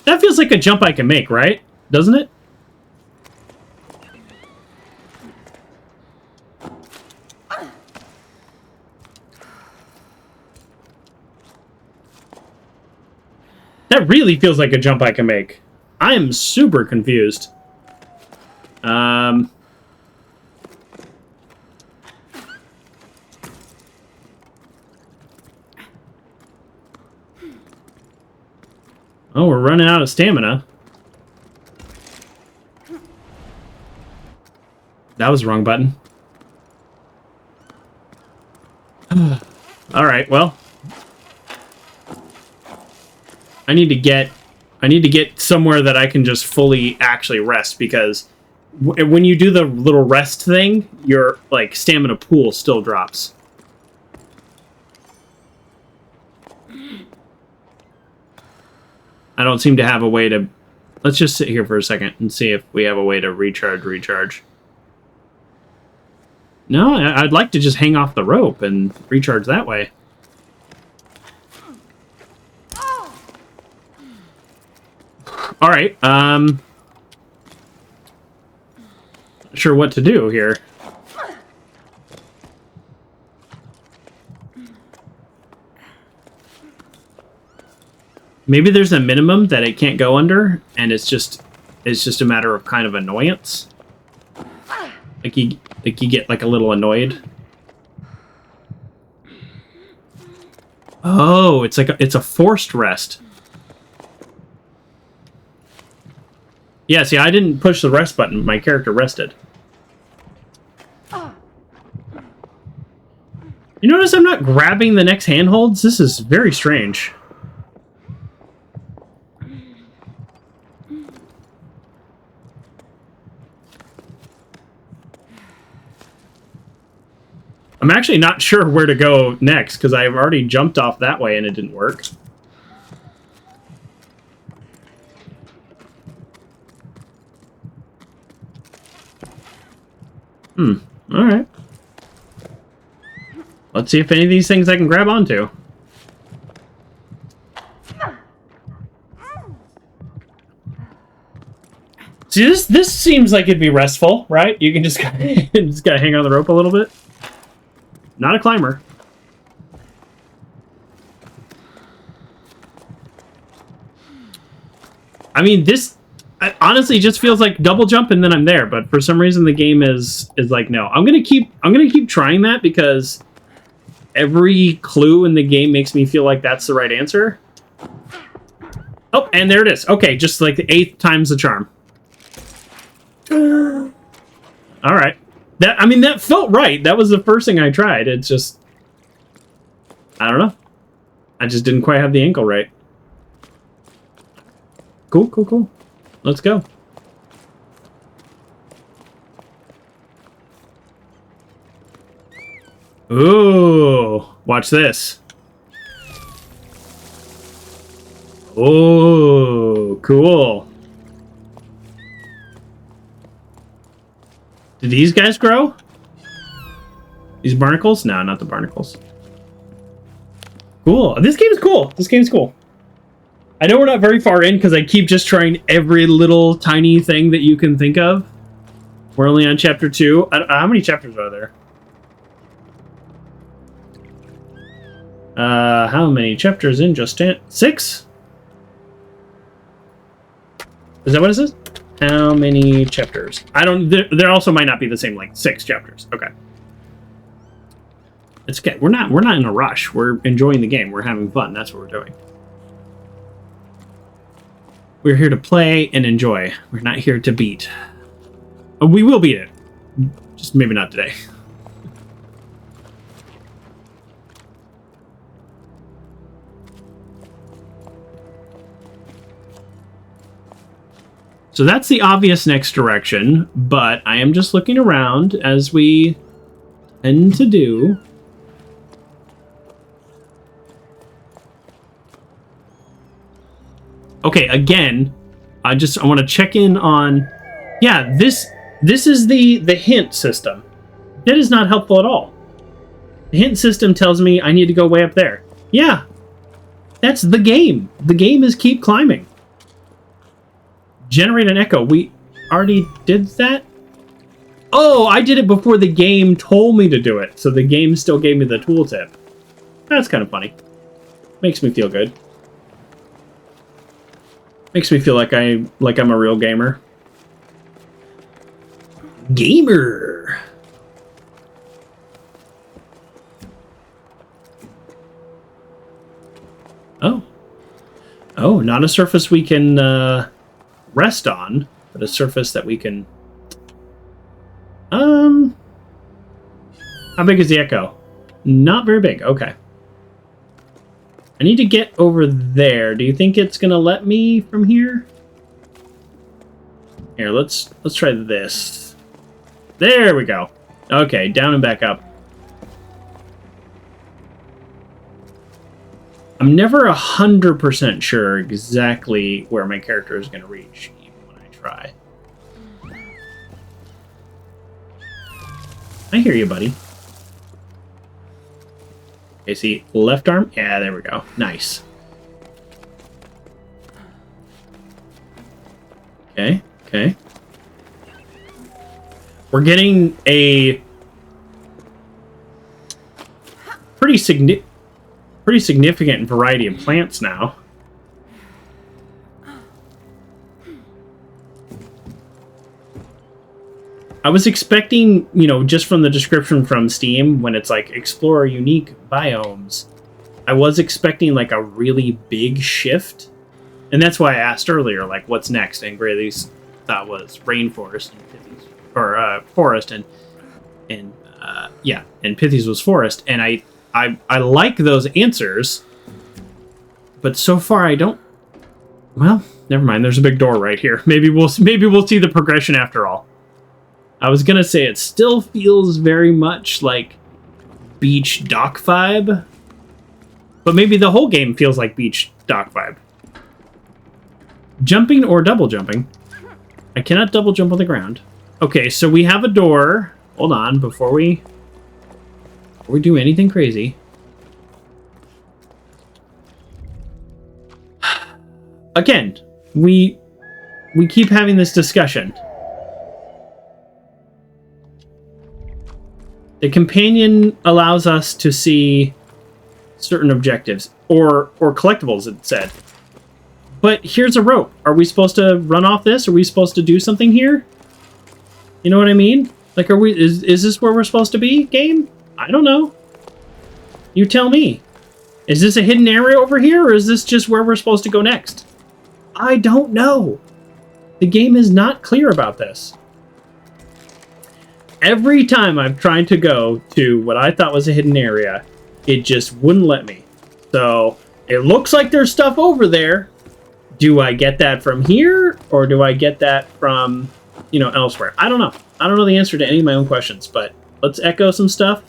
that feels like a jump I can make, right? Doesn't it? That really feels like a jump I can make. I am super confused. Oh, we're running out of stamina. That was the wrong button. All right, well. I need to get somewhere that I can just fully actually rest, because when you do the little rest thing, your like stamina pool still drops. I don't seem to have a way to... let's just sit here for a second and see if we have a way to recharge. No, I'd like to just hang off the rope and recharge that way. Alright, not sure what to do here. Maybe there's a minimum that it can't go under, and it's just a matter of kind of annoyance. Like you get like a little annoyed. Oh, it's a forced rest. Yeah, see, I didn't push the rest button. My character rested. You notice I'm not grabbing the next handholds? This is very strange. I'm actually not sure where to go next, because I've already jumped off that way and it didn't work. Alright. Let's see if any of these things I can grab onto. See, this seems like it'd be restful, right? You can just just gotta hang on the rope a little bit. Not a climber. I mean, this honestly just feels like double jump and then I'm there. But for some reason, the game is like, no. I'm gonna keep trying that because every clue in the game makes me feel like that's the right answer. Oh, and there it is. Okay, just like the 8th time's the charm. All right. That felt right. That was the first thing I tried. It's just, I don't know. I just didn't quite have the angle right. Cool. Let's go. Ooh, watch this. Oh, cool. Did these guys grow? These barnacles? No, not the barnacles. Cool. This game is cool. I know we're not very far in because I keep just trying every little tiny thing that you can think of. We're only on chapter 2. How many chapters are there? How many chapters in Jusant? 6? Is that what it says? How many chapters? I don't... There also might not be the same, like, 6 chapters. Okay. It's okay. We're not in a rush. We're enjoying the game. We're having fun. That's what we're doing. We're here to play and enjoy. We're not here to beat. We will beat it. Just maybe not today. So that's the obvious next direction, but I am just looking around as we tend to do. Okay, again, I want to check in on... Yeah, this is the hint system. That is not helpful at all. The hint system tells me I need to go way up there. Yeah, that's the game. The game is keep climbing. Generate an echo. We already did that? Oh, I did it before the game told me to do it. So the game still gave me the tooltip. That's kind of funny. Makes me feel good. Makes me feel like I'm a real gamer. Gamer. Oh, not a surface we can rest on, but a surface that we can... How big is the echo? Not very big. Okay. I need to get over there. Do you think it's gonna let me from here? Here, let's try this. There we go. Okay, down and back up. I'm never 100% sure exactly where my character is gonna reach, even when I try. I hear you, buddy. Okay, see, left arm? Yeah, there we go. Nice. Okay. We're getting a pretty significant variety of plants now. I was expecting, just from the description from Steam, when it's like, explore unique biomes, I was expecting like a really big shift. And that's why I asked earlier, like, what's next? And Graylee's thought was rainforest and Pithy's, or forest, and Pithy's was forest. And I like those answers, but so far I don't. Well, never mind. There's a big door right here. Maybe we'll see the progression after all. I was gonna say it still feels very much like beach dock vibe, but maybe the whole game feels like beach dock vibe. Jumping or double jumping? I cannot double jump on the ground. Okay, so we have a door. Hold on, before we do anything crazy. Again, we we keep having this discussion. The companion allows us to see certain objectives or collectibles, it said. But here's a rope. Are we supposed to run off this? Are we supposed to do something here? You know what I mean? Like, is this where we're supposed to be, game? I don't know. You tell me. Is this a hidden area over here, or is this just where we're supposed to go next? I don't know. The game is not clear about this. Every time I've tried to go to what I thought was a hidden area, it just wouldn't let me. So, it looks like there's stuff over there. Do I get that from here, or do I get that from, elsewhere? I don't know. I don't know the answer to any of my own questions, but let's echo some stuff,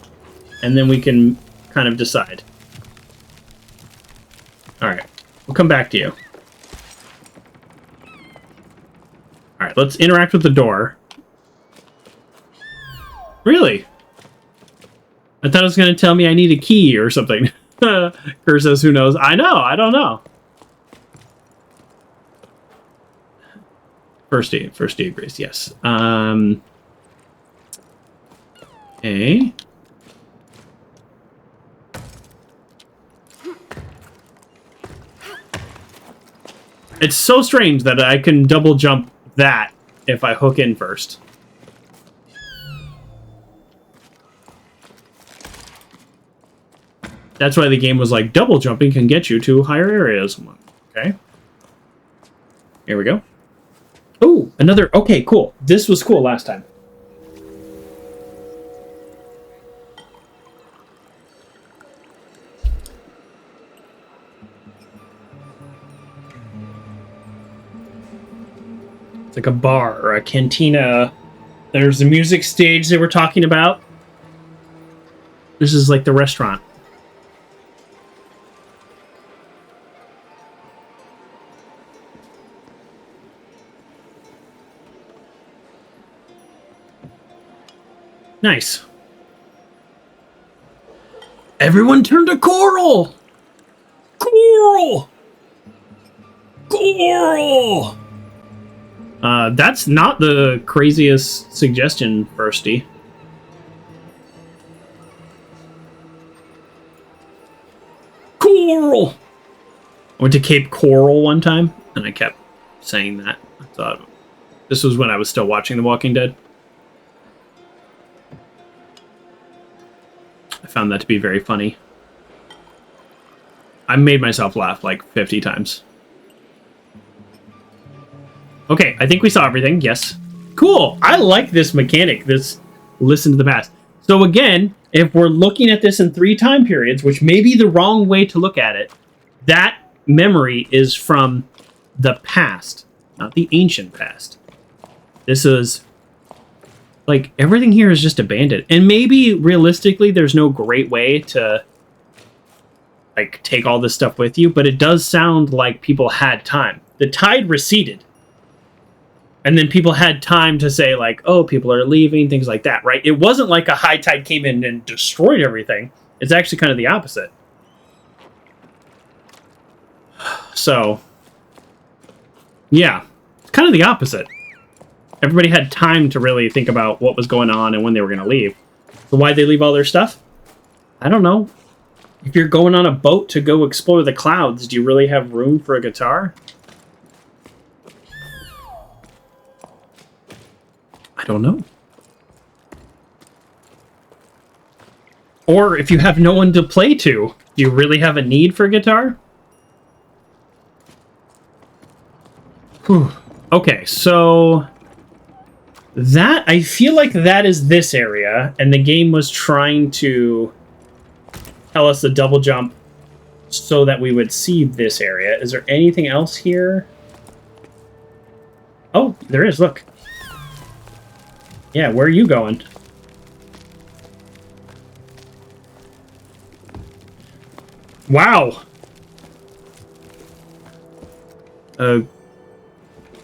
and then we can kind of decide. Alright, we'll come back to you. Alright, let's interact with the door. Really? I thought it was going to tell me I need a key or something. Kerr says, who knows? I know, I don't know. First aid grace, yes. Okay. It's so strange that I can double jump that if I hook in first. That's why the game was like, double jumping can get you to higher areas. Okay. Here we go. Oh, another... Okay, cool. This was cool last time. It's like a bar or a cantina. There's the music stage they were talking about. This is like the restaurant. Nice. Everyone turn to coral! Coral! Coral! That's not the craziest suggestion, Firsty. Coral! I went to Cape Coral one time, and I kept saying that. I thought this was when I was still watching The Walking Dead. I found that to be very funny. I made myself laugh like 50 times. Okay, I think we saw everything. Yes. Cool. I like this mechanic. This listen to the past. So again, if we're looking at this in 3 time periods, which may be the wrong way to look at it, that memory is from the past, not the ancient past. This is... like, everything here is just abandoned. And maybe, realistically, there's no great way to, like, take all this stuff with you, but it does sound like people had time. The tide receded. And then people had time to say, like, oh, people are leaving, things like that, right? It wasn't like a high tide came in and destroyed everything. It's actually kind of the opposite. So, yeah, it's kind of the opposite. Everybody had time to really think about what was going on and when they were going to leave. So why'd they leave all their stuff? I don't know. If you're going on a boat to go explore the clouds, do you really have room for a guitar? I don't know. Or if you have no one to play to, do you really have a need for a guitar? Whew. Okay, so... that, I feel like that is this area, and the game was trying to tell us the double jump so that we would see this area. Is there anything else here? Oh, there is, look. Yeah, where are you going? Wow!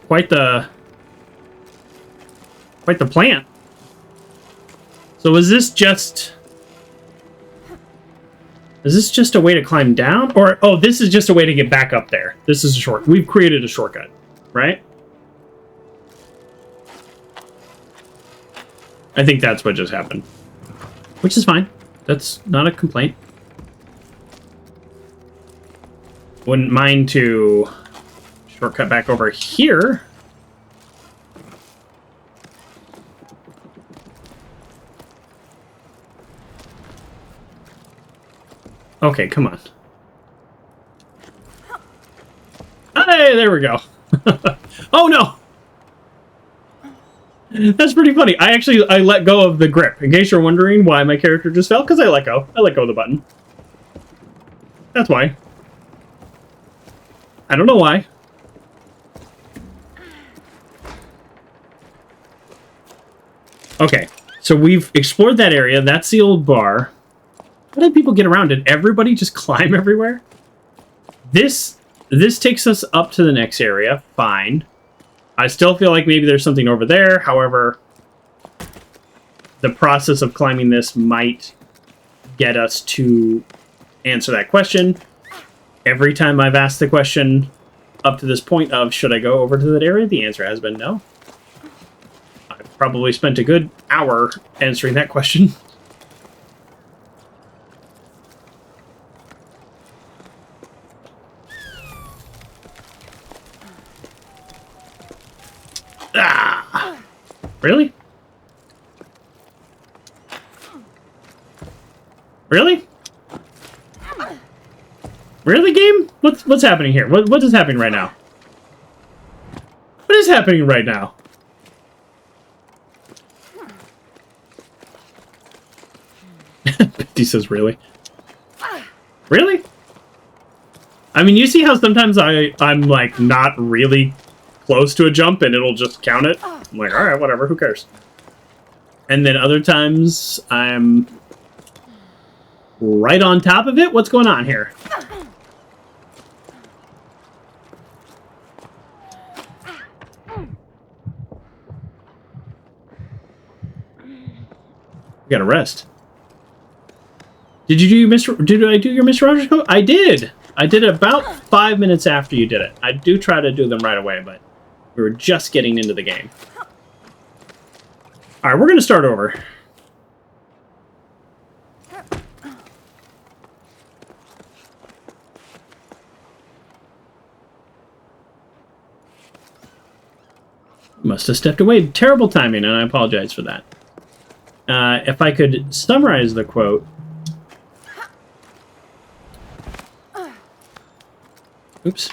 Quite the plant. So is this just a way to climb down? Or, oh, this is just a way to get back up there. This is a short. We've created a shortcut, right? I think that's what just happened. Which is fine. That's not a complaint. Wouldn't mind to shortcut back over here. Okay, come on. Hey, there we go. Oh no! That's pretty funny. I let go of the grip. In case you're wondering why my character just fell, because I let go. I let go of the button. That's why. I don't know why. Okay, so we've explored that area. That's the old bar. How did people get around? Did everybody just climb everywhere? This takes us up to the next area. Fine. I still feel like maybe there's something over there. However, the process of climbing this might get us to answer that question. Every time I've asked the question up to this point of should I go over to that area, the answer has been no. I've probably spent a good hour answering that question. Ah! Really? Really? Really, game? What's happening here? What is happening right now? What is happening right now? He says, really? Really? I mean, you see how sometimes I'm like not really close to a jump and it'll just count it? I'm like, alright, whatever, who cares? And then other times I'm right on top of it? What's going on here? You gotta rest. Did you do your Did I do your Mr. Rogers quote? I did! I did it about 5 minutes after you did it. I do try to do them right away, but we were just getting into the game. Alright, we're gonna start over. Must have stepped away. Terrible timing, and I apologize for that. If I could summarize the quote. Oops.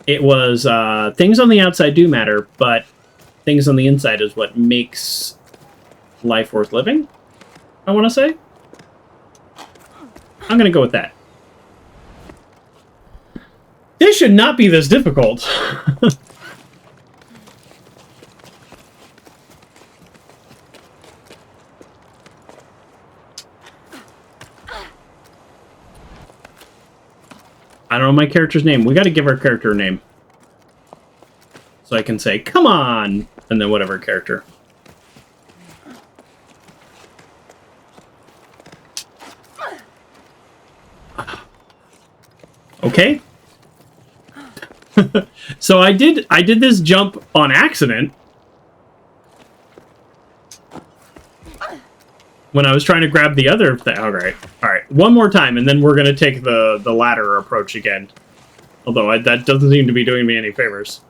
It was, things on the outside do matter, but things on the inside is what makes life worth living, I want to say. I'm going to go with that. This should not be this difficult. I don't know my character's name. We got to give our character a name. So I can say, come on! And then whatever character. Okay. So I did this jump on accident. When I was trying to grab the other thing. Alright. Alright. One more time, and then we're going to take the ladder approach again. Although that doesn't seem to be doing me any favors.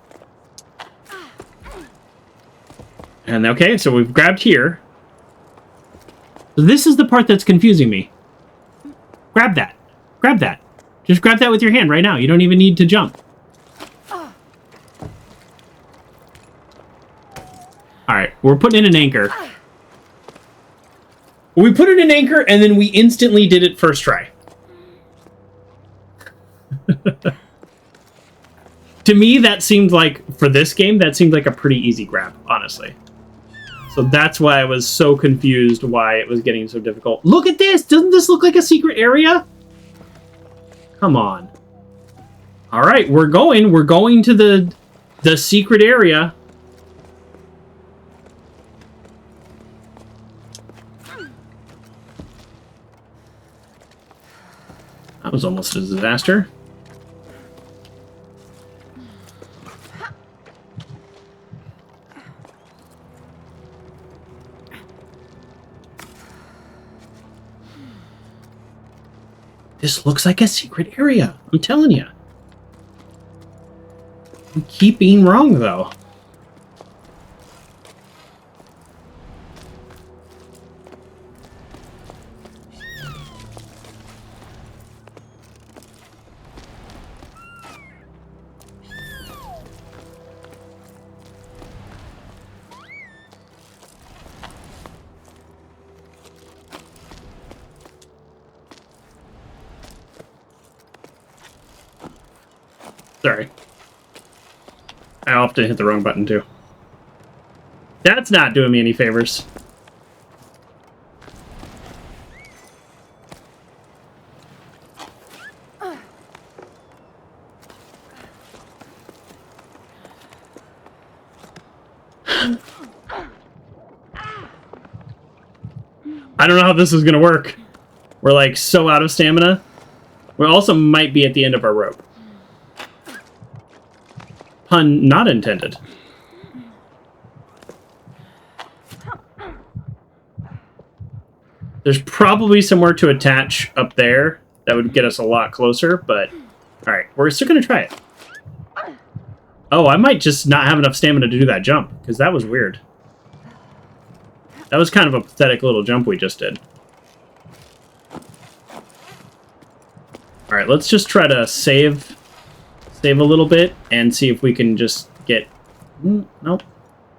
And okay, so we've grabbed here. So this is the part that's confusing me. Grab that. Grab that. Just grab that with your hand right now. You don't even need to jump. Alright, we're putting in an anchor. We put in an anchor, and then we instantly did it first try. To me, that seemed like, for this game, that seemed like a pretty easy grab, honestly. So that's why I was so confused why it was getting so difficult. Look at this! Doesn't this look like a secret area? Come on. Alright, we're going to the secret area. That was almost a disaster. This looks like a secret area. I'm telling you. We keep being wrong, though. Sorry. I often hit the wrong button, too. That's not doing me any favors. I don't know how this is going to work. We're, like, so out of stamina. We also might be at the end of our rope. Pun not intended. There's probably somewhere to attach up there that would get us a lot closer, but... Alright, we're still going to try it. Oh, I might just not have enough stamina to do that jump, because that was weird. That was kind of a pathetic little jump we just did. Alright, let's just try to save a little bit and see if we can just get... Nope.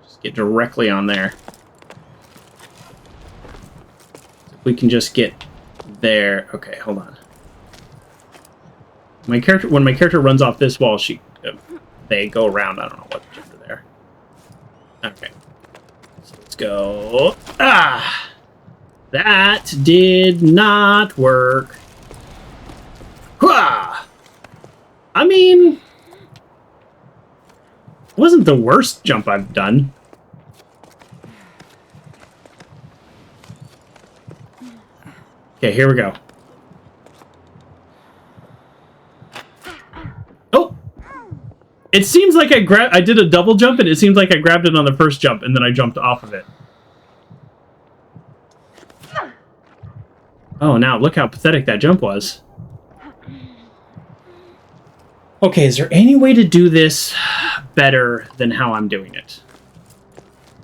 Just get directly on there. If we can just get there. Okay, hold on. When my character runs off this wall, they go around. I don't know what to do there. Okay. So let's go. Ah! That did not work. Hwah! I mean, it wasn't the worst jump I've done. Okay, here we go. Oh! It seems like I did a double jump, and it seems like I grabbed it on the first jump, and then I jumped off of it. Oh, now look how pathetic that jump was. Okay, is there any way to do this better than how I'm doing it?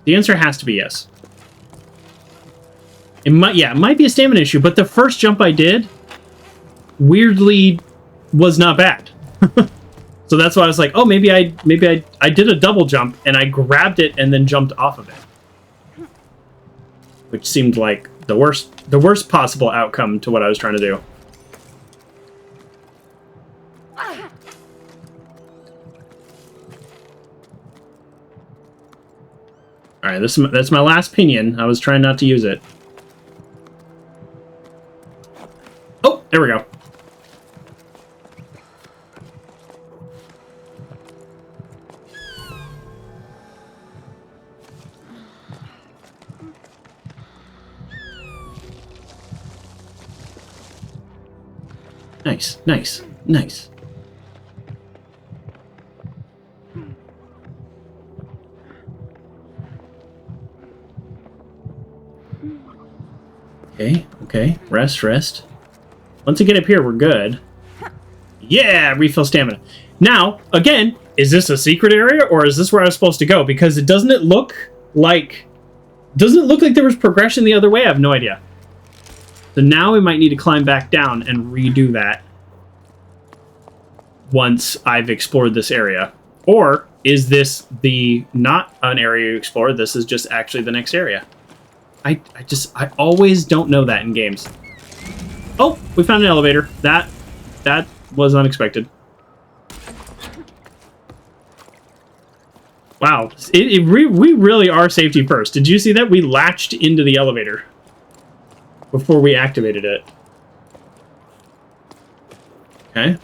The answer has to be yes. It might be a stamina issue, but the first jump I did, weirdly, was not bad. So that's why I was like, oh, maybe I did a double jump, and I grabbed it and then jumped off of it. Which seemed like the worst possible outcome to what I was trying to do. Alright, that's my last pinion. I was trying not to use it. Oh, there we go. Nice, nice, nice. Okay. Rest. Once we get up here, we're good. Yeah, refill stamina. Now, again, is this a secret area or is this where I was supposed to go? Because doesn't it look like there was progression the other way? I have no idea. So now we might need to climb back down and redo that once I've explored this area. Or is this not an area you explore? This is just actually the next area. I always don't know that in games. Oh, we found an elevator. That was unexpected. Wow, we really are safety first. Did you see that? We latched into the elevator before we activated it. Okay.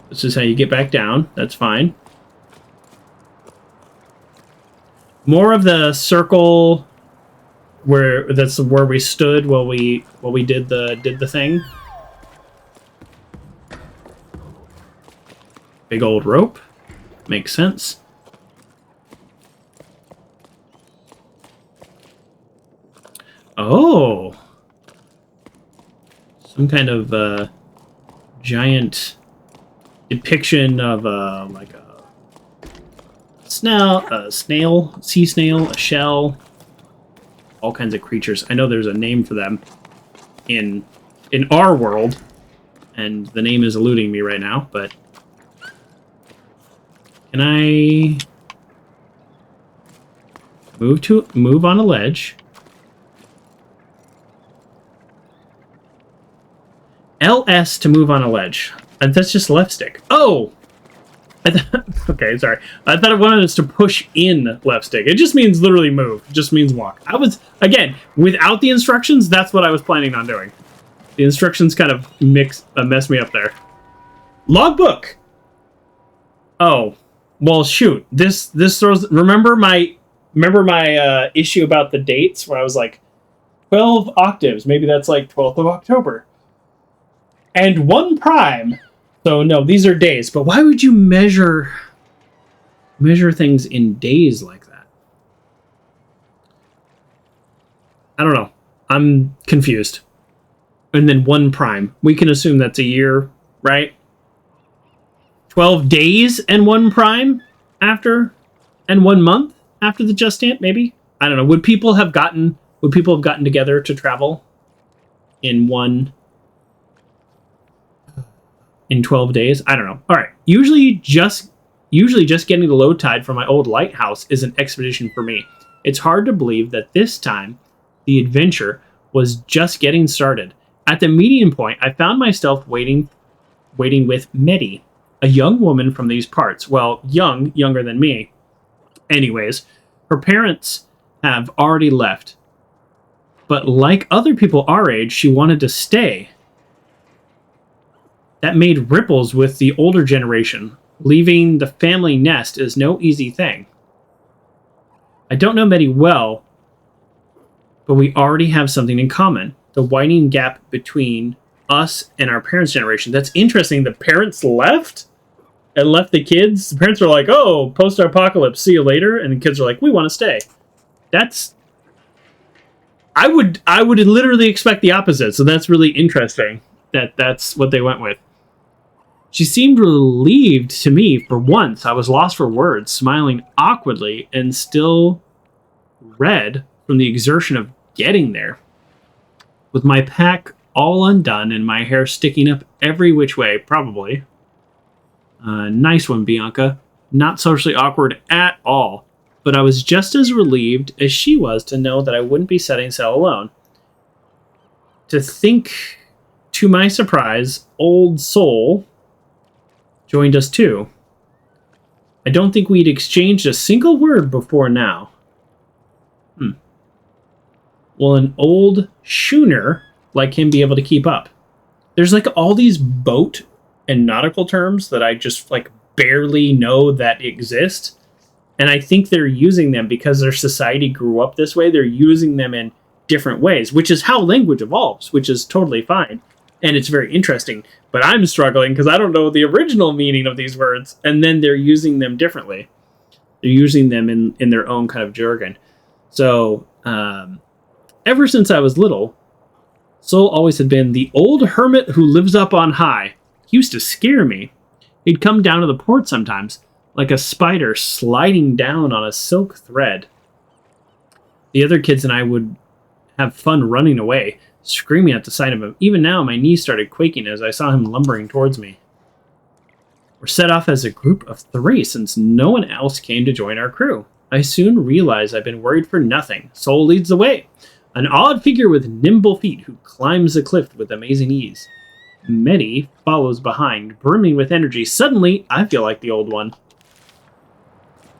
This is how you get back down. That's fine. More of the circle that's where we stood while we did the thing. Big old rope. Makes sense. Oh. some kind of giant depiction of like a snail, sea snail, a shell, all kinds of creatures. I know there's a name for them in our world, and the name is eluding me right now, but can I move on a ledge? LS to move on a ledge. That's just left stick. Oh! Okay, sorry. I thought it wanted us to push in left stick. It just means literally move. It just means walk. Again, without the instructions, that's what I was planning on doing. The instructions kind of mess me up there. Logbook! Oh. Well, shoot. This throws... Remember my issue about the dates where I was like, 12 octaves. Maybe that's like 12th of October. And 1 prime. So no, these are days. But why would you measure things in days like that? I don't know. I'm confused. And then 1 prime. We can assume that's a year, right? 12 days and 1 prime after, and 1 month after the Justant, maybe? I don't know. Would people have gotten together to travel in 12 days? I don't know. All right. Usually just getting to low tide from my old lighthouse is an expedition for me. It's hard to believe that this time the adventure was just getting started. At the median point, I found myself waiting with Medi, a young woman from these parts. Well, younger than me. Anyways, her parents have already left. But like other people our age, she wanted to stay. That made ripples with the older generation. Leaving the family nest is no easy thing. I don't know Medi well, but we already have something in common. The widening gap between us and our parents' generation. That's interesting. The parents left and left the kids. The parents are like, oh, post-apocalypse, see you later. And the kids are like, we want to stay. I would literally expect the opposite. So that's really interesting that that's what they went with. She seemed relieved to me for once. I was lost for words, smiling awkwardly and still red from the exertion of getting there. With my pack all undone and my hair sticking up every which way, probably. Nice one, Bianca. Not socially awkward at all. But I was just as relieved as she was to know that I wouldn't be setting sail alone. To think, to my surprise, Old Soul joined us too. I don't think we'd exchanged a single word before now. Will an old schooner like him be able to keep up? There's like all these boat and nautical terms that I just like barely know that exist. And I think they're using them because their society grew up this way. They're using them in different ways, which is how language evolves, which is totally fine. And it's very interesting. But I'm struggling because I don't know the original meaning of these words. And then they're using them differently. They're using them in their own kind of jargon. So, ever since I was little, Soul always had been the old hermit who lives up on high. He used to scare me. He'd come down to the port sometimes, like a spider sliding down on a silk thread. The other kids and I would have fun running away, screaming at the sight of him. Even now, my knees started quaking as I saw him lumbering towards me. We're set off as a group of 3 since no one else came to join our crew. I soon realized I've been worried for nothing. Soul leads the way. An odd figure with nimble feet who climbs the cliff with amazing ease. Medi follows behind, brimming with energy. Suddenly, I feel like the old one.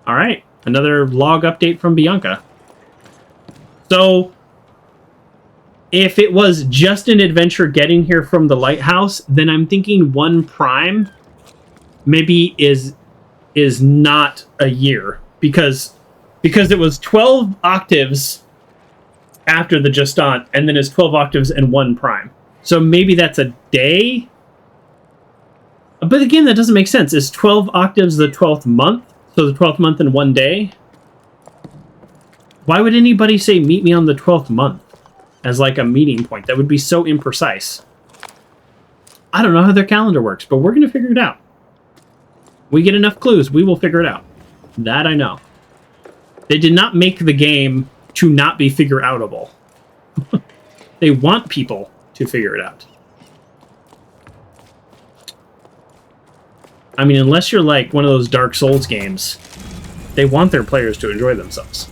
Alright, another log update from Bianca. So, if it was just an adventure getting here from the lighthouse, then I'm thinking 1 prime maybe is not a year. Because it was 12 octaves after the Justant, and then it's 12 octaves and 1 prime. So maybe that's a day? But again, that doesn't make sense. Is 12 octaves the 12th month? So the 12th month in 1 day? Why would anybody say meet me on the 12th month as like a meeting point? That would be so imprecise. I don't know how their calendar works, but we're going to figure it out. We get enough clues, we will figure it out. That I know. They did not make the game to not be figure-outable. They want people to figure it out. I mean, unless you're like one of those Dark Souls games, they want their players to enjoy themselves.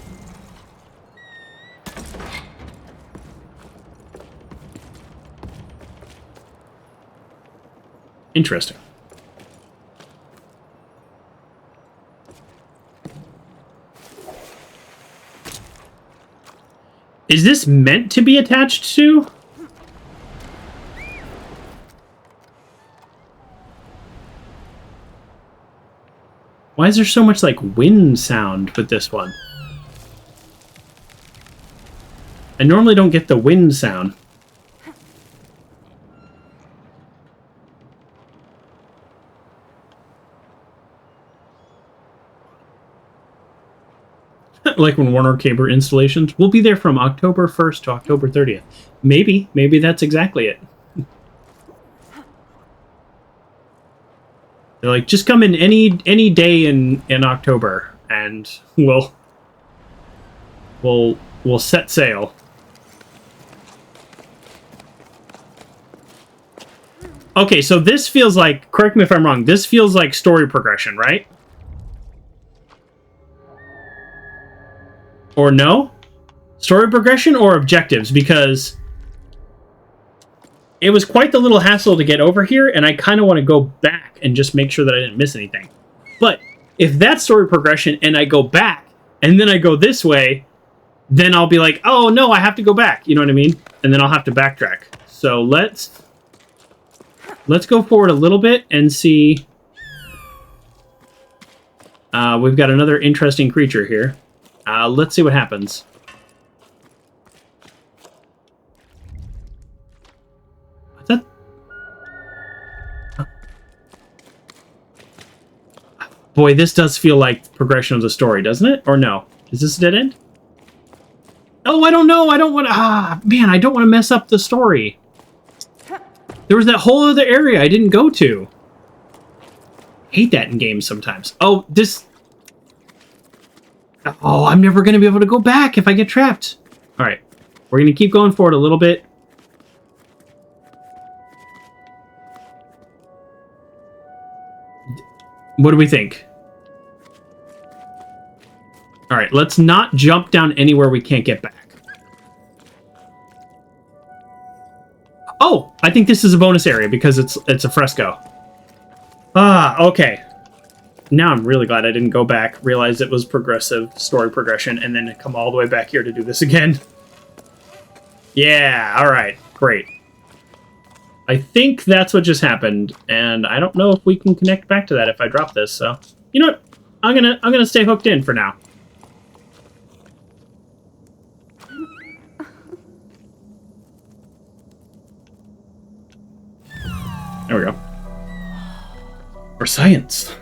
Interesting. Is this meant to be attached to? Why is there so much, like, wind sound with this one? I normally don't get the wind sound. Like when Warner Cable installations. We'll be there from October 1st to October 30th. Maybe that's exactly it. They're like, just come in any day in October, and we'll set sail. Okay, so this feels like, correct me if I'm wrong, this feels like story progression, right? Or no? Story progression or objectives? Because it was quite the little hassle to get over here, and I kind of want to go back and just make sure that I didn't miss anything. But if that's story progression and I go back, and then I go this way, then I'll be like, oh no, I have to go back. You know what I mean? And then I'll have to backtrack. So let's go forward a little bit and see. We've got another interesting creature here. Let's see what happens. That... Boy, this does feel like progression of the story, doesn't it? Or no? Is this a dead end? Oh, I don't know. I don't want to... man, I don't want to mess up the story. There was that whole other area I didn't go to. Hate that in games sometimes. Oh, this... Oh, I'm never going to be able to go back if I get trapped. All right. We're going to keep going forward a little bit. What do we think? All right. Let's not jump down anywhere we can't get back. Oh, I think this is a bonus area because it's a fresco. Okay. Now I'm really glad I didn't go back, realize it was progressive story progression, and then come all the way back here to do this again. Yeah, alright, great. I think that's what just happened, and I don't know if we can connect back to that if I drop this, so... You know what? I'm gonna stay hooked in for now. There we go. Or science.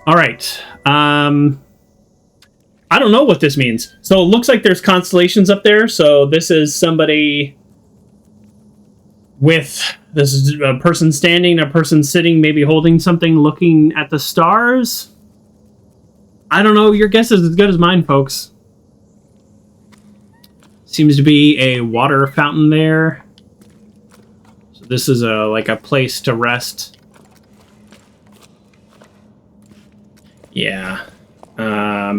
All right. I don't know what this means. So it looks like there's constellations up there. So this is somebody with... This is a person standing, a person sitting, maybe holding something, looking at the stars. I don't know. Your guess is as good as mine, folks. Seems to be a water fountain there. So this is like a place to rest. Yeah,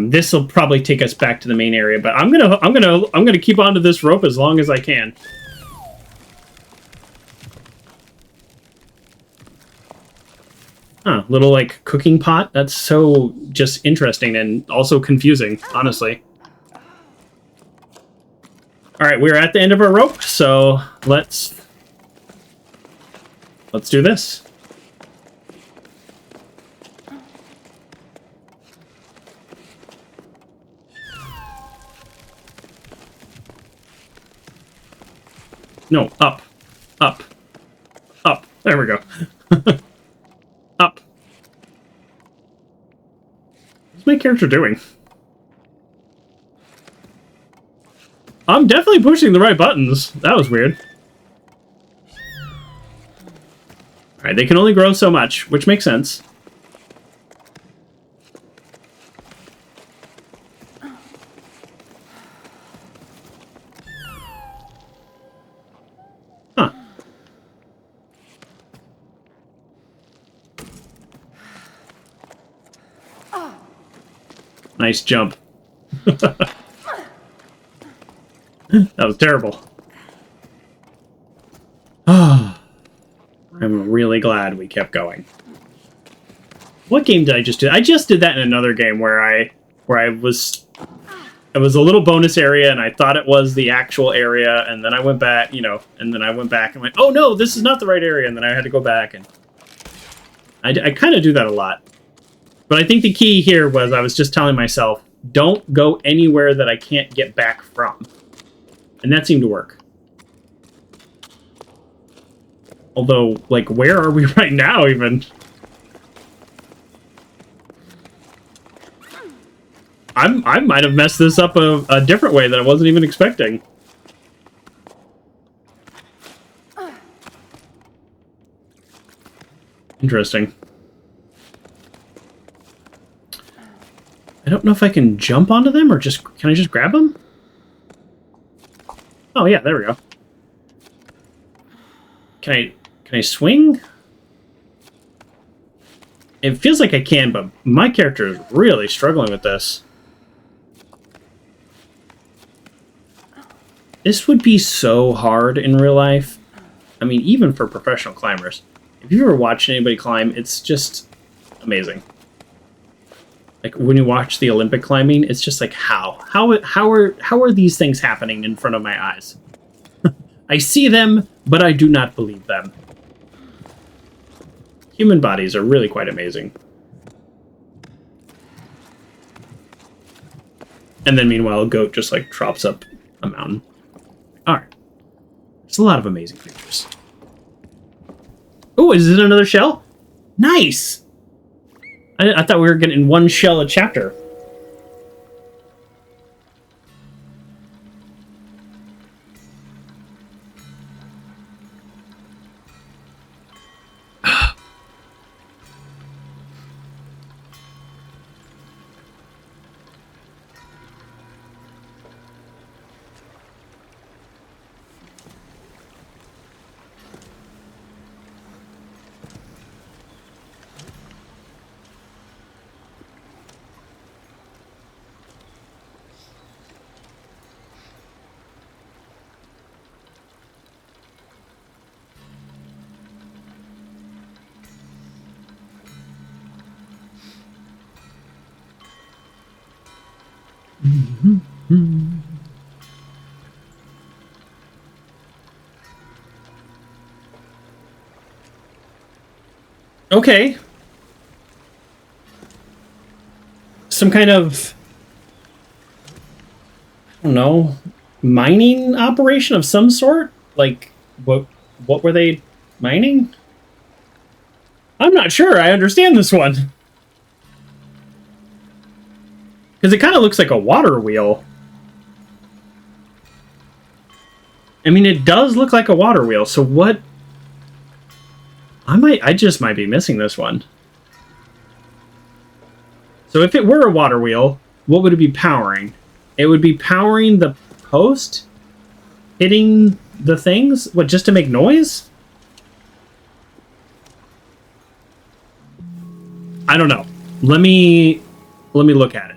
this will probably take us back to the main area, but I'm gonna keep onto this rope as long as I can. Huh, little like cooking pot. That's so just interesting and also confusing, honestly. All right, we're at the end of our rope, so let's do this. No, up. Up. Up. There we go. Up. What's my character doing? I'm definitely pushing the right buttons. That was weird. Alright, they can only grow so much, which makes sense. Huh. Nice jump. That was terrible. I'm really glad we kept going. What game did I just do? I just did that in another game where I was... It was a little bonus area, and I thought it was the actual area, and then I went back, you know, and then I went back and went, oh no, this is not the right area, and then I had to go back, and... I kind of do that a lot. But I think the key here was I was just telling myself, don't go anywhere that I can't get back from. And that seemed to work. Although, like, where are we right now, even? I might have messed this up a different way that I wasn't even expecting. Interesting. I don't know if I can jump onto them or just... Can I just grab them? Oh, yeah, there we go. Can I swing? It feels like I can, but my character is really struggling with this. This would be so hard in real life. I mean, even for professional climbers. If you've ever watched anybody climb, it's just amazing. Like, when you watch the Olympic climbing, it's just like, how are these things happening in front of my eyes? I see them, but I do not believe them. Human bodies are really quite amazing. And then, meanwhile, a goat just, like, trops up a mountain. Alright. There's a lot of amazing creatures. Oh, is it another shell? Nice! I thought we were getting one shell a chapter. Okay. Some kind of, I don't know, mining operation of some sort? Like, what were they mining? I'm not sure I understand this one. Because it kind of looks like a water wheel. I mean, it does look like a water wheel, so what... I just might be missing this one. So if it were a water wheel, what would it be powering? It would be powering the post? Hitting the things? What, just to make noise? I don't know. Let me look at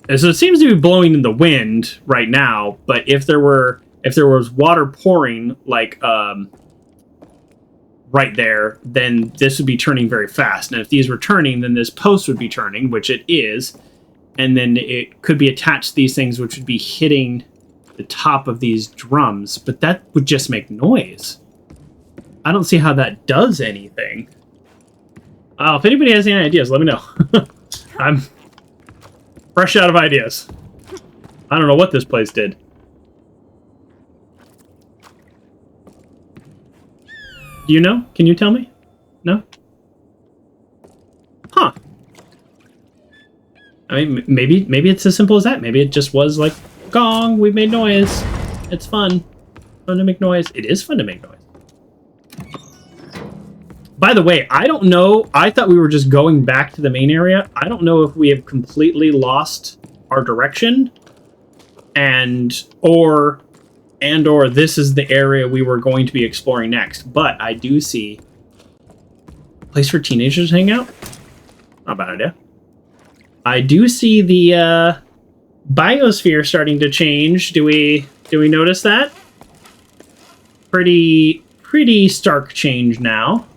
it. So it seems to be blowing in the wind right now, but if there was water pouring, like, right there, then this would be turning very fast. And if these were turning, then this post would be turning, which it is. And then it could be attached to these things, which would be hitting the top of these drums. But that would just make noise. I don't see how that does anything. If anybody has any ideas, let me know. I'm fresh out of ideas. I don't know what this place did. Do you know? Can you tell me? No? Huh. I mean, maybe it's as simple as that. Maybe it just was like, gong, we made noise. It's fun. Fun to make noise. It is fun to make noise. By the way, I don't know. I thought we were just going back to the main area. I don't know if we have completely lost our direction or this is the area we were going to be exploring next. But I do see a place for teenagers to hang out. Not a bad idea. I do see the biosphere starting to change. Do we notice that? Pretty stark change now.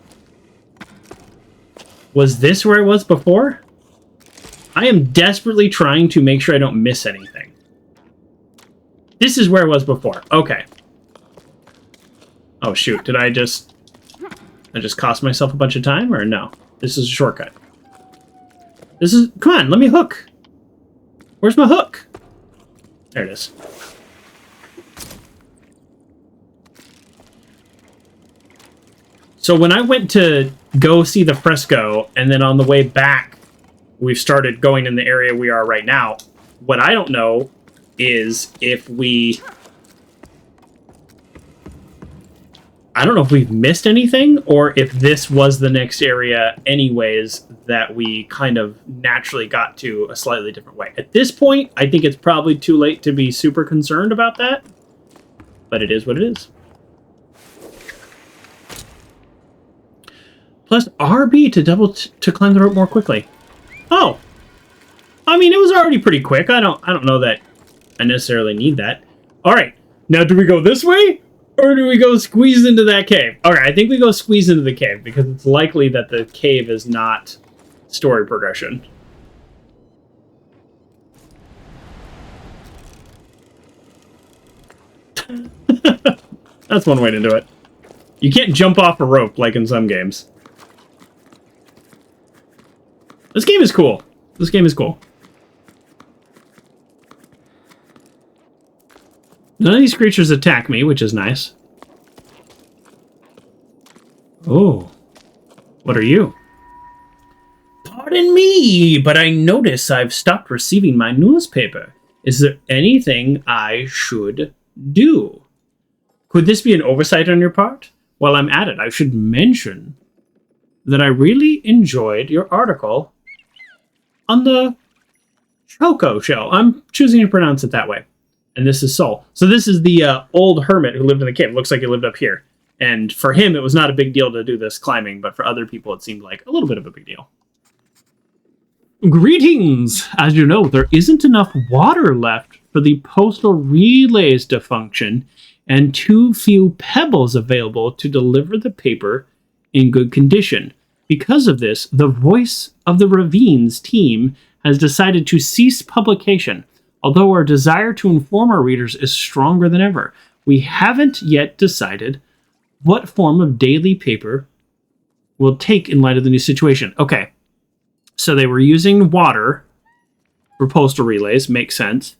Was this where it was before? I am desperately trying to make sure I don't miss anything. This is where it was before. Okay. Oh shoot, did I just cost myself a bunch of time, or no? This is a shortcut. Come on, let me hook. Where's my hook? There it is. So when I went to go see the fresco, and then on the way back, we've started going in the area we are right now, what I don't know is if I don't know if we've missed anything, or if this was the next area anyways that we kind of naturally got to a slightly different way. At this point, I think it's probably too late to be super concerned about that, but it is what it is. Plus RB to climb the rope more quickly. Oh, I mean, it was already pretty quick. I don't know that I necessarily need that. All right, now do we go this way? Or do we go squeeze into that cave? Okay, I think we go squeeze into the cave, because it's likely that the cave is not story progression. That's one way to do it. You can't jump off a rope like in some games. This game is cool. This game is cool. None of these creatures attack me, which is nice. Oh. What are you? Pardon me, but I notice I've stopped receiving my newspaper. Is there anything I should do? Could this be an oversight on your part? While I'm at it, I should mention that I really enjoyed your article on the Choco Show. I'm choosing to pronounce it that way. And this is Sol. So this is the old hermit who lived in the cave. Looks like he lived up here. And for him, it was not a big deal to do this climbing, but for other people, it seemed like a little bit of a big deal. Greetings! As you know, there isn't enough water left for the postal relays to function, and too few pebbles available to deliver the paper in good condition. Because of this, the Voice of the Ravines team has decided to cease publication. Although our desire to inform our readers is stronger than ever, we haven't yet decided what form of daily paper we'll take in light of the new situation. Okay, so they were using water for postal relays, makes sense.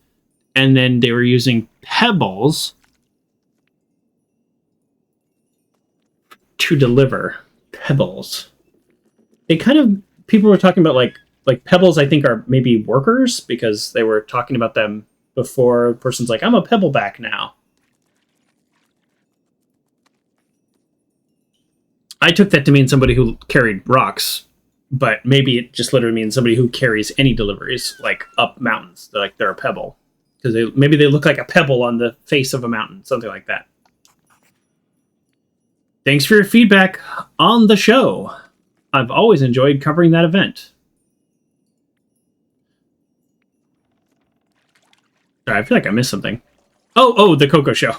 And then they were using pebbles to deliver. Pebbles. They kind of, people were talking about like pebbles, I think, are maybe workers, because they were talking about them before. A person's like, I'm a pebbleback now. I took that to mean somebody who carried rocks, but maybe it just literally means somebody who carries any deliveries, like up mountains. They're a pebble. Because maybe they look like a pebble on the face of a mountain, something like that. Thanks for your feedback on the show. I've always enjoyed covering that event. Sorry, I feel like I missed something. Oh, the Coco Show.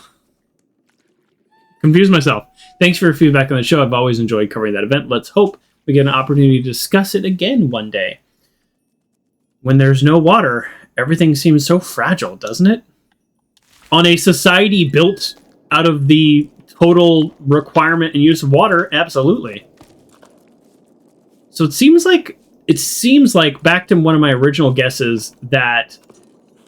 Confused myself. Thanks for your feedback on the show. I've always enjoyed covering that event. Let's hope we get an opportunity to discuss it again one day. When there's no water, everything seems so fragile, doesn't it? On a society built out of the total requirement and use of water, absolutely. So it seems like back to one of my original guesses that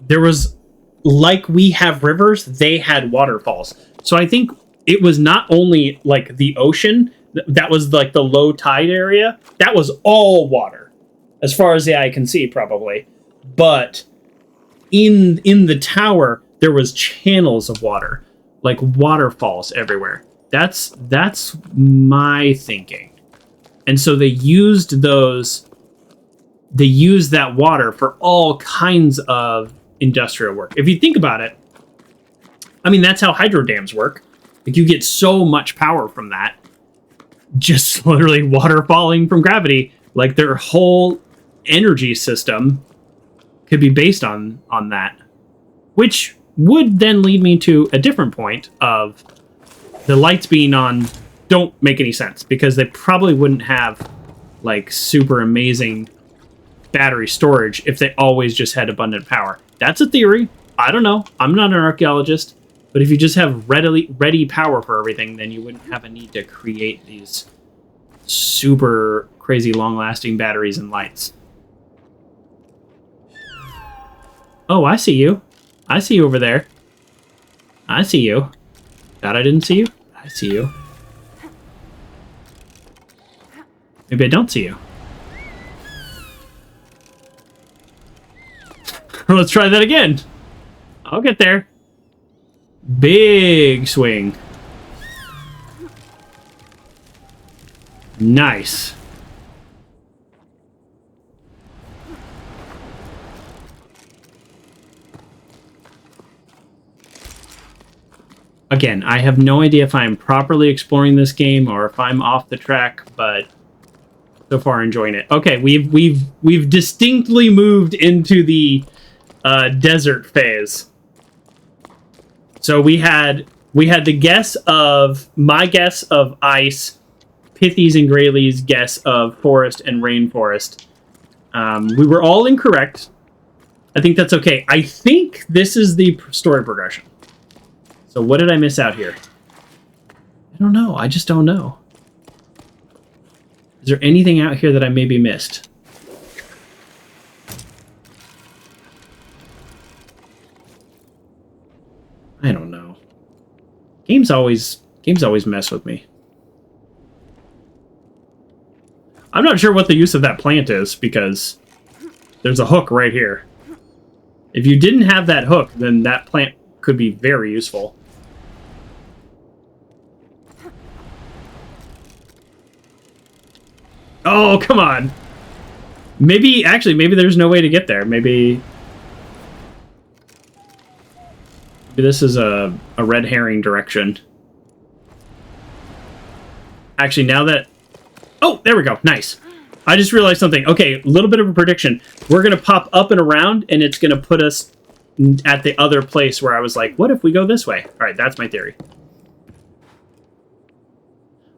there was, like we have rivers, they had waterfalls. So I think it was not only like the ocean that was like the low tide area, that was all water, as far as the eye can see, probably. But in the tower, there was channels of water, like waterfalls everywhere. That's my thinking. And so they used that water for all kinds of industrial work. If you think about it, I mean, that's how hydro dams work. Like, you get so much power from that. Just literally water falling from gravity. Like, their whole energy system could be based on that. Which would then lead me to a different point of the lights being on don't make any sense, because they probably wouldn't have, like, super amazing battery storage if they always just had abundant power. That's a theory. I don't know. I'm not an archaeologist. But if you just have ready power for everything, then you wouldn't have a need to create these super crazy long-lasting batteries and lights. Oh, I see you. I see you over there. I see you. Thought I didn't see you? I see you. Maybe I don't see you. Let's try that again. I'll get there. Big swing. Nice. Again, I have no idea if I'm properly exploring this game or if I'm off the track, but so far enjoying it. Okay, we've distinctly moved into the desert phase. So we had the guess of my guess of ice, Pithy's and Graylee's guess of forest and rainforest. We were all incorrect. I think that's okay. I think this is the story progression. So what did I miss out here? I don't know. I just don't know. Is there anything out here that I maybe missed? I don't know. Games always mess with me. I'm not sure what the use of that plant is, because there's a hook right here. If you didn't have that hook, then that plant could be very useful. Oh, come on. Maybe there's no way to get there. Maybe this is a red herring direction. Actually, now that... Oh, there we go. Nice. I just realized something. Okay, a little bit of a prediction. We're going to pop up and around, and it's going to put us at the other place where I was like, what if we go this way? All right, that's my theory.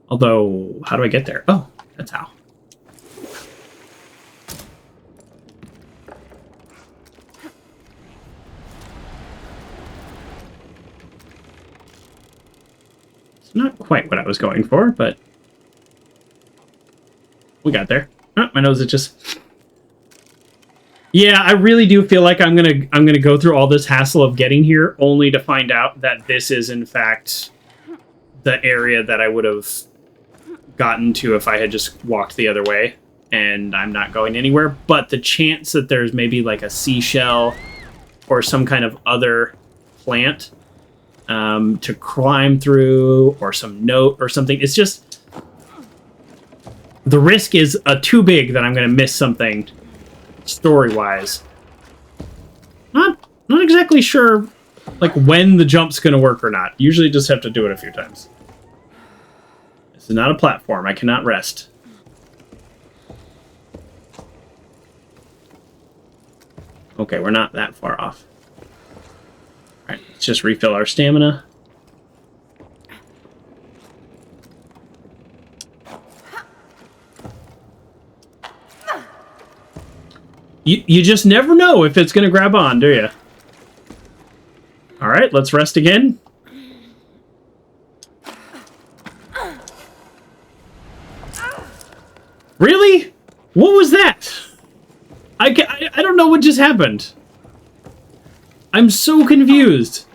Although, how do I get there? Oh, that's how. Not quite what I was going for, but we got there. Oh, my nose itches. Yeah, I really do feel like I'm gonna go through all this hassle of getting here, only to find out that this is in fact the area that I would have gotten to if I had just walked the other way, and I'm not going anywhere. But the chance that there's maybe like a seashell or some kind of other plant to climb through, or some note or something, it's just, the risk is too big that I'm going to miss something story-wise. Not exactly sure like when the jump's going to work or not. Usually just have to do it a few times. This is not a platform. I cannot rest. Okay, we're not that far off. Alright, let's just refill our stamina. You just never know if it's going to grab on, do you? Alright, let's rest again. Really? What was that? I don't know what just happened. I'm so confused.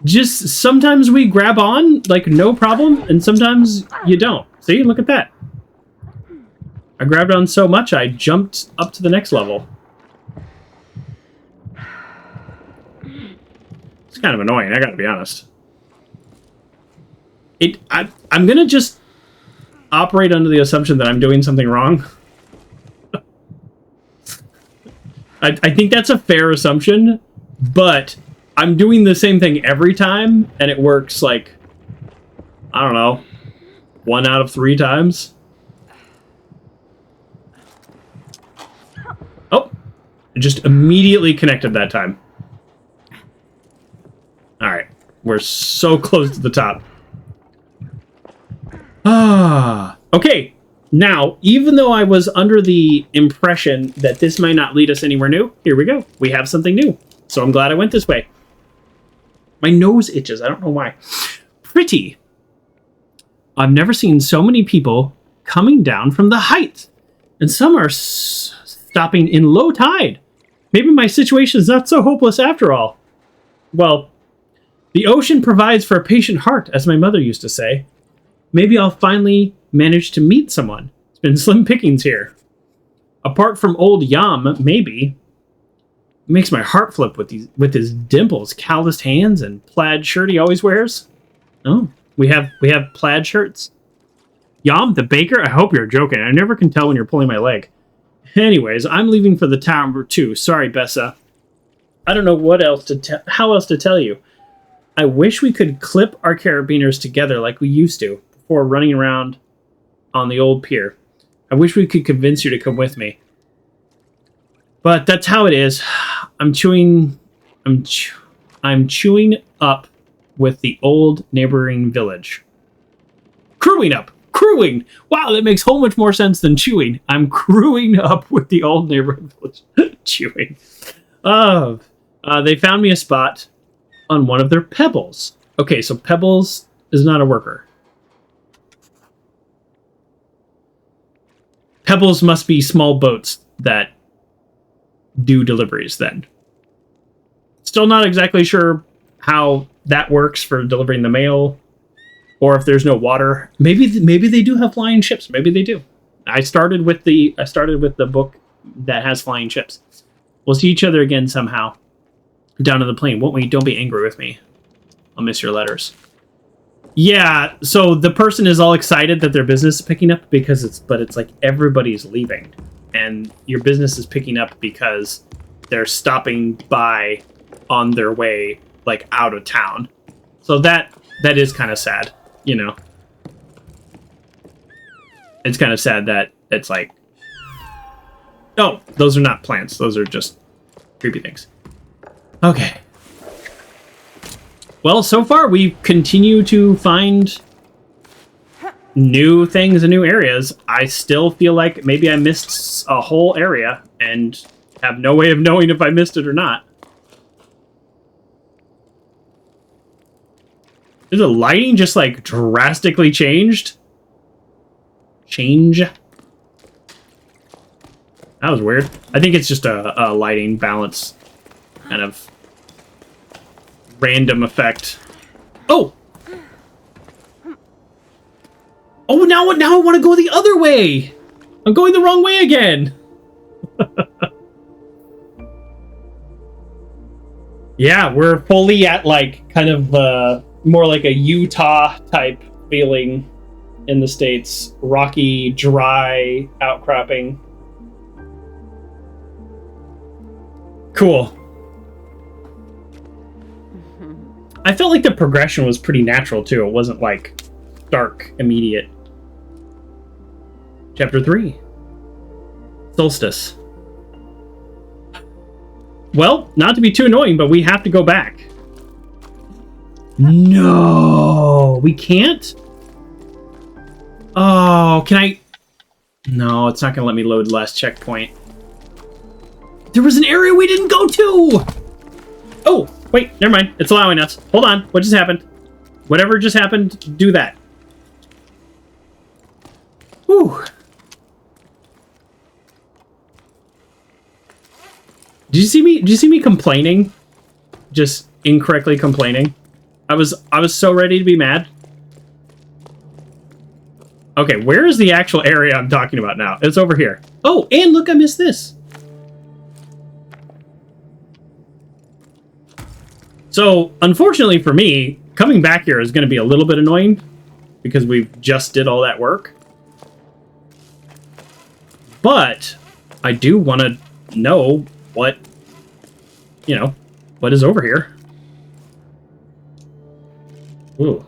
Just sometimes we grab on, like, no problem, and sometimes you don't. See, look at that. I grabbed on so much, I jumped up to the next level. It's kind of annoying, I gotta be honest. I'm gonna just operate under the assumption that I'm doing something wrong. I think that's a fair assumption, but I'm doing the same thing every time, and it works like, I don't know, 1 out of 3 times. Oh, it just immediately connected that time. All right, we're so close to the top. Okay. Now, even though I was under the impression that this might not lead us anywhere new, here we go. We have something new. So I'm glad I went this way. My nose itches. I don't know why. Pretty. I've never seen so many people coming down from the heights. And some are stopping in low tide. Maybe my situation is not so hopeless after all. Well, the ocean provides for a patient heart, as my mother used to say. Maybe I'll finally manage to meet someone. It's been slim pickings here. Apart from old Yam, maybe. It makes my heart flip with his dimples, calloused hands, and plaid shirt he always wears. Oh, we have plaid shirts. Yam, the baker? I hope you're joking. I never can tell when you're pulling my leg. Anyways, I'm leaving for the town too. Sorry, Bessa. I don't know what else to how else to tell you. I wish we could clip our carabiners together like we used to before running around on the old pier. I wish we could convince you to come with me. But that's how it is. I'm chewing up with the old neighboring village. Crewing up. Crewing. Wow, that makes so much more sense than chewing. I'm crewing up with the old neighboring village. Chewing. They found me a spot on one of their pebbles. Okay, so pebbles is not a worker. Pebbles must be small boats that do deliveries then. Still not exactly sure how that works for delivering the mail, or if there's no water. Maybe they do have flying ships. Maybe they do. I started with the book that has flying ships. We'll see each other again somehow down to the plane, won't we? Don't be angry with me. I'll miss your letters. Yeah, so the person is all excited that their business is picking up because it's like everybody's leaving, and your business is picking up because they're stopping by on their way like out of town. So that is kind of sad, you know. It's kind of sad that it's like, oh, those are not plants. Those are just creepy things. Okay. Well, so far we continue to find new things and new areas. I still feel like maybe I missed a whole area and have no way of knowing if I missed it or not. Is the lighting just like drastically changed? That was weird. I think it's just a lighting balance kind of random effect. Oh! Oh, now I want to go the other way! I'm going the wrong way again! Yeah, we're fully at like kind of more like a Utah type feeling in the States. Rocky, dry outcropping. Cool. I felt like the progression was pretty natural too. It wasn't like stark, immediate. Chapter 3. Solstice. Well, not to be too annoying, but we have to go back. No, we can't? Oh, can I? No, it's not going to let me load the last checkpoint. There was an area we didn't go to! Oh, wait, never mind. It's allowing us. Hold on. What just happened? Whatever just happened, do that. Whew. Did you see me complaining? Just incorrectly complaining? I was so ready to be mad. Okay, where is the actual area I'm talking about now? It's over here. Oh, and look, I missed this. So, unfortunately for me, coming back here is going to be a little bit annoying because we just did all that work. But I do want to know what, what is over here. Ooh,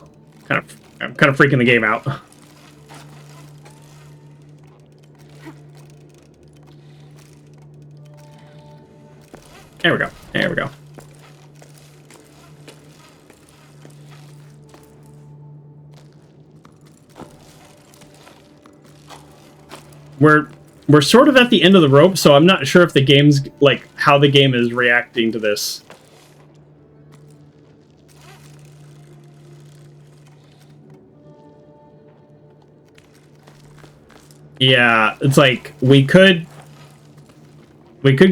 I'm kind of freaking the game out. There we go. There we go. We're sort of at the end of the rope, so I'm not sure if the game's like how the game is reacting to this. Yeah, it's like we could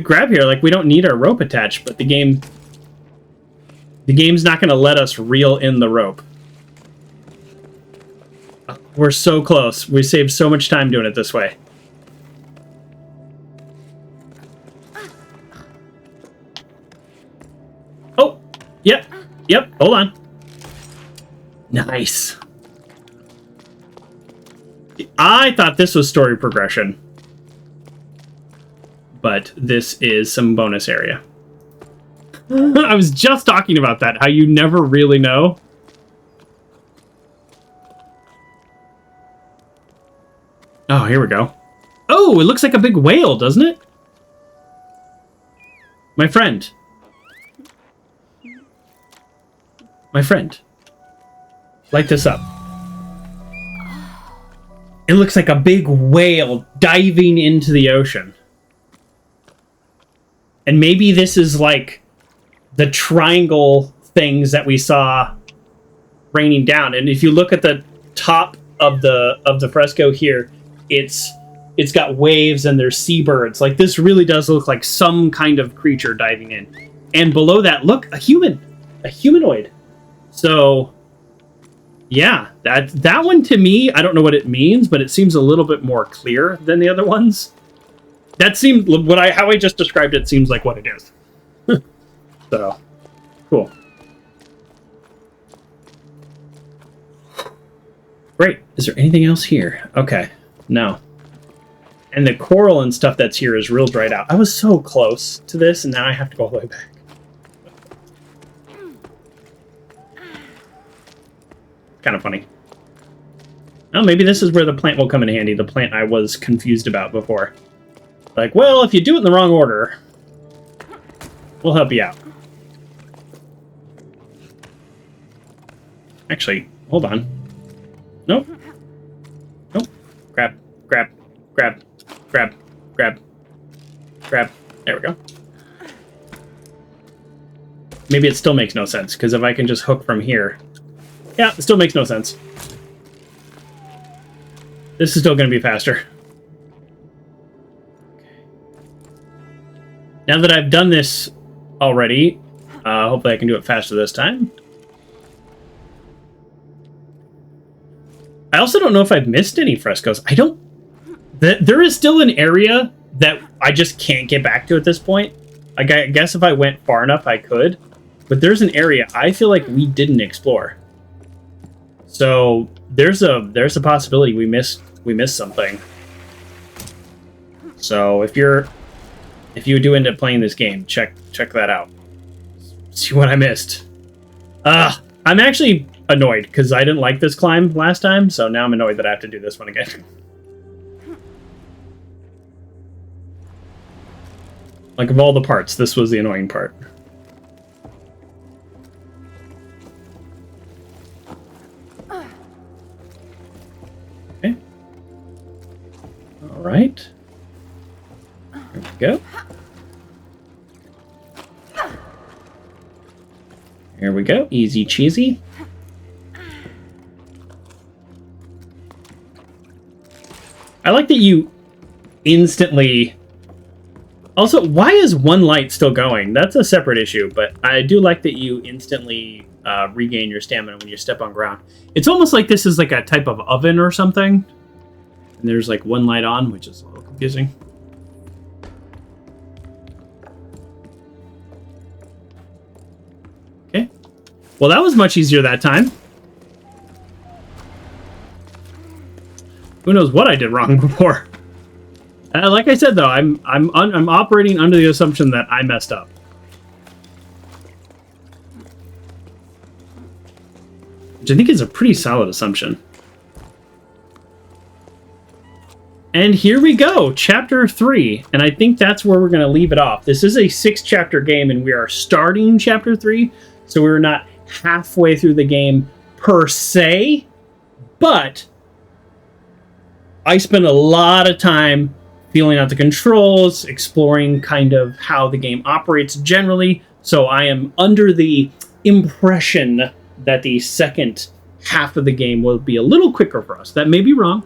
grab here, like we don't need our rope attached, but the game's not going to let us reel in the rope. We're so close. We saved so much time doing it this way. Oh, yep, hold on. Nice. I thought this was story progression, but this is some bonus area. I was just talking about that, how you never really know. Oh, here we go. Oh, it looks like a big whale, doesn't it? My friend. My friend. Light this up. It looks like a big whale diving into the ocean. And maybe this is like the triangle things that we saw raining down. And if you look at the top of the fresco here, it's got waves and there's seabirds. Like, this really does look like some kind of creature diving in. And below that, look, a humanoid. So yeah, that one to me, I don't know what it means, but it seems a little bit more clear than the other ones. That seemed how I just described it seems like what it is. So cool. Great. Is there anything else here? Okay. No. And the coral and stuff that's here is real dried out. I was so close to this, and now I have to go all the way back. Kind of funny. Oh, maybe this is where the plant will come in handy. The plant I was confused about before. Like, well, if you do it in the wrong order, we'll help you out. Actually, hold on. Nope. Nope. Grab. There we go. Maybe it still makes no sense, because if I can just hook from here... Yeah, it still makes no sense. This is still going to be faster. Now that I've done this already, hopefully I can do it faster this time. I also don't know if I've missed any frescoes. There is still an area that I just can't get back to at this point. I guess if I went far enough, I could. But there's an area I feel like we didn't explore. So there's a possibility we missed something. So if you do end up playing this game, check that out. See what I missed. I'm actually annoyed because I didn't like this climb last time, so now I'm annoyed that I have to do this one again. Like, of all the parts, this was the annoying part. Okay. All right. There we go. Here we go. Easy cheesy. I like that you instantly... Also, why is one light still going? That's a separate issue, but I do like that you instantly regain your stamina when you step on ground. It's almost like this is like a type of oven or something. And there's like one light on, which is a little confusing. Okay. Well, that was much easier that time. Who knows what I did wrong before. Like I said, though, I'm operating under the assumption that I messed up. Which I think is a pretty solid assumption. And here we go, Chapter 3. And I think that's where we're going to leave it off. This is a 6-chapter game, and we are starting Chapter 3. So we're not halfway through the game per se. But I spent a lot of time feeling out the controls, exploring kind of how the game operates generally. So I am under the impression that the second half of the game will be a little quicker for us. That may be wrong.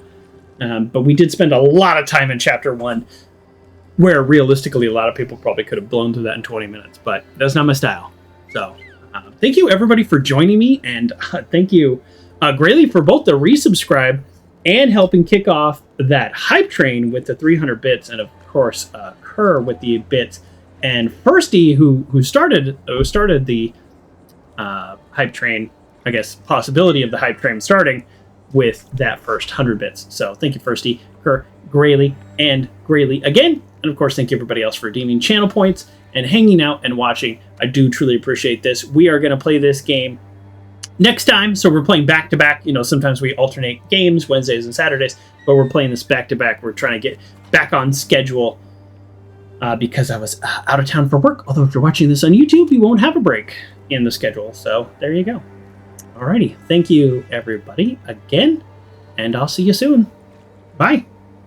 But we did spend a lot of time in Chapter 1, where realistically a lot of people probably could have blown through that in 20 minutes, but that's not my style. So thank you, everybody, for joining me, and thank you greatly for both the resubscribe and helping kick off that hype train with the 300 bits, and of course, Kerr with the bits, and Firsty, who started the hype train, I guess, possibility of the hype train starting with that first 100 bits. So thank you, Firsty, Kerr, Grayley, and Grayley again. And of course, thank you everybody else for redeeming channel points and hanging out and watching. I do truly appreciate this. We are going to play this game next time. So we're playing back to back. You know, sometimes we alternate games, Wednesdays and Saturdays, but we're playing this back to back. We're trying to get back on schedule because I was out of town for work. Although if you're watching this on YouTube, you won't have a break in the schedule. So there you go. Alrighty, thank you everybody again, and I'll see you soon. Bye.